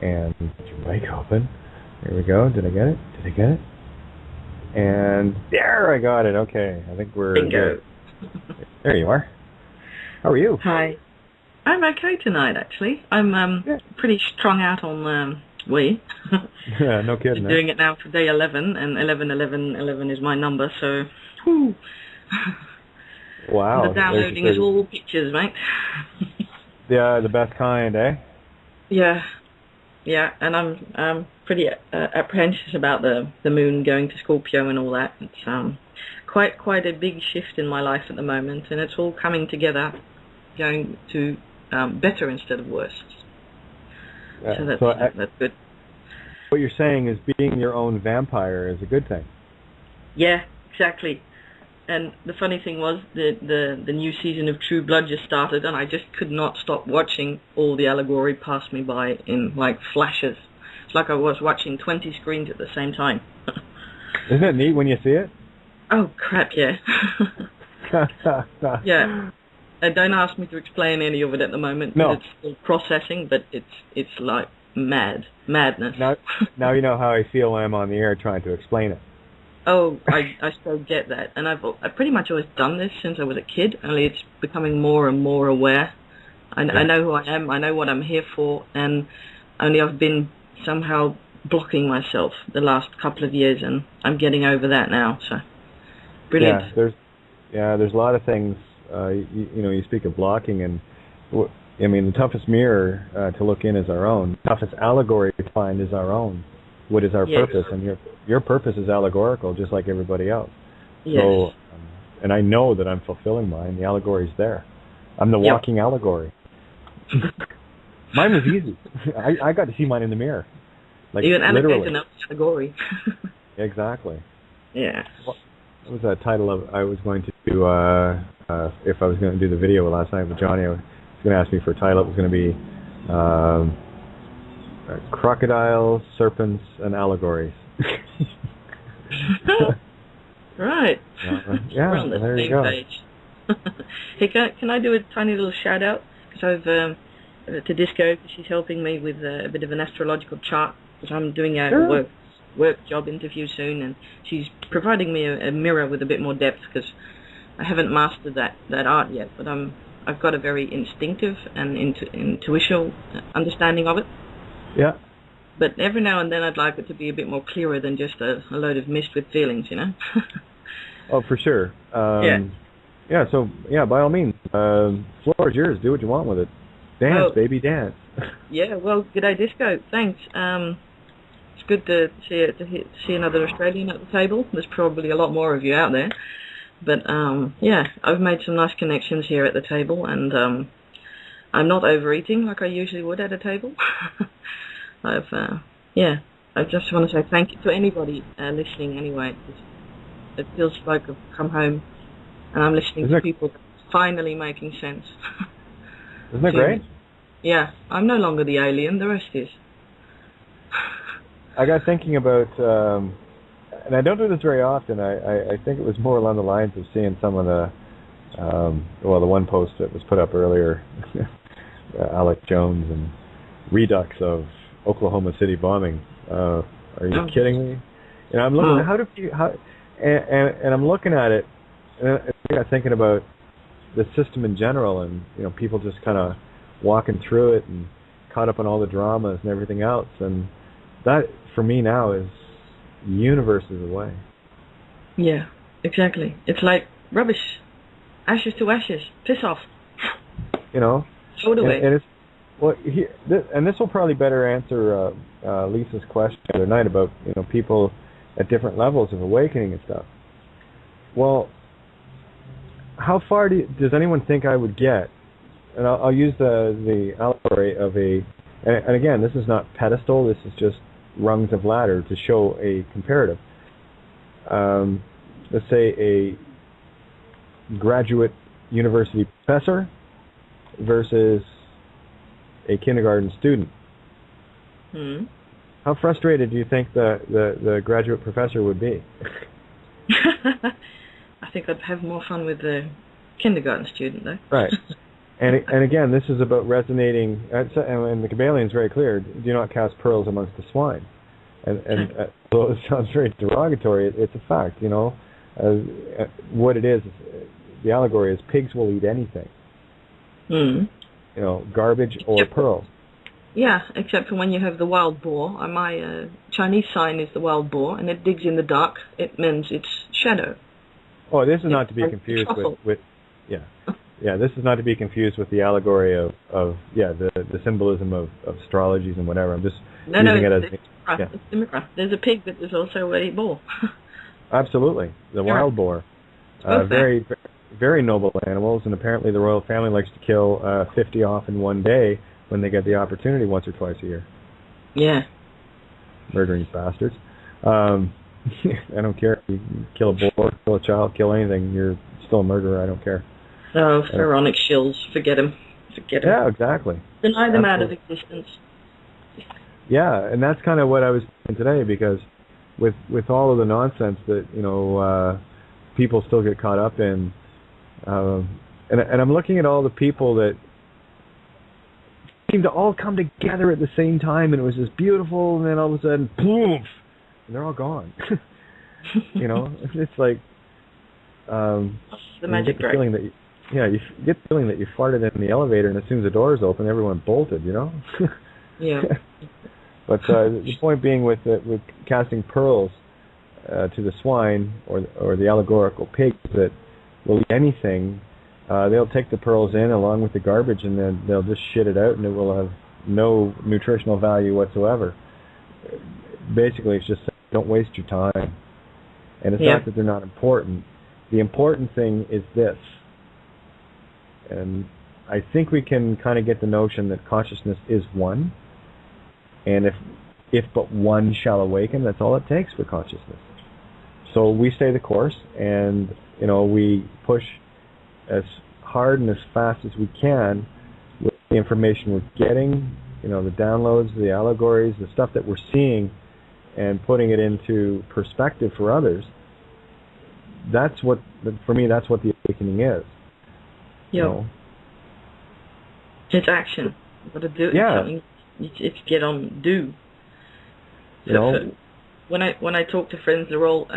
And get your mic open. Here we go. Did I get it? Did I get it? And there, I got it. Okay, I think we're Bingo. There you are. How are you? Hi. I'm okay tonight, actually. I'm pretty strung out on Wii. Yeah, no kidding. Doing it now for day 11, and 11 is my number, so... Whew. Wow. The downloading is all pictures, mate. The best kind, eh? Yeah. Yeah, and I'm pretty apprehensive about the moon going to Scorpio and all that. It's quite a big shift in my life at the moment, and it's all coming together, going to better instead of worse. So that's good. What you're saying is being your own vampire is a good thing. Yeah, exactly. And the funny thing was the new season of True Blood just started, and I just could not stop watching all the allegory pass me by in like flashes. It's like I was watching 20 screens at the same time. Isn't it neat when you see it? Oh crap, yeah. Yeah. Don't ask me to explain any of it at the moment. No. It's still processing, but it's like madness. Now you know how I feel when I'm on the air trying to explain it. Oh, I still get that, and I've pretty much always done this since I was a kid. Only it's becoming more and more aware. I know who I am. I know what I'm here for, and only I've been somehow blocking myself the last couple of years, and I'm getting over that now. So, brilliant. Yeah, Yeah, there's a lot of things. You speak of blocking, and I mean, the toughest mirror to look in is our own. The toughest allegory to find is our own. What is our purpose? And your purpose is allegorical, just like everybody else. Yes. So, and I know that I'm fulfilling mine. The allegory's there. I'm the walking allegory. Mine was easy. I got to see mine in the mirrar. Like, you an literally. an allegory. Exactly. Yeah. What was that title of? I was going to do if I was going to do the video last night with Johnny. I was going to ask me for a title. It was going to be crocodiles, serpents, and allegories. Right. Yeah. We're on the there same you go. page. Hey, can I do a tiny little shout out? Because I've to Disco, she's helping me with a bit of an astrological chart. Because I'm doing a work job interview soon, and she's providing me a mirror with a bit more depth, because I haven't mastered that art yet. But I've got a very instinctive and intuitional understanding of it. Yeah. But every now and then I'd like it to be a bit more clearer than just a load of mist with feelings, you know? Oh, for sure. Yeah, so, by all means, floor is yours. Do what you want with it. Dance, baby, dance. Yeah, well, g'day, Disco. Thanks. It's good to see another Australian at the table. There's probably a lot more of you out there. But, I've made some nice connections here at the table, and I'm not overeating like I usually would at a table. I just want to say thank you to anybody listening anyway. It feels like I've come home and I'm listening to people finally making sense. Isn't that great? Yeah, I'm no longer the alien, the rest is. I got thinking about, and I don't do this very often, I think it was more along the lines of seeing some of the one post that was put up earlier, Alex Jones and redux of Oklahoma City bombing. Are you kidding me? And I'm looking. And I'm looking at it, and I got thinking about the system in general, and people just kind of walking through it and caught up on all the dramas and everything else, and that for me now is universes away. Yeah, exactly. It's like rubbish, ashes to ashes, piss off. Throw it away. And it's and this will probably better answer Lisa's question the other night about people at different levels of awakening and stuff. Well, how far does anyone think I would get? And I'll use the allegory of and again, this is not pedestal. This is just rungs of ladder to show a comparative. Let's say a graduate university professor versus a kindergarten student. How frustrated do you think the graduate professor would be? I think I'd have more fun with the kindergarten student, though. Right. And again, this is about resonating, and the Kabbalion is very clear, do not cast pearls amongst the swine. And though it sounds very derogatory, it's a fact, what it is, the allegory is pigs will eat anything. Garbage or pearls. Yeah, except for when you have the wild boar. My Chinese sign is the wild boar, and it digs in the dark. It means it's shadow. Oh, this is not to be confused with this is not to be confused with the allegory of the symbolism of astrologies and whatever. I'm just using it as it's there's a pig, but there's also a boar. Absolutely, the wild boar. Very, very noble animals, and apparently the royal family likes to kill 50 off in one day when they get the opportunity once or twice a year. Yeah. Murdering bastards. I don't care if you kill a boar, kill a child, kill anything, you're still a murderer, I don't care. Oh, pharaonic shills, forget them. Yeah, exactly. Deny them out of existence. Yeah, and that's kind of what I was doing today, because with all of the nonsense that, people still get caught up in, and I'm looking at all the people that seem to all come together at the same time, and it was just beautiful, and then all of a sudden, poof, and they're all gone. It's like the magic trick. You get the feeling that you farted in the elevator, and as soon as the doors open, everyone bolted. Yeah. But the point being with casting pearls to the swine or the allegorical pig, that will eat anything, they'll take the pearls in along with the garbage, and then they'll just shit it out, and it will have no nutritional value whatsoever. Basically, it's just don't waste your time. And it's not that they're not important. The important thing is this. And I think we can kind of get the notion that consciousness is one. And if but one shall awaken, that's all it takes for consciousness. So we stay the course, and we push as hard and as fast as we can with the information we're getting, the downloads, the allegories, the stuff that we're seeing, and putting it into perspective for others. That's what, for me, that's what the awakening is. Yeah. It's action. You've got to do it. Yeah. It's get on, do. So when I talk to friends, they're all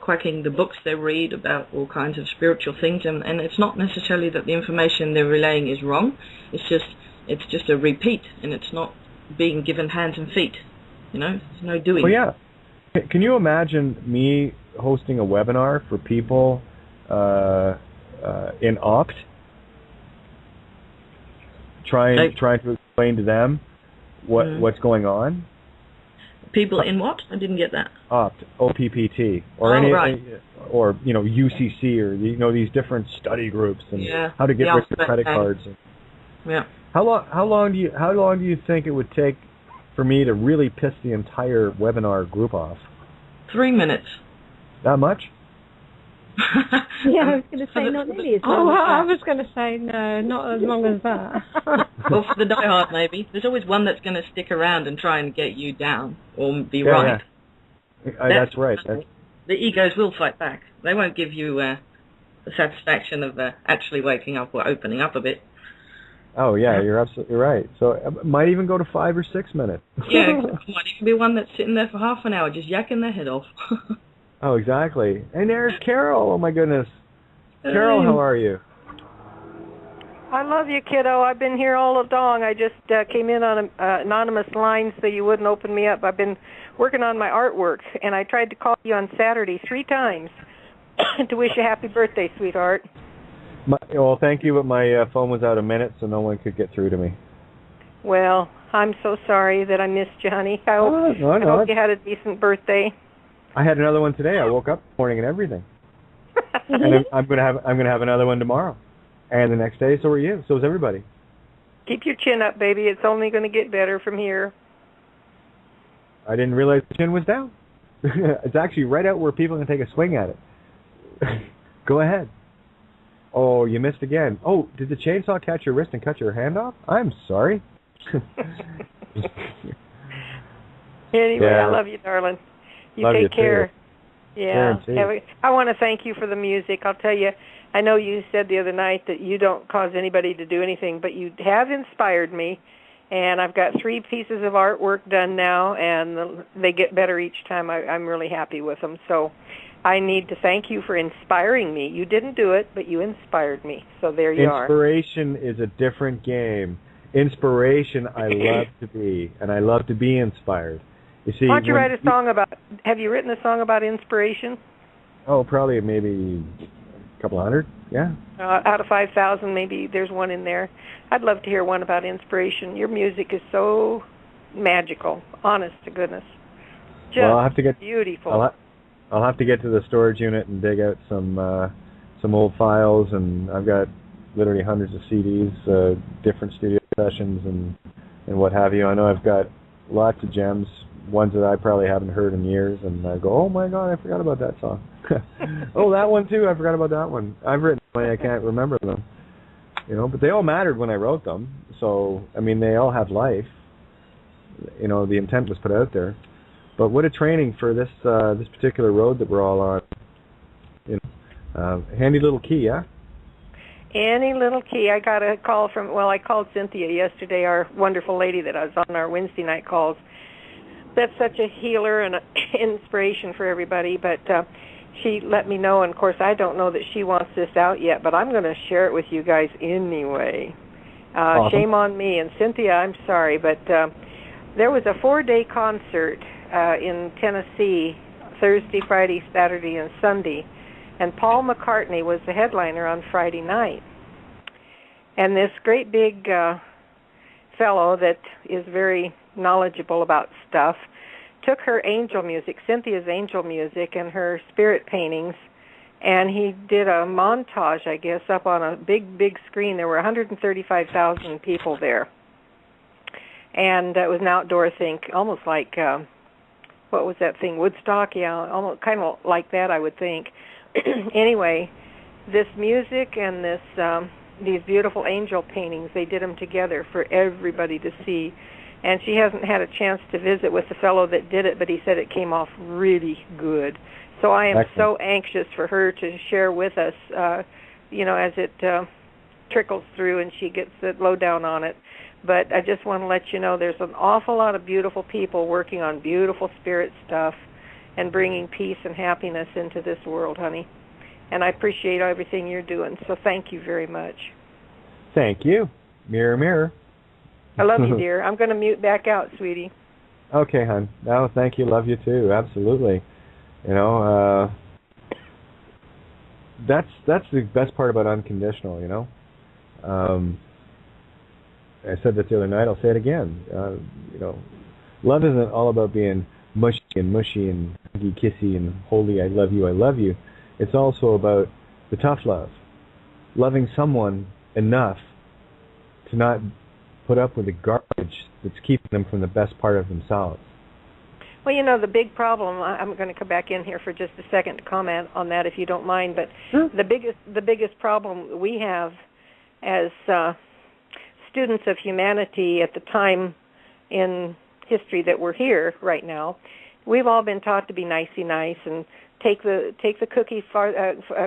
quacking the books they read about all kinds of spiritual things, and it's not necessarily that the information they're relaying is wrong. It's just a repeat, and it's not being given hands and feet. There's no doing. Well, yeah. Can you imagine me hosting a webinar for people in OPT, trying to explain to them what's going on? People in what? I didn't get that. OPT, OPPT, or or UCC, or these different study groups, and how to get rid of credit cards. Yeah. How long do you think it would take for me to really piss the entire webinar group off? 3 minutes. That much? Yeah, I was going to say not nearly as long as that. I was going to say no, not as long as that. Well, for the diehard, maybe. There's always one that's going to stick around and try and get you down or be right. Yeah. That's right. The egos will fight back. They won't give you the satisfaction of actually waking up or opening up a bit. Oh, yeah, you're absolutely right. So it might even go to 5 or 6 minutes. Yeah, it might even be one that's sitting there for half an hour just yakking their head off. Oh, exactly. And there's Carol. Oh, my goodness. Carol, how are you? I love you, kiddo. I've been here all along. I just came in on an anonymous line so you wouldn't open me up. I've been working on my artwork, and I tried to call you on Saturday 3 times to wish you happy birthday, sweetheart. Well, thank you, but my phone was out a minute, so no one could get through to me. Well, I'm so sorry that I missed you, honey. I hope you had a decent birthday. I had another one today. I woke up this morning and everything. And I'm gonna have another one tomorrow, and the next day. So are you. So is everybody. Keep your chin up, baby. It's only going to get better from here. I didn't realize the chin was down. It's actually right out where people can take a swing at it. Go ahead. Oh, you missed again. Oh, did the chainsaw catch your wrist and cut your hand off? I'm sorry. Anyway, I love you, darling. You take care. Yeah. I want to thank you for the music. I'll tell you, I know you said the other night that you don't cause anybody to do anything, but you have inspired me, and I've got 3 pieces of artwork done now, and they get better each time. I'm really happy with them. So I need to thank you for inspiring me. You didn't do it, but you inspired me. So there you are. Inspiration is a different game. Inspiration I love to be, and I love to be inspired. You see, why don't you write a song about, have you written a song about inspiration? Oh, probably maybe a couple hundred, yeah. Out of 5,000, maybe there's one in there. I'd love to hear one about inspiration. Your music is so magical, honest to goodness. Just I'll have to get, beautiful. I'll have to get to the storage unit and dig out some old files, and I've got literally hundreds of CDs, different studio sessions and what have you. I know I've got lots of gems, ones that I probably haven't heard in years, and I go, oh my God, I forgot about that song. Oh, that one too, I forgot about that one. I've written them, I can't remember them. But they all mattered when I wrote them. So, I mean, they all have life. The intent was put out there. But what a training for this particular road that we're all on. Handy little key, yeah? Any little key. I got a call from, I called Cynthia yesterday, our wonderful lady that I was on our Wednesday night calls. That's such a healer and an inspiration for everybody, but she let me know, and of course I don't know that she wants this out yet, but I'm going to share it with you guys anyway. Awesome. Shame on me. And Cynthia, I'm sorry, but there was a 4-day concert in Tennessee, Thursday, Friday, Saturday, and Sunday, and Paul McCartney was the headliner on Friday night. And this great big fellow that is very knowledgeable about stuff took her angel music, Cynthia's angel music, and her spirit paintings, and he did a montage, I guess, up on a big, big screen. There were 135,000 people there. And it was an outdoor thing, almost like, what was that thing, Woodstock? Yeah, almost kind of like that, I would think. Anyway, this music and these beautiful angel paintings, they did them together for everybody to see. And she hasn't had a chance to visit with the fellow that did it, but he said it came off really good. So I am so anxious for her to share with us, as it trickles through and she gets the lowdown on it. But I just want to let you know there's an awful lot of beautiful people working on beautiful spirit stuff and bringing peace and happiness into this world, honey. And I appreciate everything you're doing, so thank you very much. Thank you. Mirror, mirror. I love you, dear. I'm going to mute back out, sweetie. Okay, hon. No, thank you. Love you, too. Absolutely. That's the best part about unconditional, I said that the other night, I'll say it again. Love isn't all about being mushy and huggy, kissy and holy, I love you. It's also about the tough love. Loving someone enough to not put up with the garbage that's keeping them from the best part of themselves. Well, the big problem, I'm going to come back in here for just a second to comment on that if you don't mind, but sure. The biggest problem we have as students of humanity at the time in history that we're here right now, we've all been taught to be nicey nice and take the cookie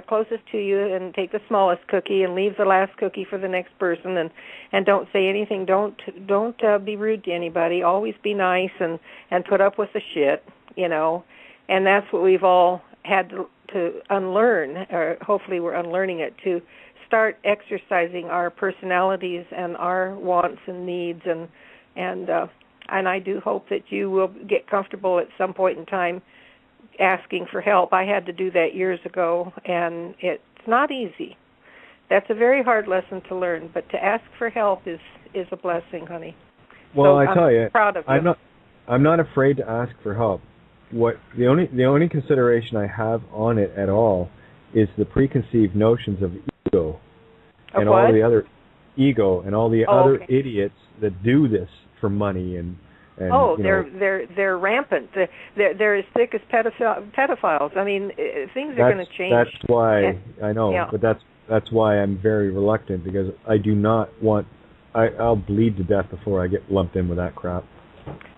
closest to you and take the smallest cookie and leave the last cookie for the next person and don't say anything. Don't be rude to anybody. Always be nice and put up with the shit, And that's what we've all had to unlearn, or hopefully we're unlearning it, to start exercising our personalities and our wants and needs and I do hope that you will get comfortable at some point in time asking for help. I had to do that years ago, and it's not easy. That's a very hard lesson to learn, but to ask for help is a blessing, honey. Well, so I tell you, proud of you. I'm not afraid to ask for help. The only consideration I have on it at all is the preconceived notions of ego and all the other ego and all the other idiots that do this for money and they're rampant. They're as thick as pedophiles. I mean, things are going to change. That's why I know, but that's why I'm very reluctant, because I do not want. I'll bleed to death before I get lumped in with that crap.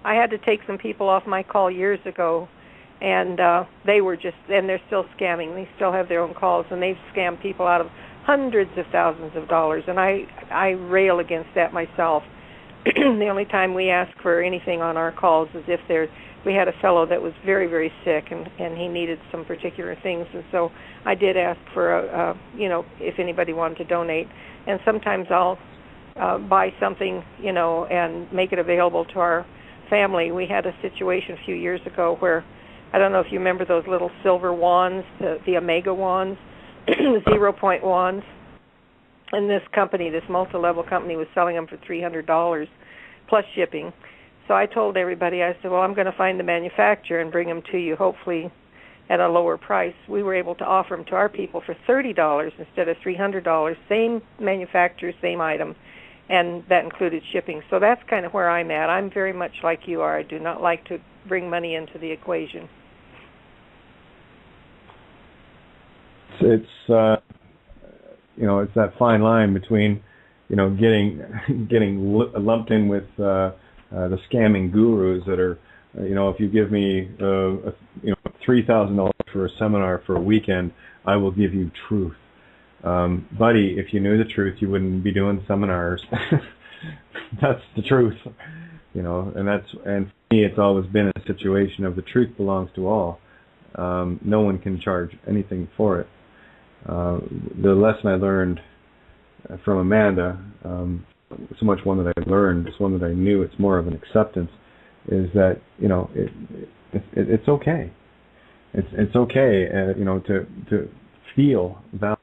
I had to take some people off my call years ago, and they were and they're still scamming. They still have their own calls, and they've scammed people out of hundreds of thousands of dollars, and I rail against that myself. The only time we ask for anything on our calls is if we had a fellow that was very, very sick and he needed some particular things, and so I did ask for if anybody wanted to donate, and sometimes I'll buy something and make it available to our family. We had a situation a few years ago where, I don't know if you remember those little silver wands, the Omega wands, 0-point wands. And this company, this multi-level company, was selling them for $300 plus shipping. So I told everybody, I said, well, I'm going to find the manufacturer and bring them to you, hopefully at a lower price. We were able to offer them to our people for $30 instead of $300, same manufacturer, same item, and that included shipping. So that's kind of where I'm at. I'm very much like you are. I do not like to bring money into the equation. It's it's that fine line between, getting lumped in with the scamming gurus that are, if you give me, $3,000 for a seminar for a weekend, I will give you truth. Buddy, if you knew the truth, you wouldn't be doing seminars. That's the truth, and for me, it's always been a situation of the truth belongs to all. No one can charge anything for it. The lesson I learned from Amanda, so much one that I learned, it's one that I knew, it's more of an acceptance, is that, it's okay. It's okay, to feel value.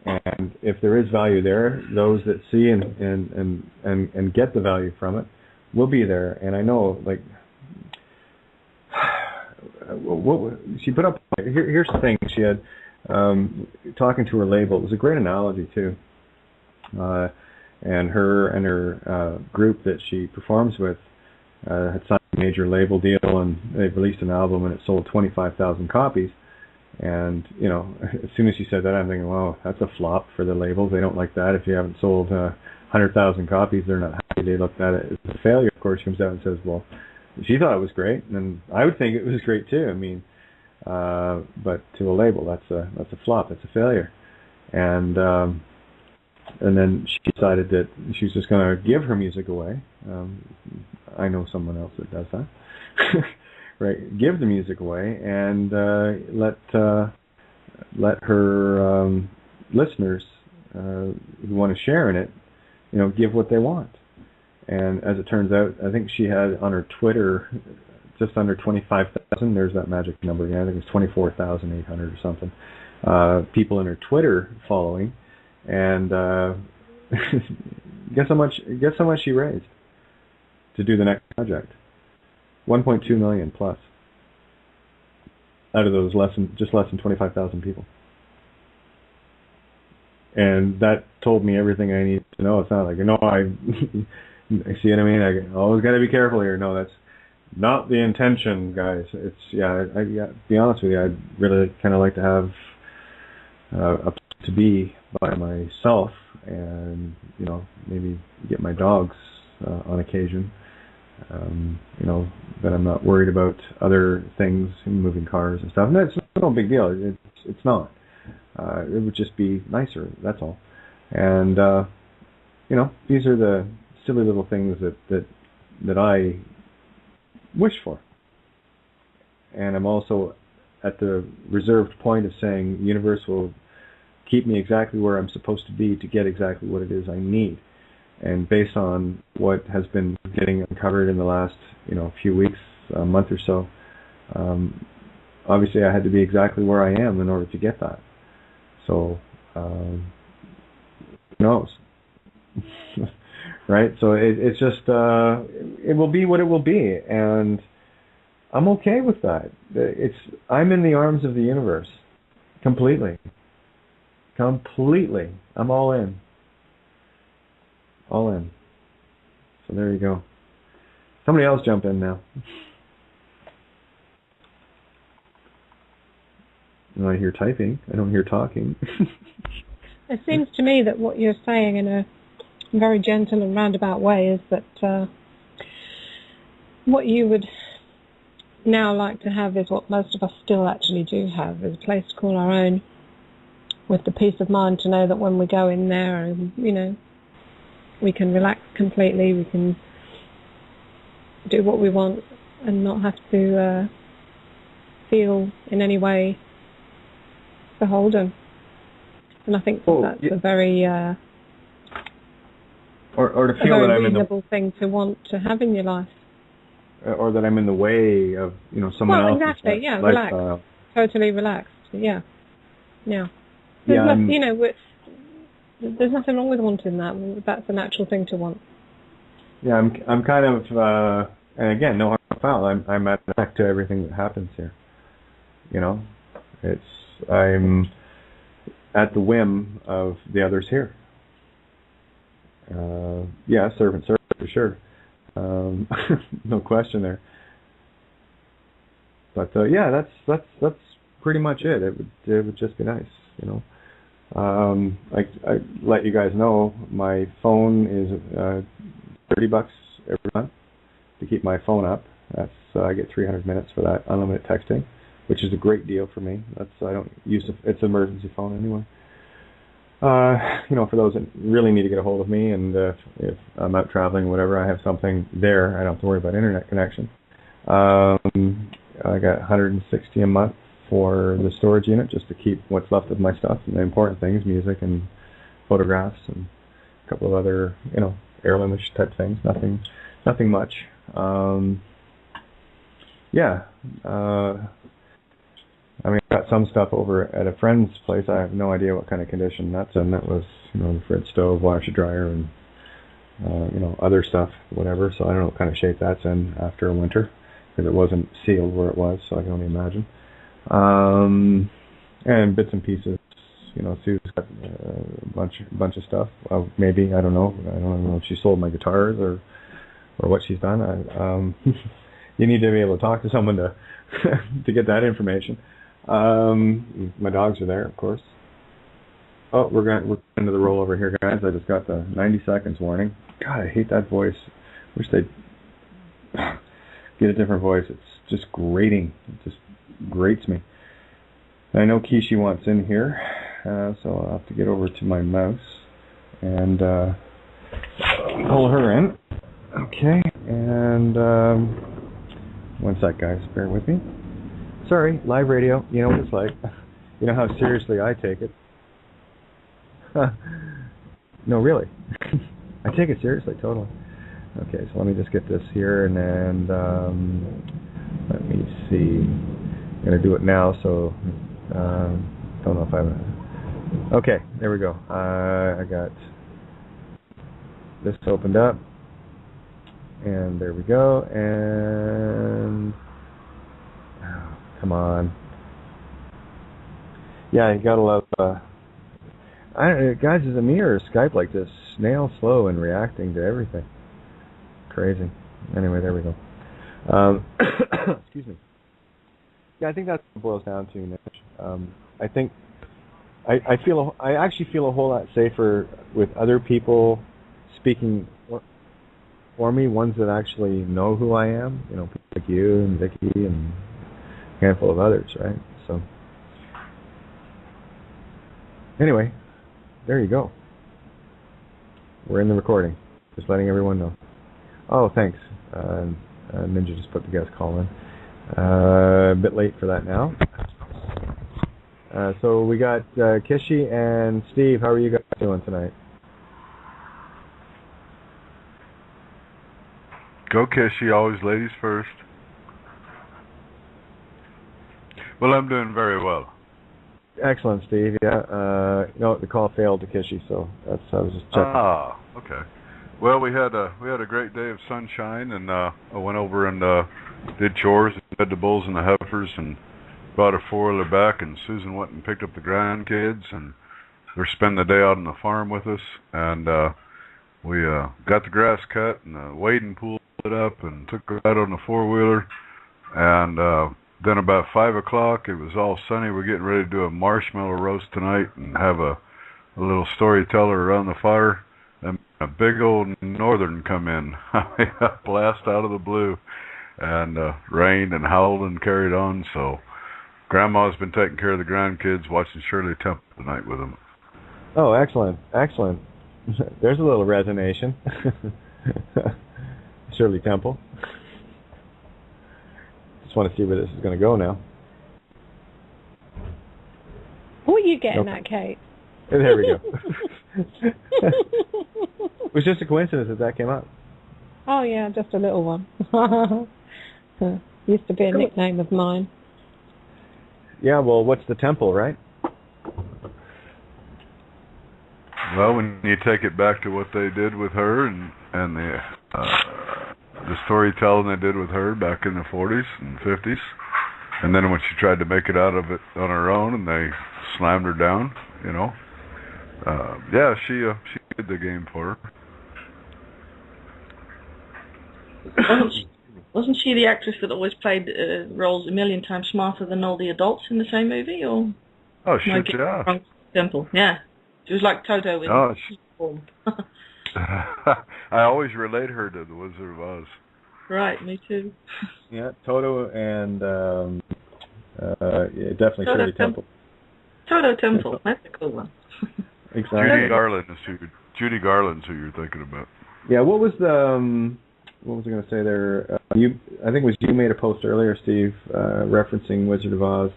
And if there is value there, those that see and get the value from it will be there. And I know, like, she put up, here's the thing, she had, talking to her label, it was a great analogy too. And her group that she performs with had signed a major label deal, and they released an album and it sold 25,000 copies. And, you know, as soon as she said that, I'm thinking, wow, that's a flop for the labels. They don't like that. If you haven't sold 100,000 copies, they're not happy. They look at it as a failure. Of course, she comes out and says, well, she thought it was great, and I would think it was great too. I mean, but to a label, that's a flop. That's a failure. And then she decided that she's just going to give her music away. I know someone else that does that. Right, give the music away and let her listeners who want to share in it, you know, give what they want. And as it turns out, I think she had on her Twitter just under 25,000. There's that magic number again. I think it's 24,800 or something. People in her Twitter following, and guess how much she raised to do the next project. 1.2 million plus out of those less than 25,000 people. And that told me everything I need to know. It's not like, you know, I see what I mean? I always got to be careful here. No, that's not the intention, guys. It's, to be honest with you, I'd really kind of like to have a place to be by myself and, you know, maybe get my dogs on occasion. You know, that I'm not worried about other things, moving cars and stuff. And that's no big deal. It's not. It would just be nicer. That's all. And you know, these are the silly little things that I wish for. And I'm also at the reserved point of saying the universe will keep me exactly where I'm supposed to be to get exactly what it is I need. And based on what has been getting uncovered in the last, you know, few weeks, a month or so, obviously I had to be exactly where I am in order to get that. So, who knows? Right? So it's just, it will be what it will be, and I'm okay with that. I'm in the arms of the universe, completely. I'm all in. All in. So there you go. Somebody else jump in now. I hear typing. I don't hear talking. It seems to me that what you're saying in a very gentle and roundabout way is that what you would now like to have is what most of us still actually do have, is a place to call our own, with the peace of mind to know that when we go in there and, you know, we can relax completely, we can do what we want and not have to feel in any way beholden. And I think that's a very or to feel that I'm reasonable thing to want to have in your life. Or that I'm in the way of, you know, someone else's exactly, yeah, lifestyle. Relaxed. Totally relaxed. Yeah. There's you know, there's nothing wrong with wanting that. That's a natural thing to want. Yeah, I'm kind of, and again, no harm, no foul. I'm back to everything that happens here. You know, I'm at the whim of the others here. Servant for sure. No question there. But that's pretty much it. It would just be nice, you know. I let you guys know my phone is $30 every month to keep my phone up. That's I get 300 minutes for that unlimited texting, which is a great deal for me. I don't use it's an emergency phone anyway. You know, for those that really need to get a hold of me, and if I'm out traveling or whatever, I have something there. I don't have to worry about internet connection. I got $160 a month for the storage unit, just to keep what's left of my stuff, and the important things, music and photographs and a couple of other, you know, heirloomish type things. Nothing much. I mean, I got some stuff over at a friend's place. I have no idea what kind of condition that's in. That was, the fridge, stove, washer, dryer, and other stuff, whatever. So I don't know what kind of shape that's in after a winter, because it wasn't sealed where it was. So I can only imagine. And bits and pieces. Sue's got a bunch of stuff. Maybe, I don't know. I don't know if she sold my guitars or what she's done. You need to be able to talk to someone to to get that information. My dogs are there, of course. Oh, we're into the rollover here, guys. I just got the 90 seconds warning. God, I hate that voice. Wish they'd get a different voice. It's just grating. It just grates me. I know Kishi wants in here, so I'll have to get over to my mouse and pull her in. Okay, and one sec, guys. Bear with me. Sorry, live radio. You know what it's like. You know how seriously I take it. No, really. I take it seriously, totally. Okay, so let me just get this here, and then let me see. I'm going to do it now, so don't know if I'm... Okay, there we go. I got this opened up, and there we go, and... Oh, come on. Yeah, you gotta love... guys, is it me or Skype like this? Snail slow in reacting to everything. Crazy. Anyway, there we go. Excuse me. Yeah, I think that's what it boils down to, Nish. I think I actually feel a whole lot safer with other people speaking for me, ones that actually know who I am. People like you and Vicky and a handful of others, right? So anyway, there you go. We're in the recording. Just letting everyone know. Oh, thanks. Ninja just put the guest call in. A bit late for that now. So we got Kishi and Steve. How are you guys doing tonight? Go Kishi, always ladies first. Well, I'm doing very well. Excellent, Steve. Yeah. The call failed to Kishi, so I was just checking. Ah, okay. Well, we had a great day of sunshine, and I went over and did chores, fed the bulls and the heifers, and brought a four-wheeler back. And Susan went and picked up the grandkids, and they're spending the day out on the farm with us. And we got the grass cut and the wading pool lit up, and took a ride on the four-wheeler. And then about 5 o'clock, it was all sunny. We're getting ready to do a marshmallow roast tonight and have a little storyteller around the fire. And a big old northern come in, a blast out of the blue, and rained and howled and carried on. So Grandma's been taking care of the grandkids, watching Shirley Temple tonight with them. Oh, excellent, excellent. There's a little resonation. Shirley Temple. Just want to see where this is going to go now. What are you getting at, Kate? There we go. It was just a coincidence that came up. Oh, yeah, just a little one. Used to be a nickname of mine. Yeah, well, what's the temple, right? Well, when you take it back to what they did with her and the storytelling they did with her back in the 40s and 50s, and then when she tried to make it out of it on her own and they slammed her down, she did the game for her. Wasn't she the actress that always played roles a million times smarter than all the adults in the same movie? Or oh, shit, yeah. Temple, yeah. She was like Toto in form. I always relate her to the Wizard of Oz. Right, me too. Yeah, Toto and definitely Shirley Temple. Toto Temple, that's a cool one. Exactly. Judy Garland's who you're thinking about. Yeah, what was I going to say there? I think it was you made a post earlier, Steve, referencing Wizard of Oz.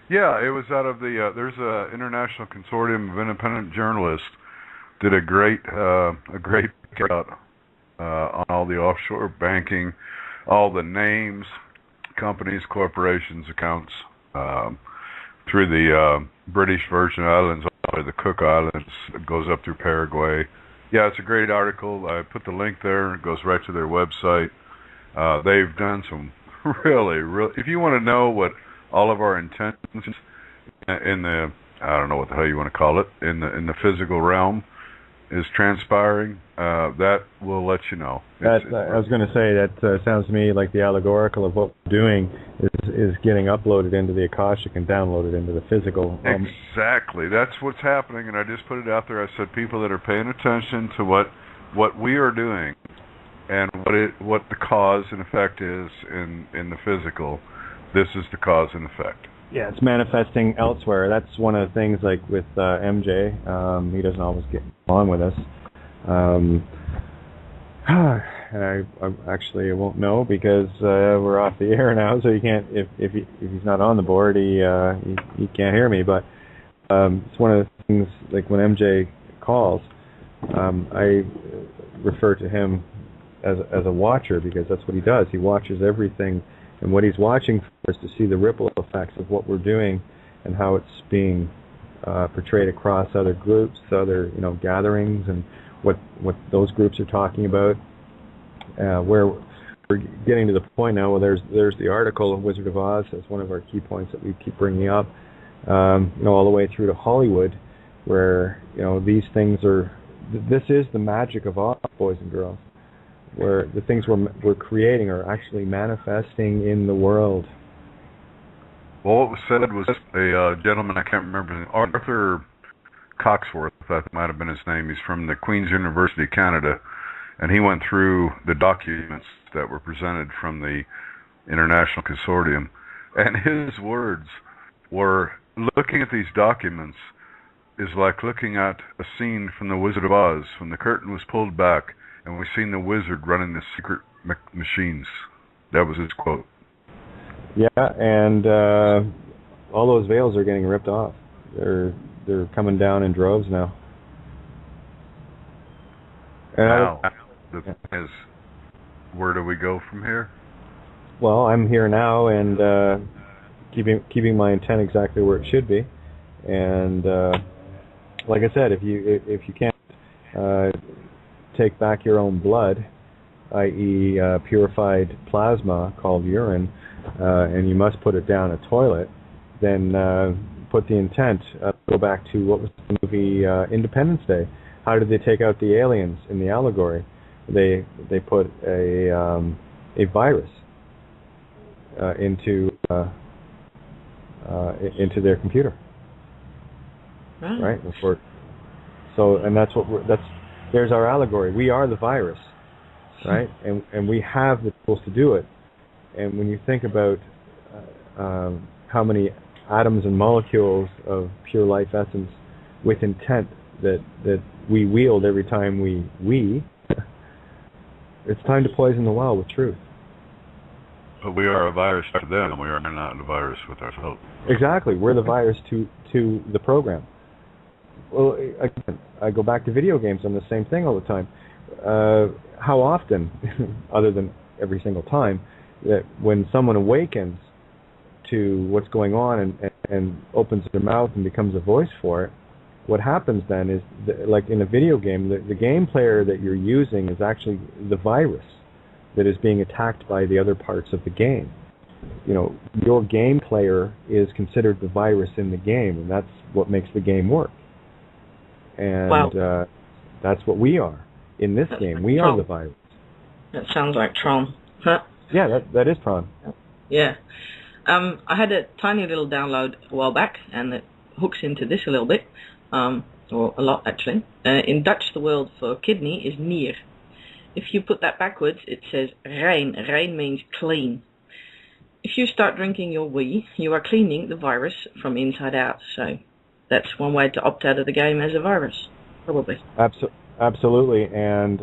Yeah, it was out of the. There's a international consortium of independent journalists did a great out on all the offshore banking, all the names, companies, corporations, accounts through the British Virgin Islands, all the way to the Cook Islands. It goes up through Paraguay. Yeah, it's a great article. I put the link there. It goes right to their website. They've done some really, if you want to know what all of our intentions in the, I don't know what the hell you want to call it, in the physical realm is transpiring, that will let you know. I was going to say that sounds to me like the allegorical of what we're doing is getting uploaded into the Akashic and downloaded into the physical. Exactly. That's what's happening, and I just put it out there. I said people that are paying attention to what we are doing and what the cause and effect is in the physical, this is the cause and effect. Yeah, it's manifesting elsewhere. That's one of the things, like with MJ. He doesn't always get along with us. And I won't know because we're off the air now, so you can't. If he's not on the board, he can't hear me. But it's one of the things, like when MJ calls, I refer to him as a watcher because that's what he does. He watches everything. And what he's watching for is to see the ripple effects of what we're doing and how it's being portrayed across other groups, other gatherings, and what those groups are talking about. Where we're getting to the point now. Well, there's the article of Wizard of Oz as one of our key points that we keep bringing up. All the way through to Hollywood, where these things are. This is the magic of Oz, boys and girls. Where the things we're creating are actually manifesting in the world. Well, what was said was a gentleman, I can't remember his name, Arthur Coxworth, that might have been his name. He's from the Queen's University, Canada, and he went through the documents that were presented from the International Consortium, and his words were, looking at these documents is like looking at a scene from The Wizard of Oz, when the curtain was pulled back and we've seen the wizard running the secret machines. That was his quote. Yeah, and all those veils are getting ripped off. They're coming down in droves now. Now, the thing is, where do we go from here? Well, I'm here now and keeping my intent exactly where it should be. And like I said, if you can't take back your own blood, i.e. Purified plasma called urine, and you must put it down a toilet, then put the intent, go back to what was the movie Independence Day. How did they take out the aliens in the allegory? They put a virus into their computer. Oh. Right? So, and there's our allegory. We are the virus, right? And we have the tools to do it. And when you think about how many atoms and molecules of pure life essence with intent that we wield every time we it's time to poison the well with truth. But we are a virus to them. We are not a virus with ourselves. Exactly. We're the virus to the program. Well, again, I go back to video games. I'm the same thing all the time. How often, other than every single time, that when someone awakens to what's going on and opens their mouth and becomes a voice for it, what happens then is, like in a video game, the game player that you're using is actually the virus that is being attacked by the other parts of the game. Your game player is considered the virus in the game, and that's what makes the game work. And wow. That's what we are in this game. We are the virus. That sounds like Tron. Huh? Yeah, that is Tron. Yeah. I had a tiny little download a while back, and it hooks into this a little bit, or a lot actually. In Dutch, the word for kidney is nier. If you put that backwards, it says rein. Rein means clean. If you start drinking your wee, you are cleaning the virus from inside out. So that's one way to opt out of the game as a virus, probably. Absolutely, and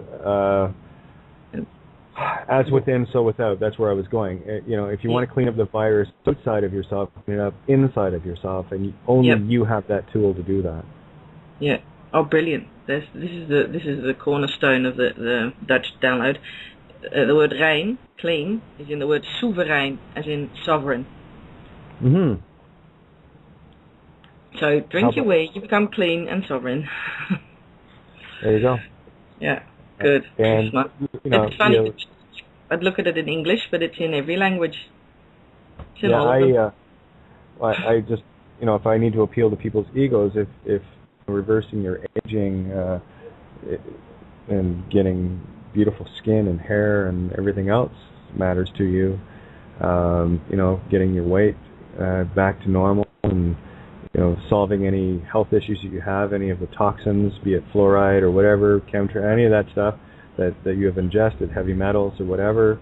as within, so without. That's where I was going. If you want to clean up the virus outside of yourself, clean it up inside of yourself, and only you have that tool to do that. Yeah. Oh, brilliant! This is the cornerstone of the Dutch download. The word rein, clean, is in the word soeverein, as in sovereign. Mm-hmm. So drink your wee, you become clean and sovereign. There you go. Yeah, good. And it's funny. I'd look at it in English, but it's in every language. It's in all of them. I just, if I need to appeal to people's egos, if reversing your aging and getting beautiful skin and hair and everything else matters to you, getting your weight back to normal and solving any health issues that you have, any of the toxins, be it fluoride or whatever, chemtrail, any of that stuff that you have ingested, heavy metals or whatever,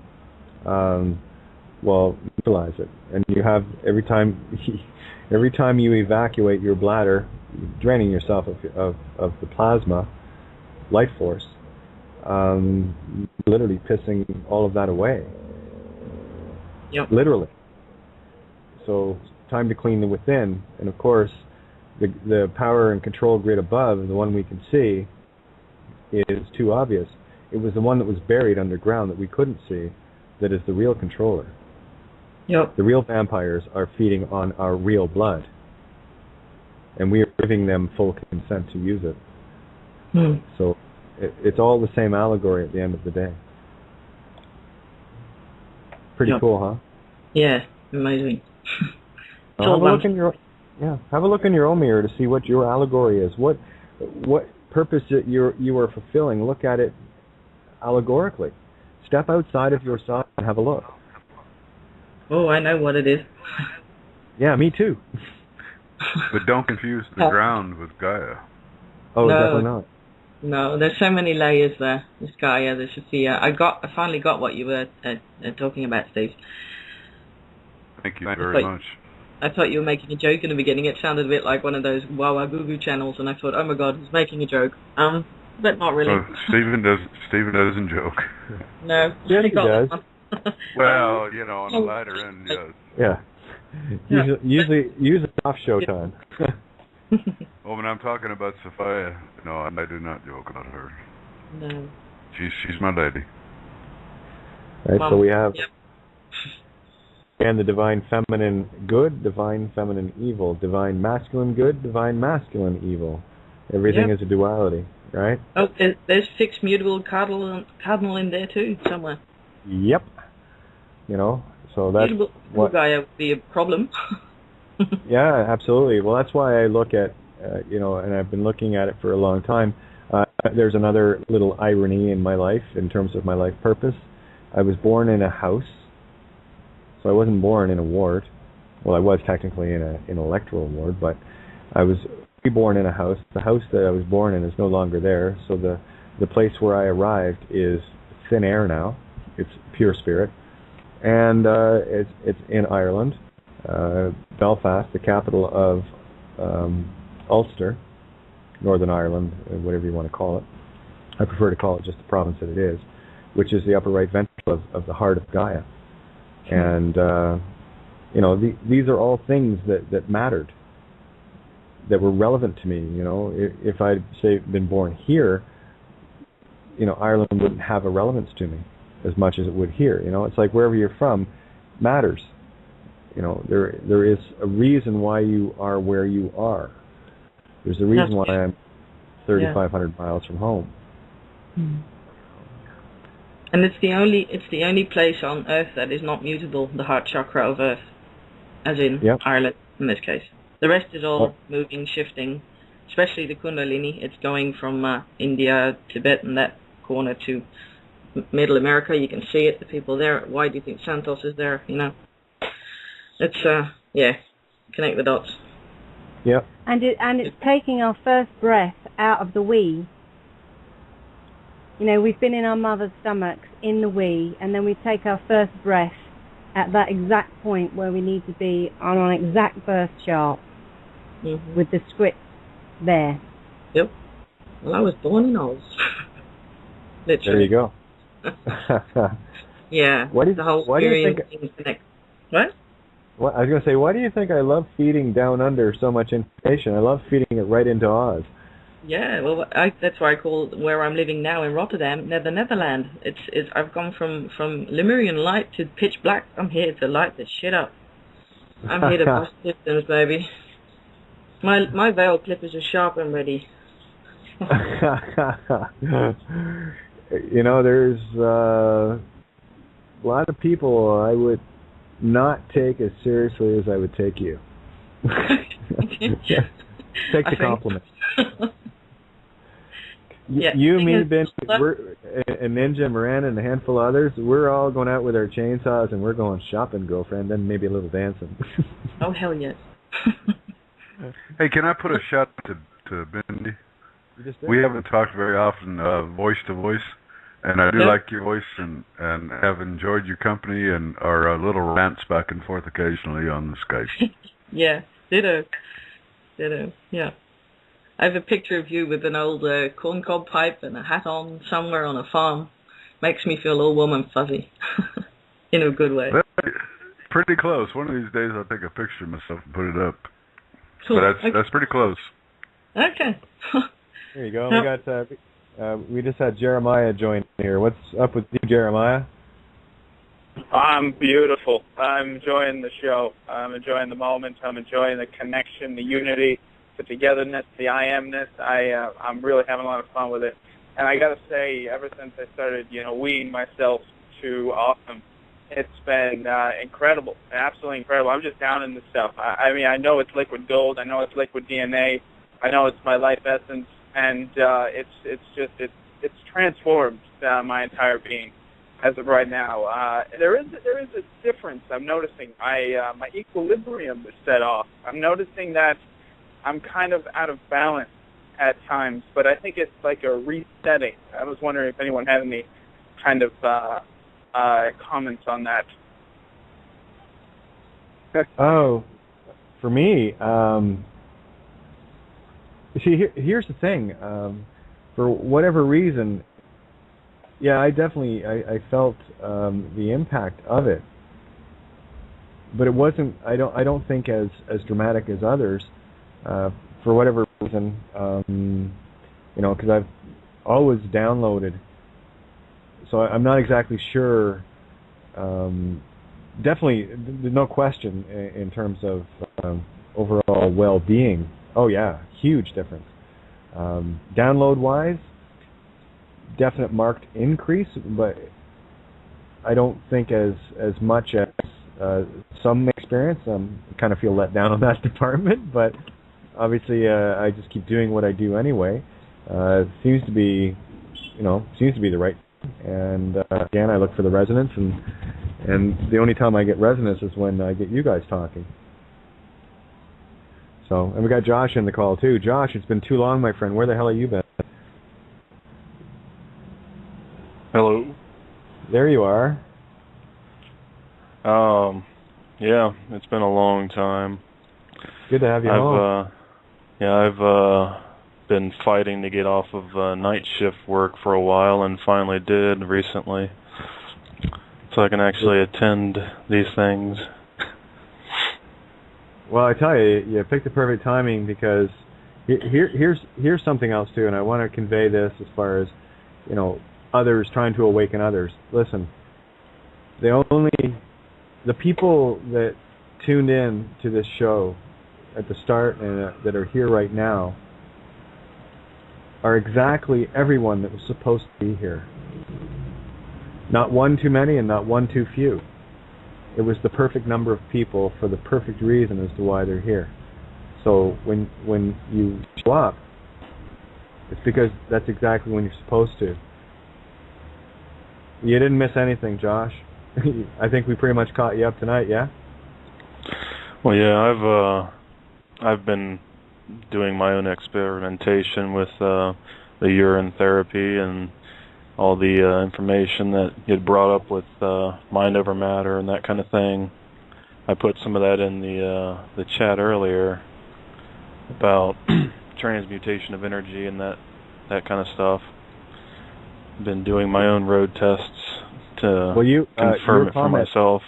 neutralize it. And you have every time you evacuate your bladder, draining yourself of the plasma, life force, literally pissing all of that away. Yep. Literally. So time to clean the within, and of course, the power and control grid above, the one we can see, is too obvious. It was the one that was buried underground that we couldn't see that is the real controller. Yep. The real vampires are feeding on our real blood, and we are giving them full consent to use it. So it's all the same allegory at the end of the day. Pretty cool, huh? Yeah, amazing. Have a look in your own mirror to see what your allegory is. What purpose that you are fulfilling. Look at it allegorically. Step outside of yourself and have a look. Oh, I know what it is. Yeah, me too. But don't confuse the ground with Gaia. Oh, no, definitely not. No, there's so many layers there. There's Gaia, there's Sophia. I finally got what you were talking about, Steve. Thank you very much. I thought you were making a joke in the beginning. It sounded a bit like one of those Wawa Goo Goo channels, and I thought, oh my God, he's making a joke. But not really. Stephen doesn't joke. No, yes, he does. Well, on the latter end, yes. Yeah. Usually off show time. Well, when I'm talking about Sophia, no, I do not joke about her. No. She's my lady. Right, so we have and the divine feminine good, divine feminine evil, divine masculine good, divine masculine evil. Everything is a duality, right? Oh, there's fixed mutable cardinal in there too, somewhere. Yep. So that's what Gaia would be a problem. Yeah, absolutely. Well, that's why I look at, and I've been looking at it for a long time. There's another little irony in my life in terms of my life purpose. I was born in a house, so I wasn't born in a ward. Well, I was technically in an electoral ward, but I was reborn in a house. The house that I was born in is no longer there, so the place where I arrived is thin air now. It's pure spirit, and it's in Ireland. Belfast, the capital of Ulster, Northern Ireland, whatever you want to call it. I prefer to call it just the province that it is, which is the upper right ventricle of the heart of Gaia. And, these are all things that mattered, that were relevant to me. If I'd, say, been born here, Ireland wouldn't have a relevance to me as much as it would here. It's like wherever you're from matters. There is a reason why you are where you are. There's a reason why I'm 3,500 miles from home. And it's the only place on Earth that is not mutable, the heart chakra of Earth, as in Ireland in this case. The rest is all moving, shifting, especially the Kundalini. It's going from India, Tibet, and that corner to Middle America. You can see it. The people there. Why do you think Santos is there? It's connect the dots. Yep. And it's taking our first breath out of the we. We've been in our mother's stomachs in the we, and then we take our first breath at that exact point where we need to be on an exact birth chart with the script there. Yep. Well, I was born in Oz. There Literally. you go. Yeah. Why do you think? Connect. What? Well, I was going to say, why do you think I love feeding down under so much information? I love feeding it right into Oz. Yeah, well, that's why I call where I'm living now in Rotterdam, the Netherlands. I've gone from Lemurian light to pitch black. I'm here to light this shit up. I'm here to bust systems, baby. My veil clippers are sharp and ready. You know, there's a lot of people I would not take as seriously as I would take you. Take the compliment. Yeah, you, me, Ben, and Ninja, Miranda, and a handful of others, we're all going out with our chainsaws and we're going shopping, girlfriend, then maybe a little dancing. Oh, hell yes. Hey, can I put a shout to Bendy? We haven't talked very often voice to voice, and I do like your voice and have enjoyed your company and our little rants back and forth occasionally on the Skype. Yeah, ditto, yeah. I have a picture of you with an old corncob pipe and a hat on somewhere on a farm. Makes me feel all warm and fuzzy, in a good way. Pretty close. One of these days I'll take a picture of myself and put it up. Cool. But that's pretty close. Okay. There you go. We just had Jeremiah join here. What's up with you, Jeremiah? I'm beautiful. I'm enjoying the show. I'm enjoying the moment. I'm enjoying the connection, the unity, the togetherness, the I amness. I'm really having a lot of fun with it. And I got to say, ever since I started, weaning myself to awesome, it's been incredible, absolutely incredible. I'm just down in the stuff. I mean, I know it's liquid gold. I know it's liquid DNA. I know it's my life essence, and it's transformed my entire being as of right now. There is a difference I'm noticing. My equilibrium is set off. I'm noticing that I'm kind of out of balance at times, but I think it's like a resetting. I was wondering if anyone had any kind of comments on that. Oh, for me, see, here's the thing. For whatever reason, yeah, I felt the impact of it, but it wasn't. I don't think as dramatic as others. For whatever reason, because I've always downloaded. So I'm not exactly sure. Definitely, no question in terms of overall well-being. Oh yeah, huge difference. Download-wise, definite marked increase, but I don't think as much as some experience. I kind of feel let down on that department, but obviously I just keep doing what I do anyway. It seems to be the right. And again, I look for the resonance, and the only time I get resonance is when I get you guys talking. So, and we got Josh in the call too. Josh, it's been too long, my friend. Where the hell have you been? Hello. There you are. Yeah, it's been a long time. Good to have you home. I've been fighting to get off of night shift work for a while, and finally did recently, so I can actually attend these things. Well, I tell you, you picked the perfect timing, because here's something else too, and I want to convey this as far as others trying to awaken others. Listen, the people that tuned in to this show at the start and that are here right now are exactly everyone that was supposed to be here. Not one too many and not one too few. It was the perfect number of people for the perfect reason as to why they're here. So when you show up, it's because that's exactly when you're supposed to. You didn't miss anything, Josh. I think we pretty much caught you up tonight, yeah? Well, yeah, I've been doing my own experimentation with the urine therapy and all the information that you had brought up with mind over matter and that kind of thing. I put some of that in the chat earlier about transmutation of energy and that kind of stuff. I've been doing my own road tests to confirm it for myself.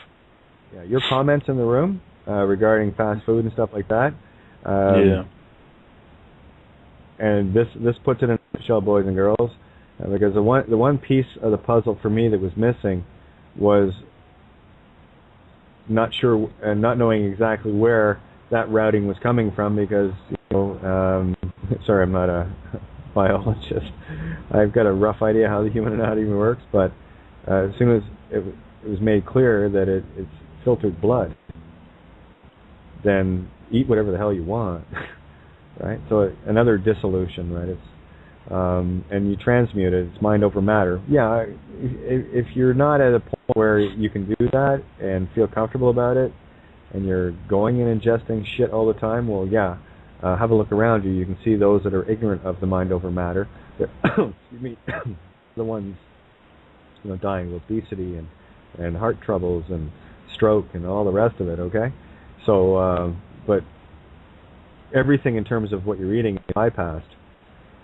Yeah, your comments in the room regarding fast food and stuff like that. Yeah. And this puts it in a nutshell, boys and girls, because the one piece of the puzzle for me that was missing was not sure and not knowing exactly where that routing was coming from, because sorry, I'm not a biologist. I've got a rough idea how the human anatomy works, but as soon as it was made clear that it's filtered blood, then eat whatever the hell you want, right? So another dissolution, right? It's and you transmute it. It's mind over matter. Yeah, if you're not at a point where you can do that and feel comfortable about it, and you're going and ingesting shit all the time, well, yeah, have a look around you. You can see those that are ignorant of the mind over matter. Excuse me, the ones dying of obesity and heart troubles and stroke and all the rest of it. Okay, so but everything in terms of what you're eating is bypassed.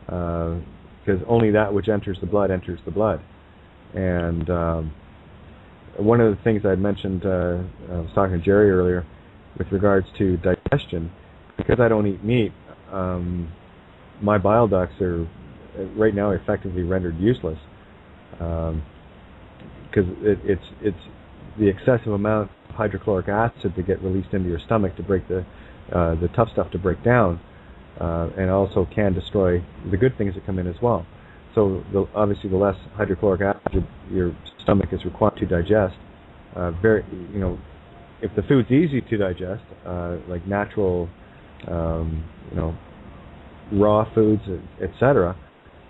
Because only that which enters the blood. And one of the things I had mentioned, I was talking to Jerry earlier, with regards to digestion, because I don't eat meat, my bile ducts are right now effectively rendered useless, because it's the excessive amount of hydrochloric acid to get released into your stomach to break the tough stuff to break down. And also can destroy the good things that come in as well. So obviously, the less hydrochloric acid your stomach is required to digest, if the food's easy to digest, like natural, raw foods, etc.,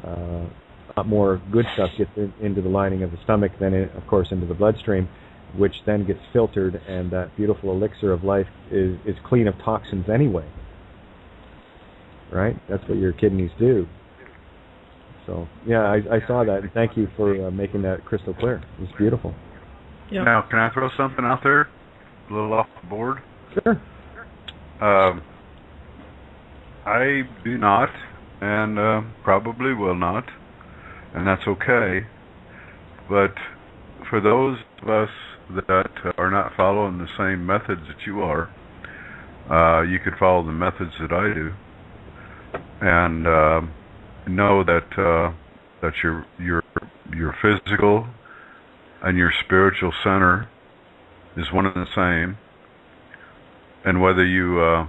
a lot more good stuff gets into the lining of the stomach, then of course into the bloodstream, which then gets filtered, and that beautiful elixir of life is clean of toxins anyway. Right? That's what your kidneys do. So, yeah, I saw that, and thank you for making that crystal clear. It was beautiful. Yeah. Now, can I throw something out there? A little off the board? Sure. I do not, and probably will not, and that's okay. But for those of us that are not following the same methods that you are, you could follow the methods that I do. And know that your physical and your spiritual center is one and the same. And whether you,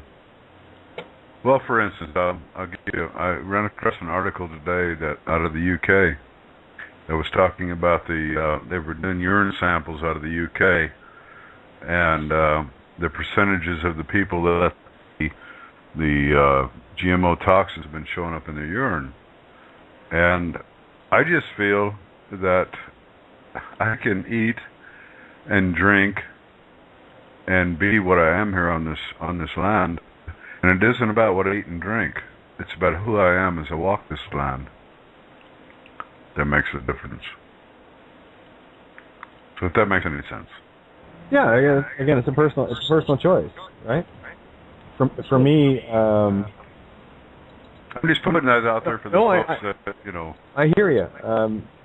well, for instance, I'll give you. I ran across an article today that out of the UK that was talking about they were doing urine samples out of the UK, and the percentages of the people that the GMO toxins have been showing up in their urine. And I just feel that I can eat and drink and be what I am here on this land. And it isn't about what I eat and drink. It's about who I am as I walk this land. That makes a difference. So if that makes any sense. Yeah, again, it's a personal choice, right? For me, I'm just putting that out there for the folks that, I hear you.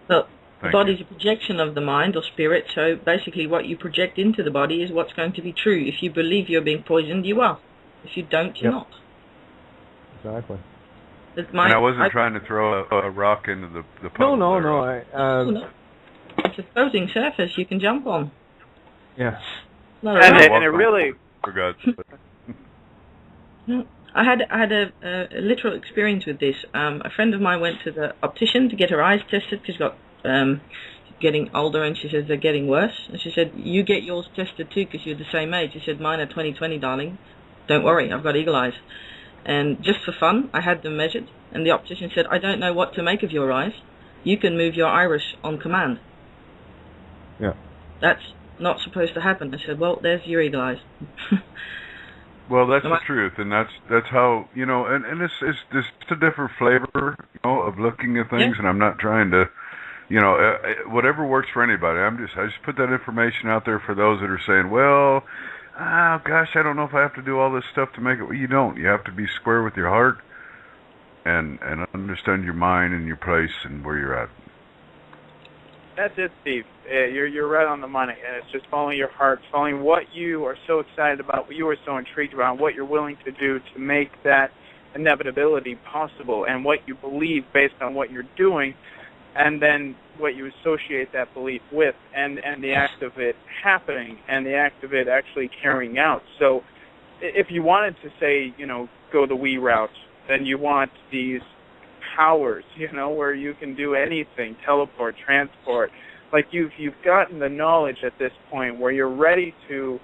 The body's a projection of the mind or spirit, so basically what you project into the body is what's going to be true. If you believe you're being poisoned, you are. If you don't, you're not. Exactly. And I wasn't trying to throw a rock into the puddle. No. It's a floating surface you can jump on. Yeah. And it really... For God's sake. I had a literal experience with this. A friend of mine went to the optician to get her eyes tested because she's got getting older, and she says they're getting worse. And she said, "You get yours tested too because you're the same age." She said, "Mine are 20/20, darling. Don't worry, I've got eagle eyes." And just for fun, I had them measured, and the optician said, "I don't know what to make of your eyes. You can move your iris on command." Yeah. That's not supposed to happen. I said, "Well, there's your eagle eyes." Well, that's the truth, and that's how, and it's just a different flavor, of looking at things, and I'm not trying to, whatever works for anybody. I just put that information out there for those that are saying, well, gosh, I don't know if I have to do all this stuff to make it. Well, you don't. You have to be square with your heart and understand your mind and your place and where you're at. That's it, Steve. You're right on the money, and it's just following your heart, following what you are so excited about, what you are so intrigued about, what you're willing to do to make that inevitability possible, and what you believe based on what you're doing, and then what you associate that belief with, and the act of it happening, and the act of it actually carrying out. So if you wanted to say, go the we route, then you want these powers, where you can do anything, teleport, transport. Like you've gotten the knowledge at this point where you're ready to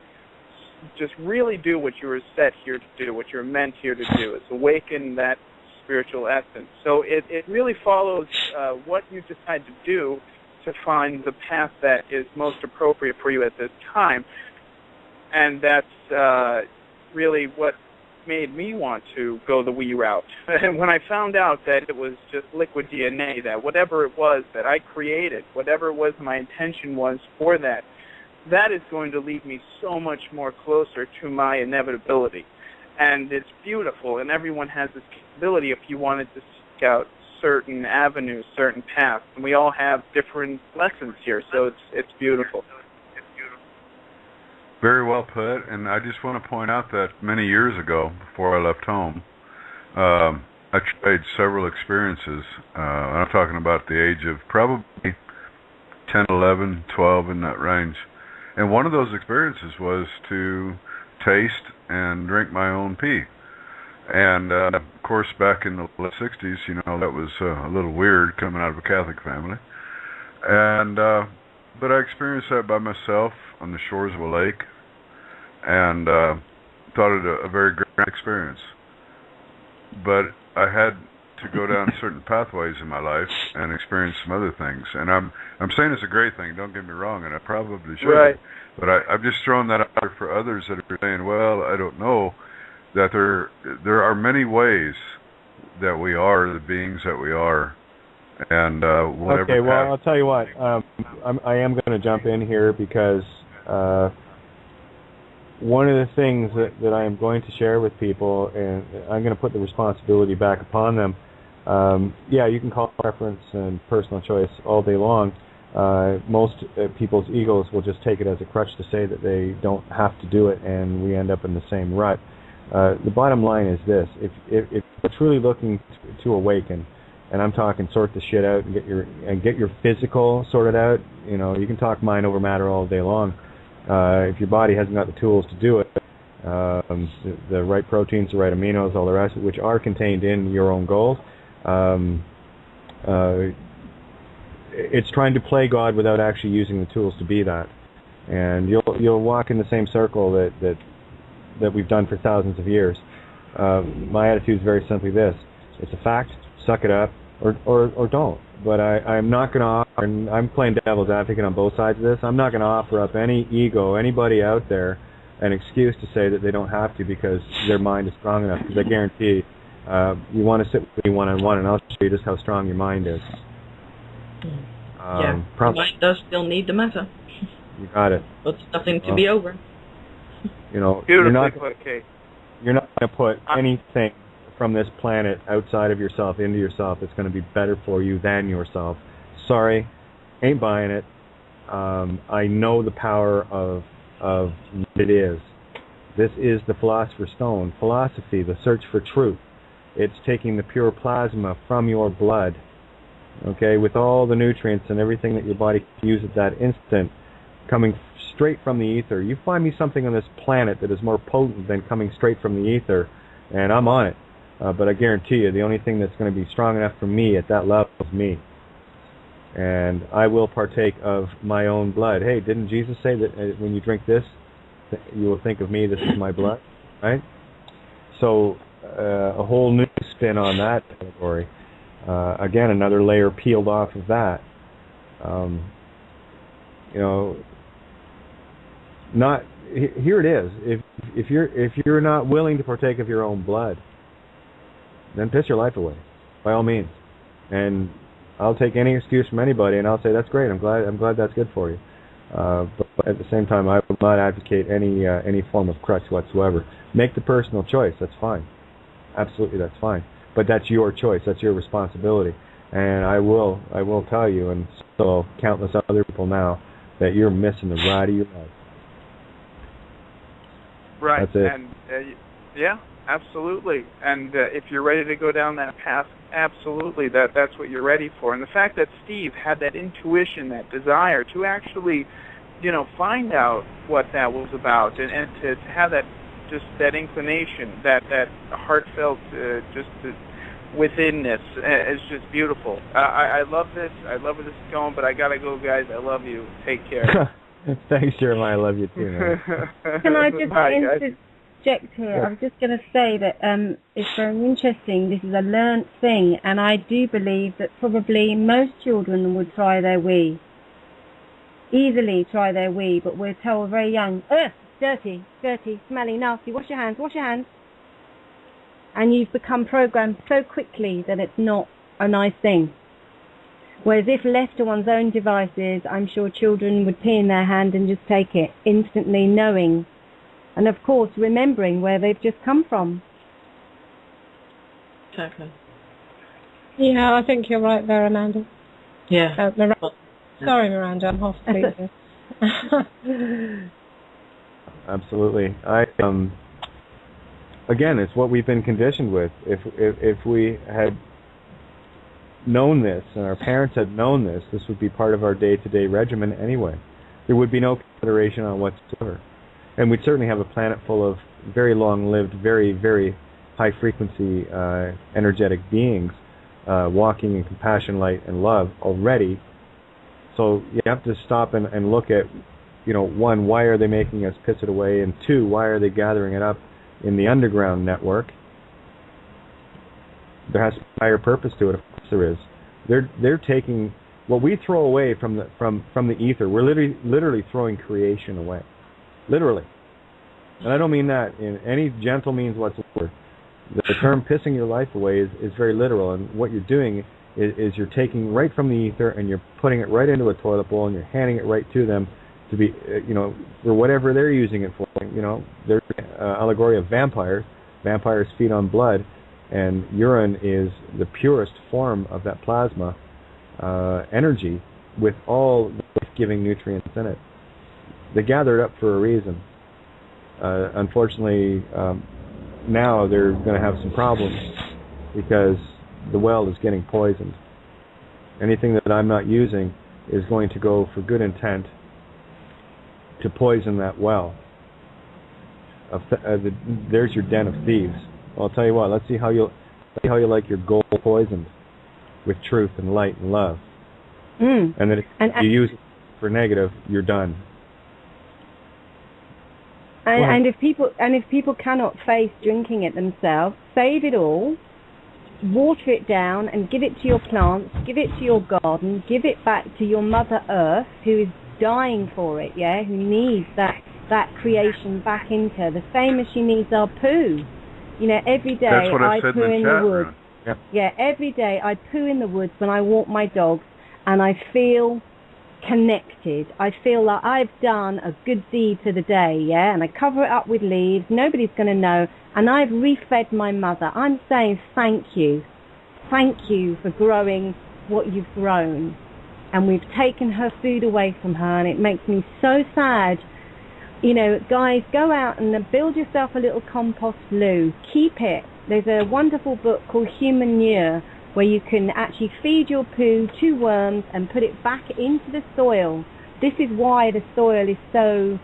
just really do what you were set here to do, what you're meant here to do. It's awaken that spiritual essence. So it really follows what you decide to do to find the path that is most appropriate for you at this time. And that's really what made me want to go the we route. And when I found out that it was just liquid DNA, that whatever it was that I created, whatever it was my intention was for that, that is going to lead me so much more closer to my inevitability. And it's beautiful, and everyone has this capability if you wanted to seek out certain avenues, certain paths. And we all have different lessons here, so it's beautiful. Very well put, and I just want to point out that many years ago, before I left home, I tried several experiences. I'm talking about the age of probably 10, 11, 12, in that range. And one of those experiences was to taste and drink my own pee. And, of course, back in the late 60s, that was a little weird coming out of a Catholic family. And but I experienced that by myself on the shores of a lake, and thought it a very great experience. But I had to go down certain pathways in my life and experience some other things. And I'm saying it's a great thing, don't get me wrong, and I probably should. Right. But I've just thrown that out there for others that are saying, well, I don't know, that there are many ways that we are the beings that we are. And whatever. Okay, well, I'll tell you what. I am going to jump in here because one of the things that I am going to share with people, and I'm going to put the responsibility back upon them. Yeah, you can call it preference and personal choice all day long. Most people's egos will just take it as a crutch to say that they don't have to do it, and we end up in the same rut. The bottom line is this: if you're truly looking to awaken, and I'm talking sort the shit out and get your physical sorted out. You can talk mind over matter all day long. If your body hasn't got the tools to do it, the right proteins, the right aminos, all the rest, which are contained in your own gold, it's trying to play God without actually using the tools to be that. And you'll walk in the same circle that we've done for thousands of years. My attitude is very simply this: it's a fact. Suck it up, or don't. But I'm not going to offer, and I'm playing devil's advocate on both sides of this, I'm not going to offer up any ego, anybody out there, an excuse to say that they don't have to because their mind is strong enough. Because I guarantee you want to sit with me one-on-one, and I'll show you just how strong your mind is. The mind does still need the matter. You got it. But nothing to be over. You're not going to put anything from this planet outside of yourself into yourself that's going to be better for you than yourself. Sorry, ain't buying it. I know the power of what it is. This is the Philosopher's Stone. Philosophy, the search for truth. It's taking the pure plasma from your blood, okay, with all the nutrients and everything that your body can use at that instant, coming straight from the ether. You find me something on this planet that is more potent than coming straight from the ether, and I'm on it. But I guarantee you, the only thing that's going to be strong enough for me at that level is me. And I will partake of my own blood. Hey, didn't Jesus say that when you drink this, you will think of me, this is my blood? Right? So a whole new spin on that category. Again, another layer peeled off of that. Here it is. If you're not willing to partake of your own blood, then piss your life away, by all means. And I'll take any excuse from anybody, and I'll say that's great. I'm glad that's good for you. But at the same time, I will not advocate any form of crutch whatsoever. Make the personal choice. That's fine. Absolutely, that's fine. But that's your choice. That's your responsibility. And I will tell you, and so countless other people now, that you're missing the ride of your life. Right. That's it. And yeah. Absolutely, and if you're ready to go down that path, absolutely, that's what you're ready for. And the fact that Steve had that intuition, that desire to actually, find out what that was about, and to have that just that inclination, that heartfelt withinness is just beautiful. I love this. I love where this is going, but I gotta go, guys. I love you. Take care. Thanks, Jeremiah. I love you too, man. Can I just interject here? Yeah. I was just going to say that it's very interesting. This is a learnt thing, and I do believe that probably most children would try their Wii. Easily try their Wii, but we're told very young, dirty, smelly, nasty, wash your hands. And you've become programmed so quickly that it's not a nice thing. Whereas if left to one's own devices, I'm sure children would pee in their hand and just take it, instantly knowing. And of course, remembering where they've just come from. Exactly. Yeah, I think you're right there, Amanda. Yeah. Sorry, Miranda, I'm off to Absolutely. Again, it's what we've been conditioned with. If we had known this, and our parents had known this would be part of our day-to-day regimen anyway. There would be no consideration on whatsoever. And we'd certainly have a planet full of very long-lived, very, very high-frequency, energetic beings walking in compassion, light, and love already. So you have to stop and look at, one, why are they making us piss it away? And two, why are they gathering it up in the underground network? There has to be a higher purpose to it. Of course there is. They're taking what we throw away from the ether. We're literally throwing creation away, literally. And I don't mean that in any gentle means whatsoever. The term "pissing your life away" is very literal, and what you're doing is you're taking right from the ether and you're putting it right into a toilet bowl and you're handing it right to them to be, for whatever they're using it for. They're allegory of vampires. Vampires feed on blood. And urine is the purest form of that plasma energy with all life-giving nutrients in it. They gather it up for a reason. Unfortunately, now they're going to have some problems because the well is getting poisoned. Anything that I'm not using is going to go for good intent to poison that well. There's your den of thieves. Well, I'll tell you what. Let's see how you like your gold poisoned with truth and light and love. And then if you use it for negative, you're done. And if people cannot face drinking it themselves, save it all, water it down, and give it to your plants, give it to your garden, give it back to your Mother Earth, who is dying for it. Yeah, who needs that creation back into her, the same as she needs our poo. Every day I poo in the woods. Yeah, every day I poo in the woods when I walk my dogs, and I feel connected. I feel like I've done a good deed to the day, yeah, and I cover it up with leaves. Nobody's going to know, and I've refed my mother. I'm saying thank you for growing what you've grown, and we've taken her food away from her, and it makes me so sad. Guys, go out and build yourself a little compost loo. Keep it. There's a wonderful book called Human Manure where you can actually feed your poo to worms and put it back into the soil. This is why the soil is so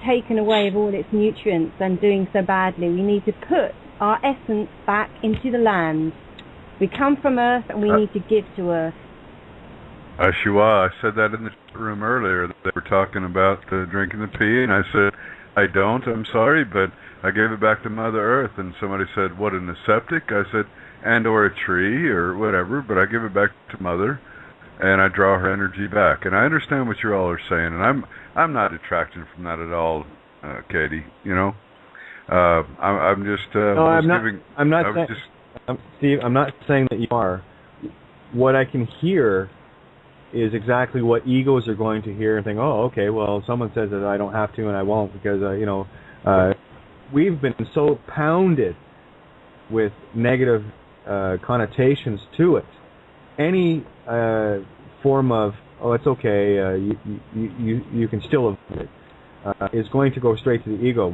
taken away of all its nutrients and doing so badly. We need to put our essence back into the land. We come from Earth and we need to give to Earth. Shiwa, I said that in the room earlier. They were talking about drinking the pee, and I said, I don't, I'm sorry, but I gave it back to Mother Earth. And somebody said, what, in a septic? I said, and or a tree or whatever, but I give it back to Mother, and I draw her energy back. And I understand what you all are saying, and I'm not detracting from that at all, Katie. I'm just. Steve, I'm not saying that you are. What I can hear is exactly what egos are going to hear and think, oh, okay, well, someone says that I don't have to and I won't because, we've been so pounded with negative connotations to it. Any form of, oh, it's okay, you can still avoid it, is going to go straight to the ego.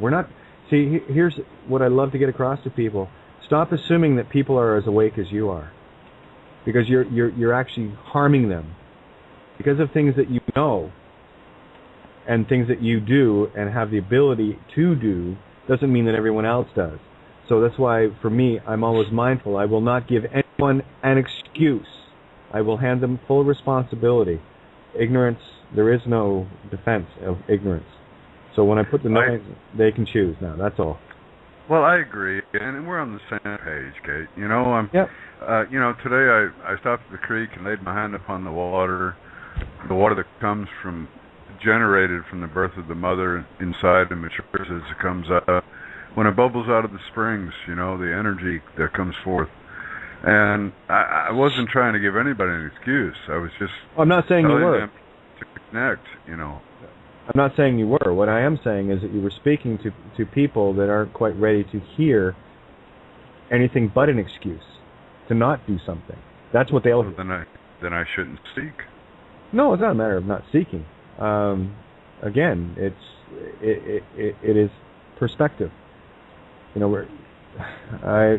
Here's what I love to get across to people. Stop assuming that people are as awake as you are, because you're actually harming them. Because of things that you know and things that you do and have the ability to do doesn't mean that everyone else does. So that's why, for me, I'm always mindful. I will not give anyone an excuse. I will hand them full responsibility. Ignorance, there is no defense of ignorance. So when I put the noise, they can choose now. That's all. Well, I agree, and we're on the same page, Kate. You know, today I stopped at the creek and laid my hand upon the water that comes from, generated from the birth of the mother inside and matures as it comes out. When it bubbles out of the springs, you know, the energy that comes forth. And I wasn't trying to give anybody an excuse. I was just I'm not saying you were. Them to connect, you know. I'm not saying you were. What I am saying is that you were speaking to people that aren't quite ready to hear anything but an excuse to not do something. That's what they'll. Then I shouldn't seek. No, it's not a matter of not seeking. Again, it is perspective. You know, I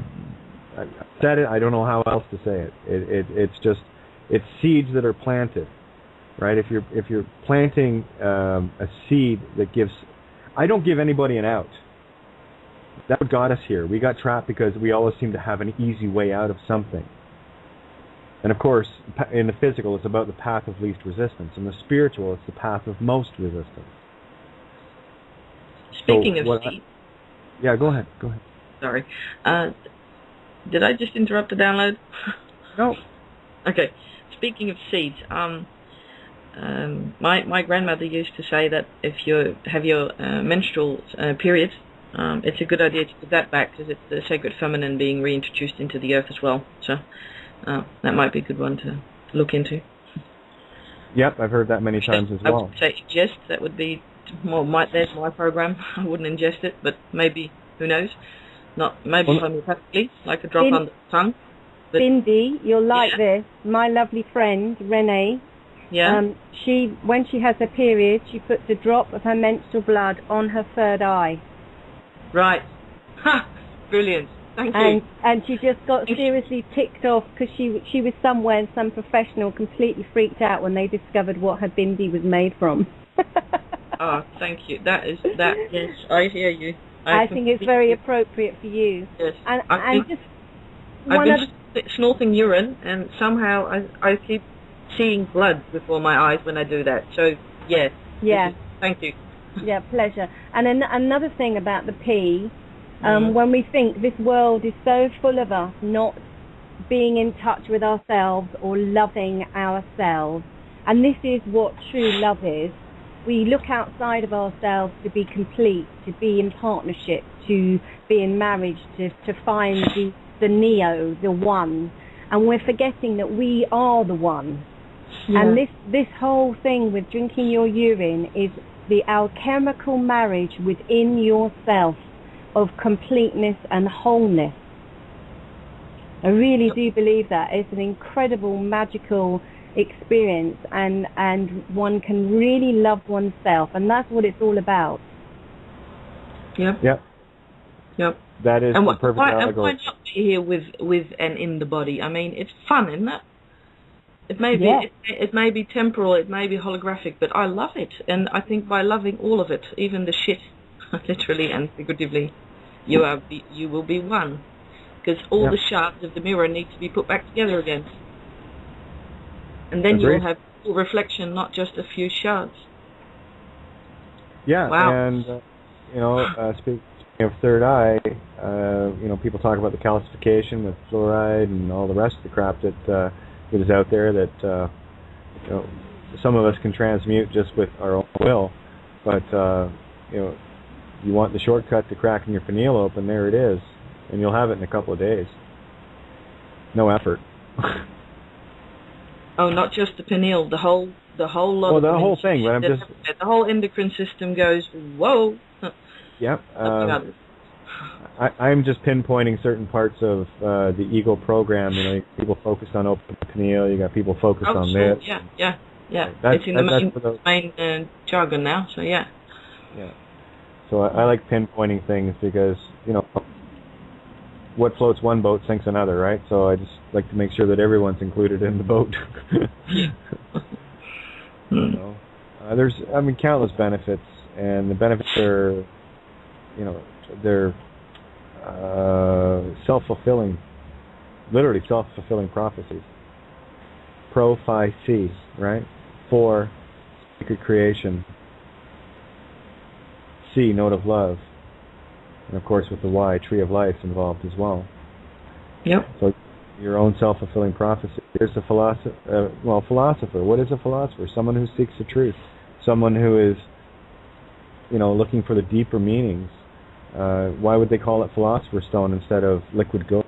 said it. I don't know how else to say it. It's seeds that are planted. Right, if you're planting a seed that gives, I don't give anybody an out. That's what got us here. We got trapped because we always seem to have an easy way out of something. And of course, in the physical, it's about the path of least resistance. In the spiritual, it's the path of most resistance. Speaking of seeds. Yeah, go ahead. Sorry. Did I just interrupt the download? No. Okay. Speaking of seeds, my grandmother used to say that if you have your menstrual periods, it's a good idea to put that back because it's the sacred feminine being reintroduced into the earth as well. So that might be a good one to look into. Yep, I've heard that many times as well. I would say ingest. That would be there's my program. I wouldn't ingest it, but maybe, who knows? Maybe homeopathically, like a drop on the tongue. Cindy, you'll like this. My lovely friend Renee. Yeah. When she has her period, she puts a drop of her menstrual blood on her third eye. Right. Ha! Brilliant. Thank you. And she just got seriously ticked off because she was somewhere and some professional completely freaked out when they discovered what her bindi was made from. Oh, thank you. Yes, I hear you. I think it's very appropriate for you. Yes. I've been snorting urine, and somehow I keep seeing blood before my eyes when I do that. So, yes. Yeah. Thank you. Yeah, pleasure. And another thing about the pee, when we think this world is so full of us not being in touch with ourselves or loving ourselves, and this is what true love is. We look outside of ourselves to be complete, to be in partnership, to be in marriage, to find the neo, the one, and we're forgetting that we are the one. Yeah. And this whole thing with drinking your urine is the alchemical marriage within yourself of completeness and wholeness. I really do believe that. It's an incredible, magical experience, and one can really love oneself, and that's what it's all about. Yep. That is the perfect allegory. And why not be here with and in the body? I mean, it's fun, isn't it? It may be temporal, it may be holographic, but I love it, and I think by loving all of it, even the shit, literally and figuratively, you will be one, because all the shards of the mirror need to be put back together again, and then you'll have full reflection, not just a few shards. Yeah, wow. And speaking of third eye, people talk about the calcification with fluoride and all the rest of the crap that is out there that some of us can transmute just with our own will, but you want the shortcut to cracking your pineal open, there it is, and you'll have it in a couple of days. No effort. Oh, not just the pineal, the whole lot. Well, the whole thing, but the whole endocrine system goes whoa. Yep. I'm just pinpointing certain parts of the ego program. People focused on open pineal. You got people focused on this. Yeah. It's in the main jargon now. So yeah. Yeah. So I like pinpointing things because what floats one boat sinks another, right? So I just like to make sure that everyone's included in the boat. There's countless benefits, and the benefits are they're self-fulfilling, literally self-fulfilling prophecies. Pro, phi, si, right? For, sacred creation. C, note of love. And of course with the Y, tree of life involved as well. Yep. So your own self-fulfilling prophecy. Here's a philosopher. Philosopher. What is a philosopher? Someone who seeks the truth. Someone who is, looking for the deeper meanings. Why would they call it philosopher's stone instead of liquid gold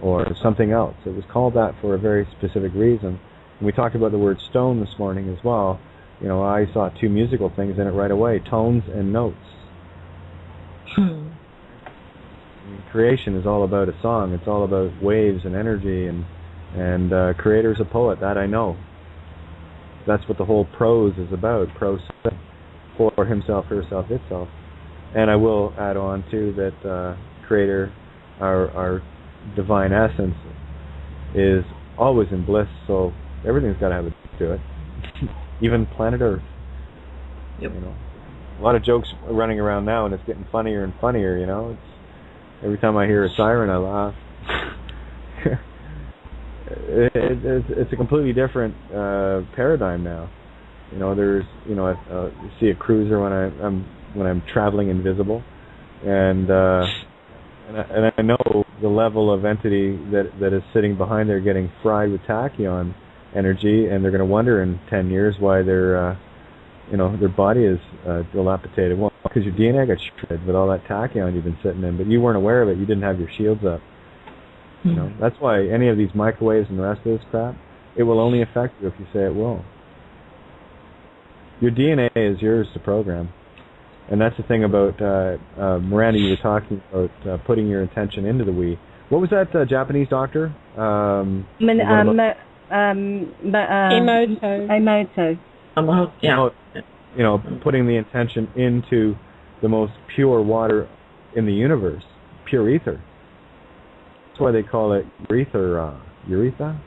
or something else? It was called that for a very specific reason. And we talked about the word stone this morning as well. I saw two musical things in it right away, tones and notes. Creation is all about a song. It's all about waves and energy, and creator's a poet. That I know. That's what the whole prose is about. Prose for himself, herself, itself. And I will add on too that creator, our divine essence, is always in bliss. So everything's got to have a to it. Even planet Earth. Yep. A lot of jokes running around now, and it's getting funnier and funnier. It's every time I hear a siren, I laugh. It's a completely different paradigm now. There's I see a cruiser when I'm traveling invisible, and I know the level of entity that is sitting behind there getting fried with tachyon energy, and they're going to wonder in 10 years why their body is dilapidated. Well, because your DNA got shredded with all that tachyon you've been sitting in, but you weren't aware of it. You didn't have your shields up. That's why any of these microwaves and the rest of this crap, it will only affect you if you say it will. Your DNA is yours to program. And that's the thing about, Miranda, you were talking about putting your intention into the we. What was that Japanese doctor? Emoto. Yeah. Putting the intention into the most pure water in the universe, pure ether. That's why they call it urethra. Urethra?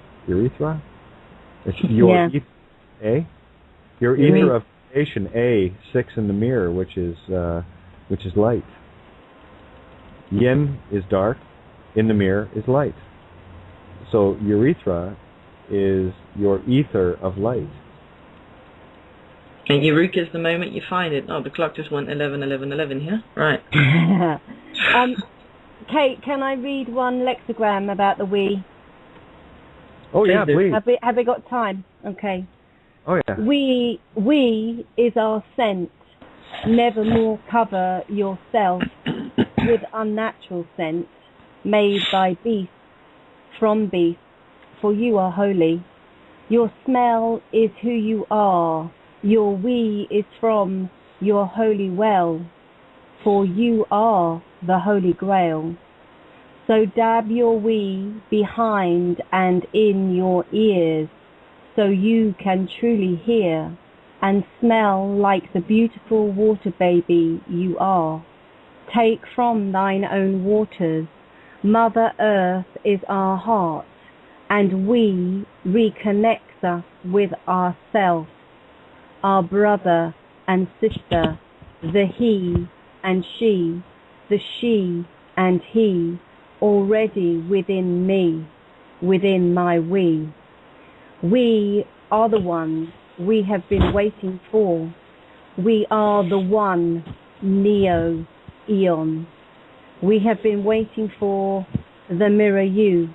It's your ether, eh? Your ether of creation, A, 6 in the mirror, which is light. Yin is dark, in the mirror is light. So urethra is your ether of light. And Eureka is the moment you find it. Oh, the clock just went 11:11:11 here. Right. Kate, can I read one lexigram about the we? Oh yeah, please. Have we got time? Okay. Oh yeah. We is our scent. Nevermore cover yourself with unnatural scent made by beasts from beasts, for you are holy. Your smell is who you are. Your we is from your holy well, for you are the Holy Grail. So dab your we behind and in your ears, so you can truly hear and smell like the beautiful water baby you are. Take from thine own waters. Mother Earth is our heart, and we reconnects us with ourself, our brother and sister, the he and she, the she and he, already within me, within my we. We are the ones we have been waiting for. We are the one Neo Eon. We have been waiting for the mirror you.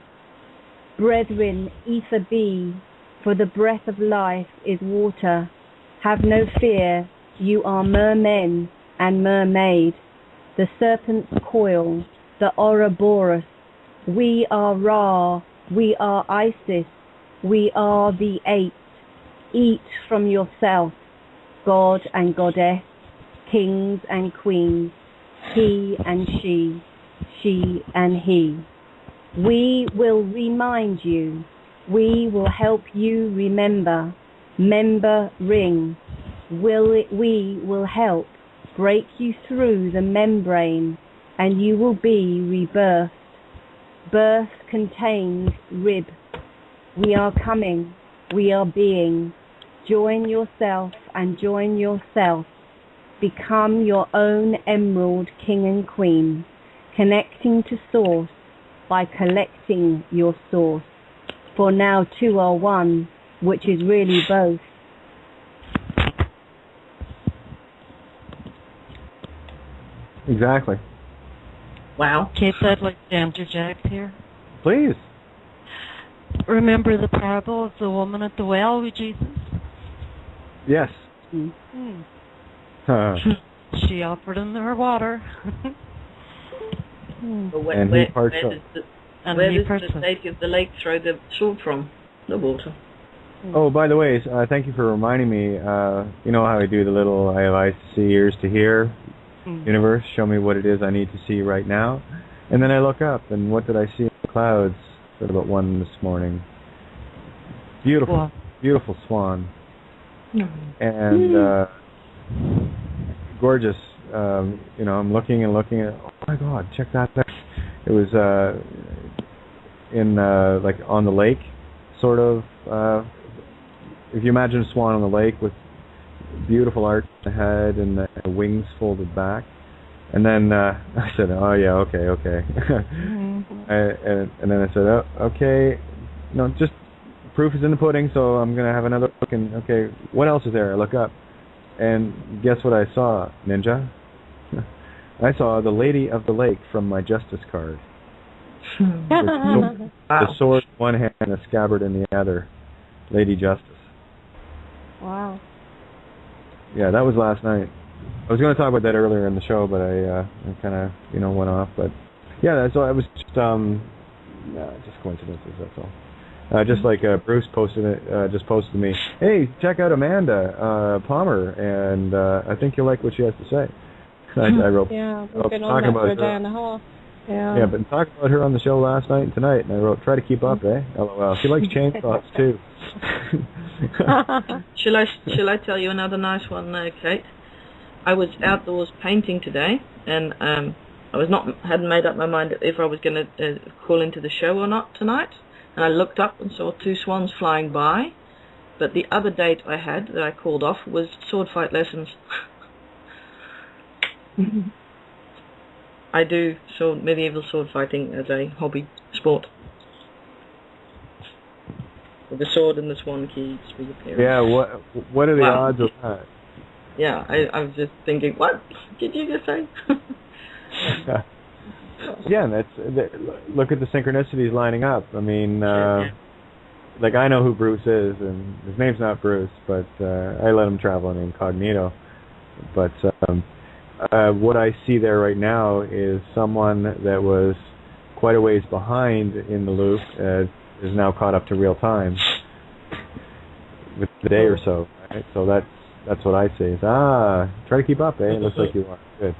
Brethren, ether be, for the breath of life is water. Have no fear, you are mermen and mermaid. The serpent's coil, the Ouroboros. We are Ra, we are Isis, we are the eight. Eat from yourself, God and Goddess, kings and queens, he and she and he. We will remind you, we will help you remember, member ring. We will help break you through the membrane, and you will be rebirthed. Birth contains rib. We are coming, we are being. Join yourself and join yourself, become your own emerald king and queen, connecting to source by collecting your source. For now two are one, which is really both. Exactly. Wow. Kate Dudley, interject here. Please. Remember the parable of the woman at the well with Jesus? Yes. She offered him her water. Where does the lady of the lake throw the sword from? The water. Oh, by the way, thank you for reminding me. You know how I do the little I have eyes to see, ears to hear, universe, show me what it is I need to see right now. And then I look up, and what did I see in the clouds at about 1 this morning? Beautiful, beautiful swan. And gorgeous. You know, I'm looking and looking at, oh my God, check that there. It was in like on the lake, sort of. If you imagine a swan on the lake with beautiful arch on the head and the wings folded back, and then I said, "Oh yeah, okay." and then I said, "Oh, okay, no, just proof is in the pudding, so I'm gonna have another look." And okay, what else is there? I look up, and guess what I saw, Ninja? I saw the Lady of the Lake from my Justice card. The sword in one hand and a scabbard in the other. Lady Justice. Wow. Yeah, that was last night. I was going to talk about that earlier in the show, but I kind of, went off. But yeah, so it was just coincidences, that's all. Just like Bruce posted to me, hey, check out Amanda Palmer, and I think you'll like what she has to say. I wrote. Yeah, we've been on that for a day and a half. Yeah. Yeah, but talk about her on the show last night and tonight, and I wrote, try to keep up, eh? LOL. She likes chainsaws too. Shall I tell you another nice one, Kate? I was outdoors painting today, and I hadn't made up my mind if I was going to call into the show or not tonight. And I looked up and saw 2 swans flying by, but the other date I had that I called off was sword fight lessons. I do medieval sword fighting as a hobby sport. With the sword and the swan keys reappearing. Yeah, what are the odds of that? Yeah, I was just thinking, what did you just say? Yeah, look at the synchronicities lining up. I mean, like I know who Bruce is, and his name's not Bruce, but I let him travel in incognito. But what I see there right now is someone that was quite a ways behind in the loop is now caught up to real time with a day or so. Right? So that's what I see. Is try to keep up, eh? It looks like you are. Good.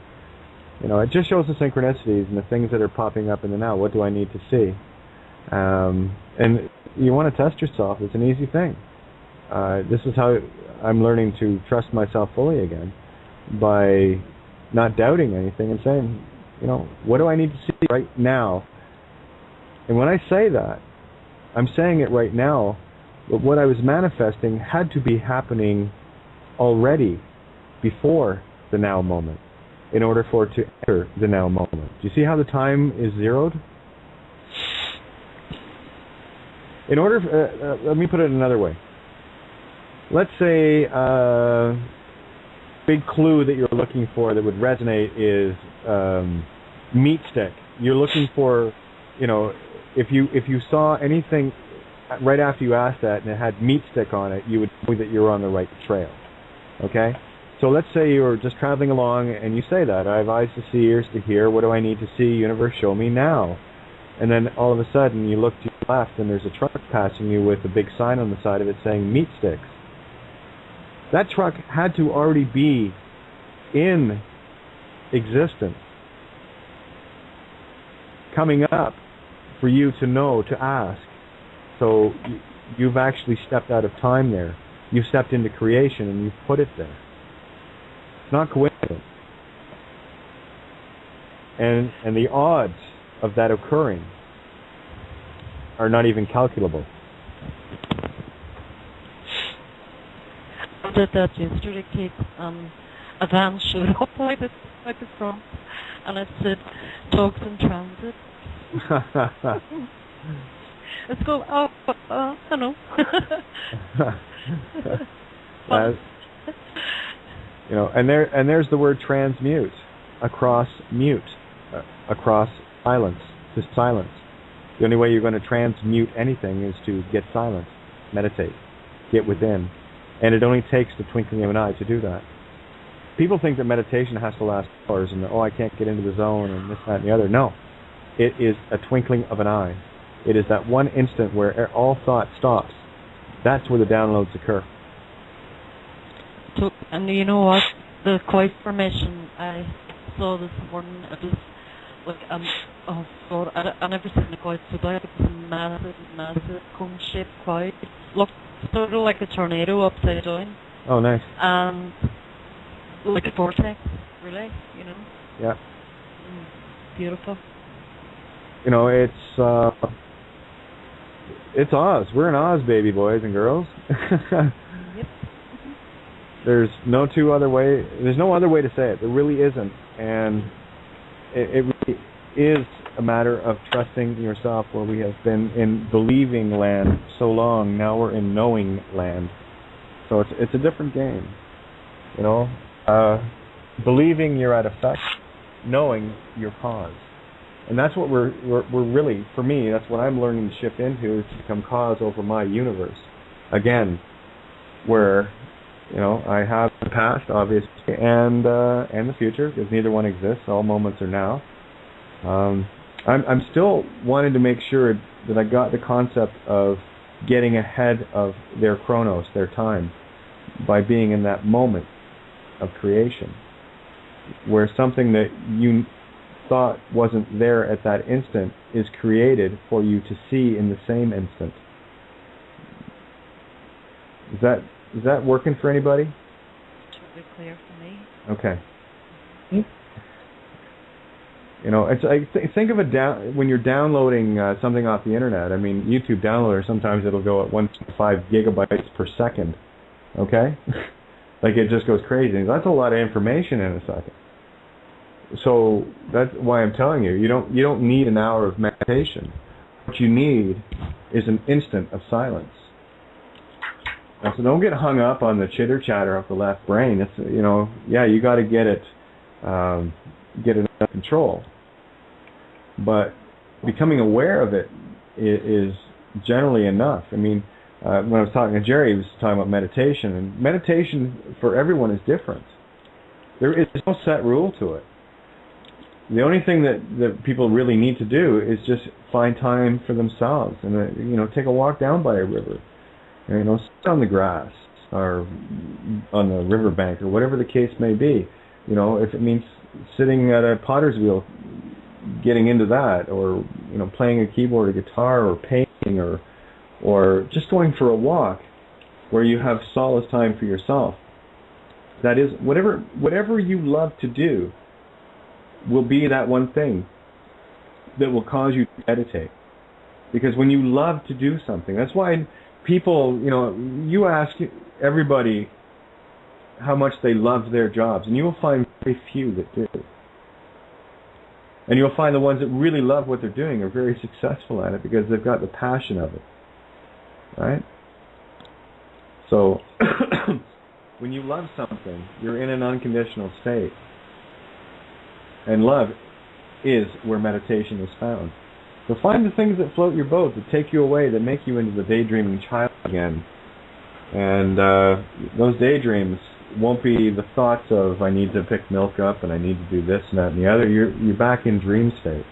It just shows the synchronicities and the things that are popping up in the now. What do I need to see? And you want to test yourself. It's an easy thing. This is how I'm learning to trust myself fully again, by not doubting anything and saying, what do I need to see right now? And when I say that, I'm saying it right now, but what I was manifesting had to be happening already before the now moment in order for it to enter the now moment. Do you see how the time is zeroed? In order, let me put it another way. Let's say big clue that you're looking for that would resonate is meat stick. You're looking for, if you saw anything right after you asked that and it had meat stick on it, you would know that you're on the right trail. Okay? So let's say you're just traveling along and you say that, I have eyes to see, ears to hear, what do I need to see? Universe, show me now. And then all of a sudden you look to your left and there's a truck passing you with a big sign on the side of it saying meat sticks. That truck had to already be in existence, coming up for you to know, to ask. So you've actually stepped out of time there. You've stepped into creation and you've put it there. It's not coincidence. And the odds of that occurring are not even calculable. I did that yesterday, Kate. a van showed up like the front, and it said "Dogs in Transit." Let's go. I know. You know, and there's the word transmute, across silence, to silence. The only way you're going to transmute anything is to get silent, meditate, get within. And it only takes the twinkling of an eye to do that. People think that meditation has to last hours and, I can't get into the zone and this, that, and the other. No. It is a twinkling of an eye. It is that one instant where all thought stops. That's where the downloads occur. So, and you know what? The quiet formation I saw this morning, it was like, oh God, I never seen the quiet so bad. It was massive, cone-shaped quiet. Looked sort of like a tornado upside down. Oh, nice. And like a vortex, really, you know? Yeah. Beautiful. You know, it's Oz. We're in Oz, baby boys and girls. Yep. There's no other way to say it. There really isn't. And it really is a matter of trusting yourself, where we have been in believing land so long. Now we're in knowing land. So it's a different game. You know, believing you're at effect, knowing your cause. And that's what we're really, for me, that's what I'm learning to shift into, is to become cause over my universe. Again, where, you know, I have the past, obviously, and the future, because neither one exists. All moments are now. I'm still wanting to make sure that I got the concept of getting ahead of their chronos, their time, by being in that moment of creation, where something that you thought wasn't there at that instant is created for you to see in the same instant. Is that working for anybody? Totally clear for me. Okay. You know, it's think of when you're downloading something off the internet. I mean, YouTube downloader, sometimes it'll go at 1.5 gigabytes per second. Okay? Like, it just goes crazy. That's a lot of information in a second. So that's why I'm telling you, you don't need an hour of meditation. What you need is an instant of silence. And so don't get hung up on the chitter chatter of the left brain. It's, you know, you got to get it under control. But becoming aware of it is generally enough. I mean, when I was talking to Jerry, he was talking about meditation, and meditation for everyone is different. There is no set rule to it. The only thing that people really need to do is just find time for themselves, and you know, take a walk down by a river, and, you know, sit on the grass or on the riverbank or whatever the case may be. You know, if it means sitting at a potter's wheel, getting into that, or, you know, playing a keyboard or guitar, or painting, or just going for a walk where you have solace time for yourself. That is, whatever you love to do will be that one thing that will cause you to meditate. Because when you love to do something, that's why people, you know, you ask everybody how much they love their jobs, and you will find very few that do. And you'll find the ones that really love what they're doing are very successful at it, because they've got the passion of it. Right? So, when you love something, you're in an unconditional state. And love is where meditation is found. So find the things that float your boat, that take you away, that make you into the daydreaming child again. And those daydreams won't be the thoughts of, I need to pick milk up and I need to do this and that and the other. You're back in dream state.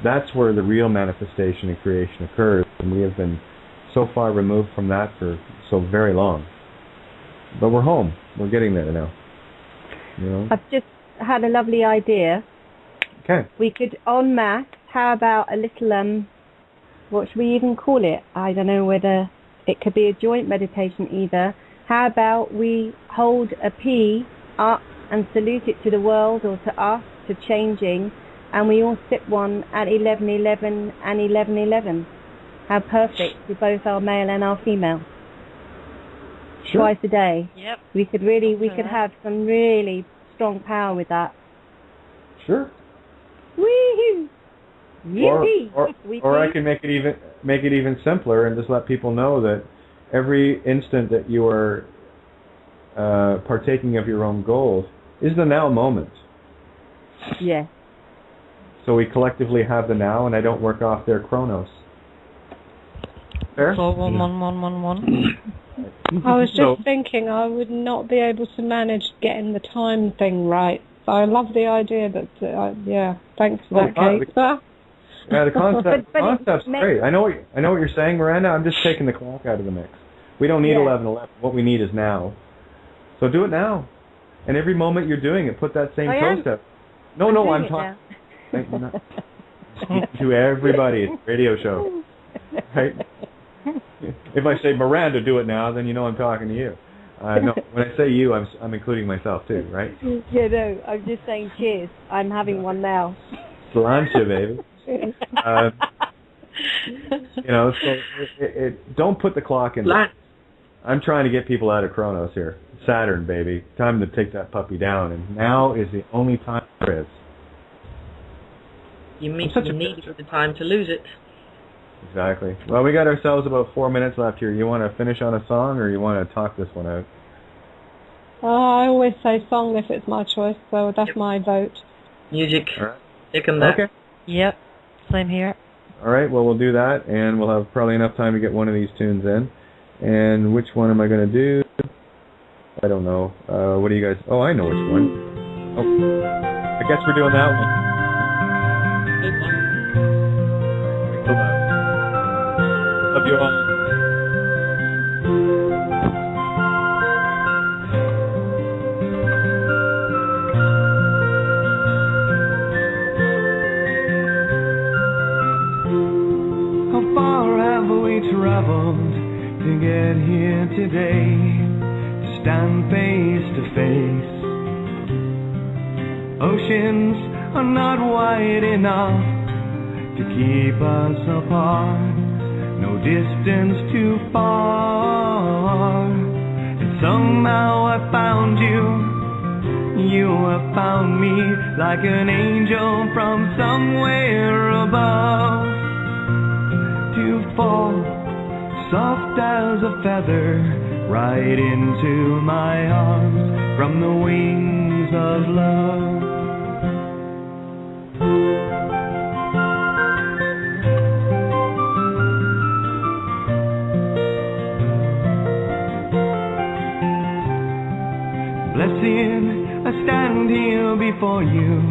That's where the real manifestation and creation occurs. And we have been so far removed from that for so very long. But we're home. We're getting there now. You know? I've just had a lovely idea. Okay. We could, en masse, how about a little, what should we even call it? I don't know whether it could be a joint meditation either. How about we hold a P up and salute it to the world, or to us, to changing, and we all sip one at 11:11 and 11:11. How perfect. We both are male and are female. twice a day. Yep. We could have some really strong power with that. Sure. Wee-hoo! Or I can make it even simpler and just let people know that every instant that you are partaking of your own goals is the now moment. Yeah. So we collectively have the now, and I don't work off their chronos. Fair? So 1, 1, 1, 1, 1. I was just thinking I would not be able to manage getting the time thing right. So I love the idea that, thanks for that, Kate. Yeah, the concept's great. I know what you're saying, Miranda. I'm just taking the clock out of the mix. We don't need 11:11. What we need is now. So do it now. And every moment you're doing it, put that same toast out. No, I'm talking to everybody. It's a radio show. Right? If I say, Miranda, do it now, then you know I'm talking to you. No, when I say you, I'm including myself too, right? Yeah, no, I'm just saying cheers. I'm having one now. Sláinte, baby. Don't put the clock in. I'm trying to get people out of Chronos here. Saturn, baby. Time to take that puppy down, and now is the only time there is. You need the time to lose it. Exactly. Well, we got ourselves about 4 minutes left here. You want to finish on a song, or you want to talk this one out? I always say song if it's my choice, so that's my vote. Music. All right. Taking that. Okay. Yep. Same here. All right. Well, we'll do that, and we'll have probably enough time to get one of these tunes in. And which one am I going to do? I don't know. What do you guys... Oh, I know which one. Oh, I guess we're doing that one. Love you all. How far have we traveled to get here today, to stand face to face? Oceans are not wide enough to keep us apart, no distance too far. And somehow I found you, you have found me, like an angel from somewhere above, to fall soft as a feather right into my arms from the wings of love. Blessed, I stand here before you,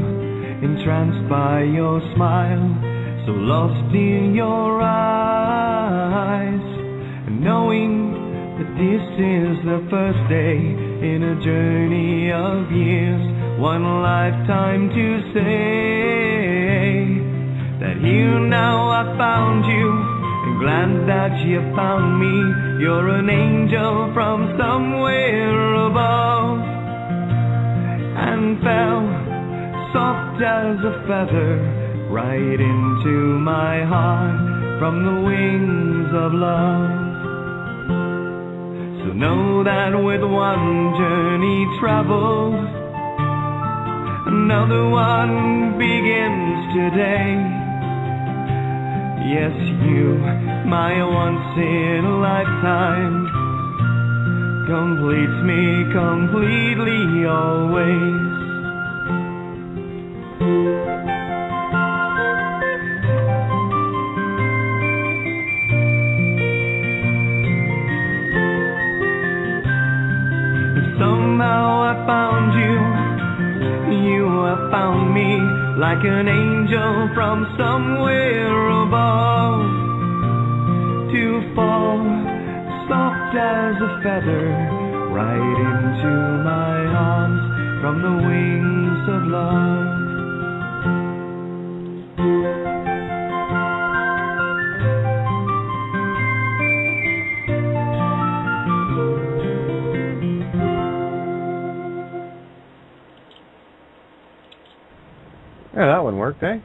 entranced by your smile, so lost in your eyes, and knowing that this is the first day in a journey of years, one lifetime to say that here now I found you, and glad that you found me. You're an angel from somewhere above, and fell soft as a feather right into my heart from the wings of love. So know that with one journey traveled, another one begins today. Yes, you, my once in a lifetime, completes me completely always. Somehow I found you, you have found me, like an angel from somewhere above, to fall soft as a feather right into my arms from the wings of love. Yeah, that one worked, eh?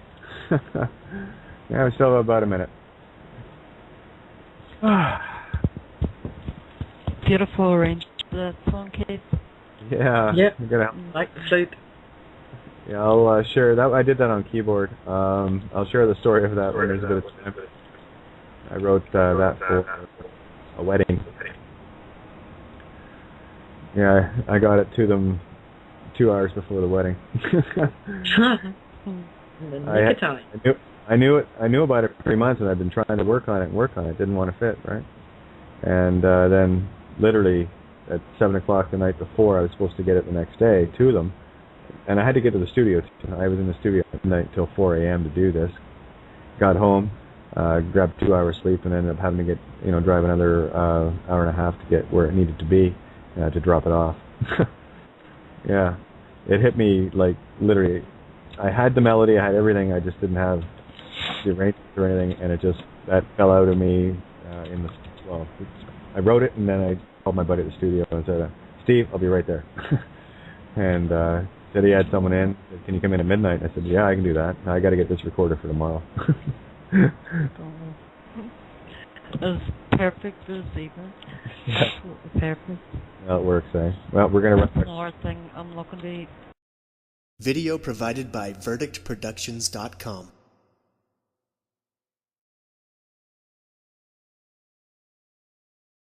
Yeah, we still have about a minute. beautiful arrangement that song, Kate. Yeah. Yep. I like the flute. Yeah, I'll share that. I did that on keyboard. I'll share the story of that when there's a bit of time. I wrote that for a wedding. Yeah, I got it to them 2 hours before the wedding. I knew about it for 3 months, and I'd been trying to work on it. Didn't want to fit, right? And then, literally, at 7 o'clock the night before, I was supposed to get it the next day to them, and I had to get to the studio. I was in the studio at night till 4 a.m. to do this. Got home, grabbed 2 hours sleep, and ended up having to drive another hour and a half to get where it needed to be to drop it off. Yeah, it hit me like literally. I had the melody, I had everything, I just didn't have the arrangement or anything, and that fell out of me I wrote it, and then I called my buddy at the studio and said, Steve, I'll be right there. And said he had someone in. Said, can you come in at midnight? I said, yeah, I can do that. I got to get this recorded for tomorrow. It was perfect this evening. Absolutely perfect. Well, it works, eh? Well, we're going to run more thing I'm looking to eat. Video provided by VerdictProductions.com.